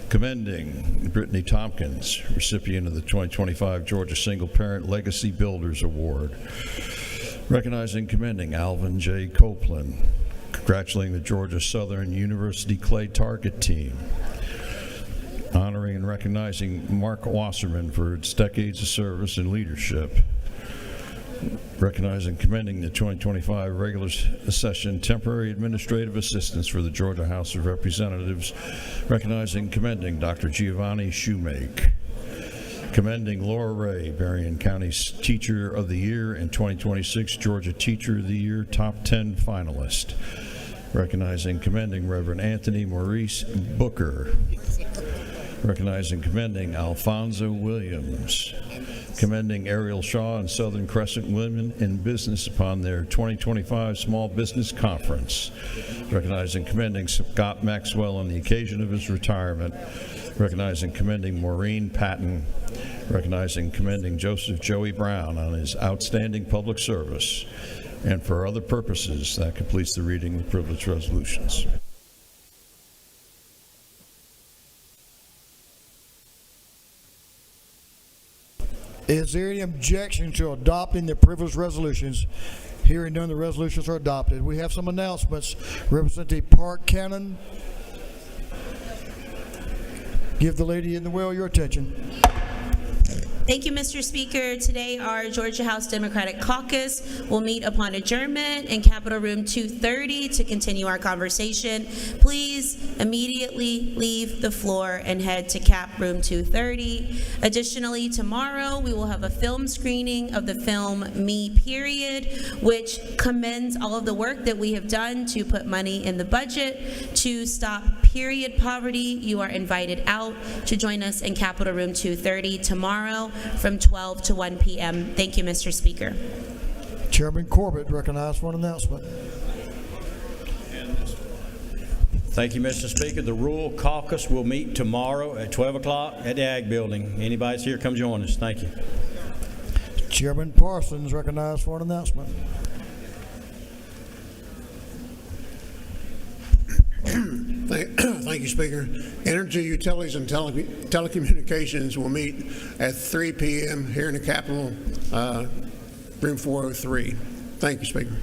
Commending Brittany Tompkins, recipient of the 2025 Georgia Single Parent Legacy Builders Award. Recognizing and commending Alvin J. Copeland. Congratulating the Georgia Southern University Clay Target Team. Honoring and recognizing Mark Wasserman for its decades of service and leadership. Recognizing and commending the 2025 regular session temporary administrative assistants for the Georgia House of Representatives. Recognizing and commending Dr. Giovanni Shoemake. Commending Laura Ray, Berrien County's Teacher of the Year and 2026 Georgia Teacher of the Year Top 10 finalist. Recognizing and commending Reverend Anthony Maurice Booker. Recognizing and commending Alfonso Williams. Commending Ariel Shaw and Southern Crescent Women in Business upon their 2025 Small Business Conference. Recognizing and commending Scott Maxwell on the occasion of his retirement. Recognizing and commending Maureen Patton. Recognizing and commending Joseph Joey Brown on his outstanding public service. And for other purposes, that completes the reading of the privileged resolutions. Is there any objection to adopting the privileged resolutions? Hearing none, the resolutions are adopted. We have some announcements. Representative Park Cannon, give the lady in the well your attention. Thank you, Mr. Speaker. Today, our Georgia House Democratic Caucus will meet upon adjournment in Capitol Room 230 to continue our conversation. Please immediately leave the floor and head to Cap Room 230. Additionally, tomorrow we will have a film screening of the film Me Period, which commends all of the work that we have done to put money in the budget to stop period poverty. You are invited out to join us in Capitol Room 230 tomorrow from 12 to 1 p.m. Thank you, Mr. Speaker. Chairman Corbett recognized for an announcement. Thank you, Mr. Speaker. The Rural Caucus will meet tomorrow at 12 o'clock at the Ag Building. Anybody's here, come join us. Thank you. Chairman Parsons recognized for an announcement. Thank Thank you, Speaker. Energy, Utilities, and Telecommunications will meet at 3 p.m. here in the Capitol, room 403. Thank you, Speaker.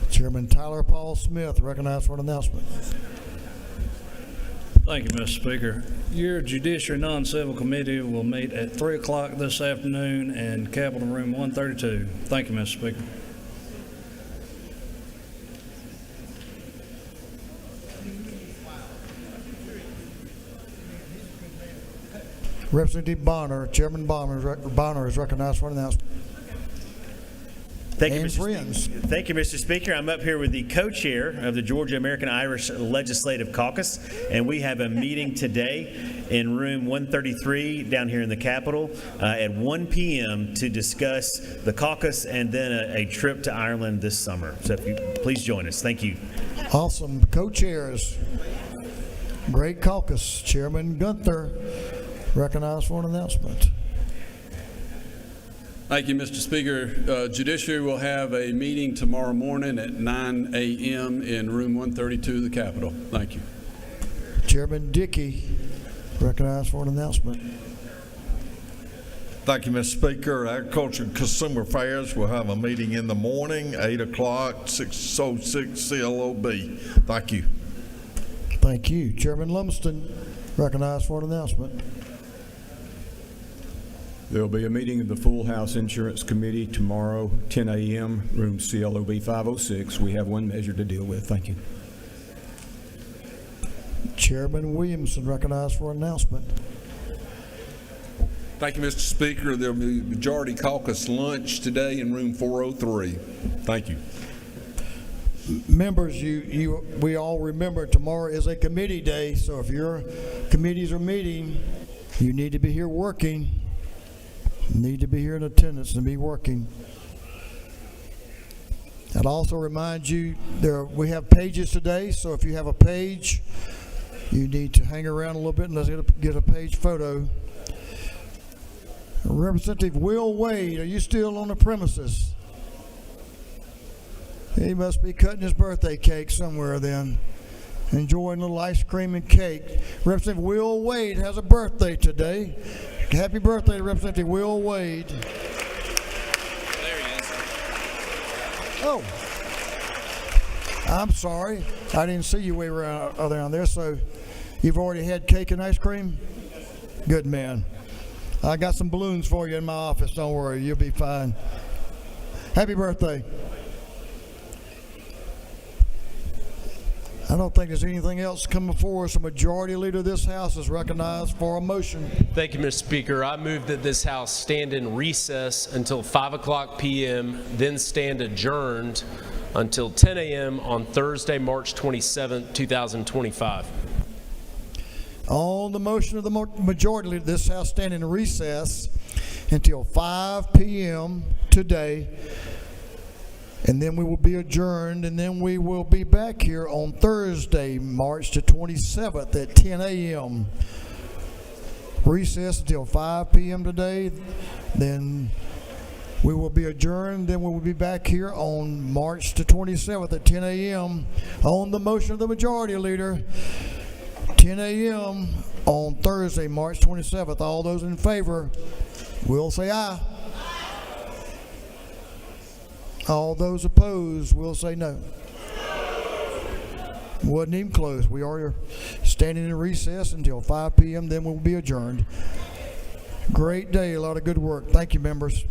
Chairman Tyler Paul Smith, recognized for an announcement. Thank you, Mr. Speaker. Your Judiciary Non-Civil Committee will meet at 3 o'clock this afternoon in Capitol Room 132. Thank you, Mr. Speaker. Representative Bonner, Chairman Bonner is recognized for an announcement. Thank you, And Mr. friends. Speaker. Thank you, Mr. Speaker. I'm up here with the co-chair of the Georgia American Irish Legislative Caucus, and we have a meeting today in room 133 down here in the Capitol at 1 p.m. to discuss the caucus and then a trip to Ireland this summer. So if you please join us. Thank you. Awesome. Co-chairs. Great caucus. Chairman Gunther, recognized for an announcement. Thank you, Mr. Speaker. Judiciary will have a meeting tomorrow morning at 9 a.m. in room 132 of the Capitol. Thank you. Chairman Dickey, recognized for an announcement. Thank you, Mr. Speaker. Agriculture and Consumer Affairs will have a meeting in the morning, 8 o'clock, 606 CLOB. Thank you. Thank you. Chairman Lumsden, recognized for an announcement. There will be a meeting of the Full House Insurance Committee tomorrow, 10 a.m., room CLOB 506. We have one measure to deal with. Thank you. Chairman Williamson, recognized for an announcement. Thank you, Mr. Speaker. There will be Majority Caucus lunch today in room 403. Thank you. Members, we all remember tomorrow is a committee day, so if your committees are meeting, you need to be here working. Need to be here in attendance and be working. I'd also remind you we have pages today, so if you have a page, you need to hang around a little bit and let's get a page photo. Representative Will Wade, are you still on the premises? He must be cutting his birthday cake somewhere then. Enjoying a little ice cream and cake. Representative Will Wade has a birthday today. Happy birthday to Representative Will Wade. There he is. Oh, I'm sorry. I didn't see you way around there. So you've already had cake and ice cream? Good man. I got some balloons for you in my office. Don't worry. You'll be fine. Happy birthday. I don't think there's anything else coming before us. A majority leader of this House is recognized for a motion. Thank you, Mr. Speaker. I move that this House stand in recess until 5 o'clock p.m., then stand adjourned until 10 a.m. on Thursday, March 27, 2025. On the motion of the majority leader, this House stand in recess until 5 p.m. today, and then we will be adjourned, and then we will be back here on Thursday, March the 27th at 10 a.m. Recess until 5 p.m. today, then we will be adjourned, then we will be back here on March the 27th at 10 a.m. on the motion of the majority leader, 10 a.m. on Thursday, March 27th. All those in favor will say aye. All those opposed will say no. Wasn't even close. We are standing in recess until 5 p.m. Then we'll be adjourned. Great day, a lot of good work. Thank you, members.